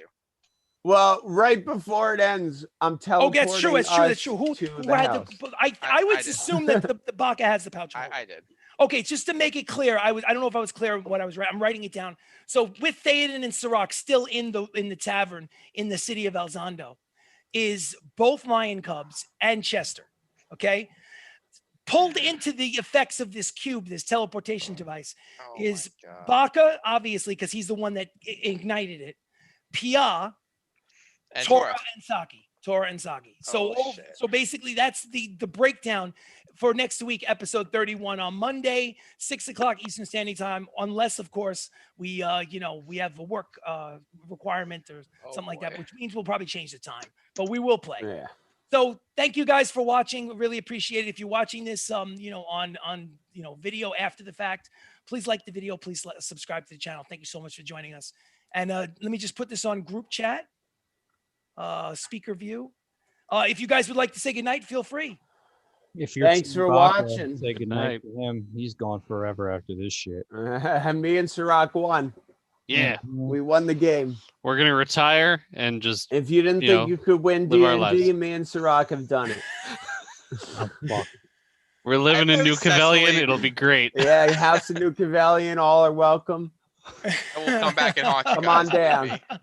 Well, right before it ends, I'm Oh, teleporting that's true. That's true. That's true. Who to who the had house. the? I would I did. assume that the Baka has the pouch. holder. I did. Okay, just to make it clear, I don't know if I was clear what I was writing. I'm writing it down. So with Theoden and Sirach still in the tavern in the city of Alzando, is both lion cubs and Chester. Okay, pulled into the effects of this cube, this teleportation device, Oh is my God. Baka, obviously, because he's the one that ignited it. Pia, And Tora, Tora. and Saki. Tora and Saki. So, Oh, shit. so basically, that's the breakdown for next week, episode 31 on Monday, 6:00 Eastern Standing Time. Unless, of course, we we have a work requirement or Oh, something like that, boy. which means we'll probably change the time. But we will play. Yeah. So thank you guys for watching. Really appreciate it. If you're watching this, on video after the fact, please like the video. Please subscribe to the channel. Thank you so much for joining us. And let me just put this on group chat, speaker view. If you guys would like to say goodnight, feel free. If you're Thanks Team for Baka, watching. say goodnight to him. He's gone forever after this shit. Me and Sirach won. yeah. We won the game. We're gonna retire and just If you didn't You think know, you could win live our D&D, lives. me and Sirach have done it. Oh, fuck. we're living in New successfully- Cavalian. It'll be great. Yeah, House of New Cavalian, all are welcome. I will come back and haunt you. Come on guys. down.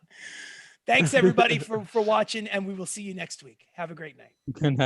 Thanks everybody for watching, and we will see you next week. Have a great night. Good night.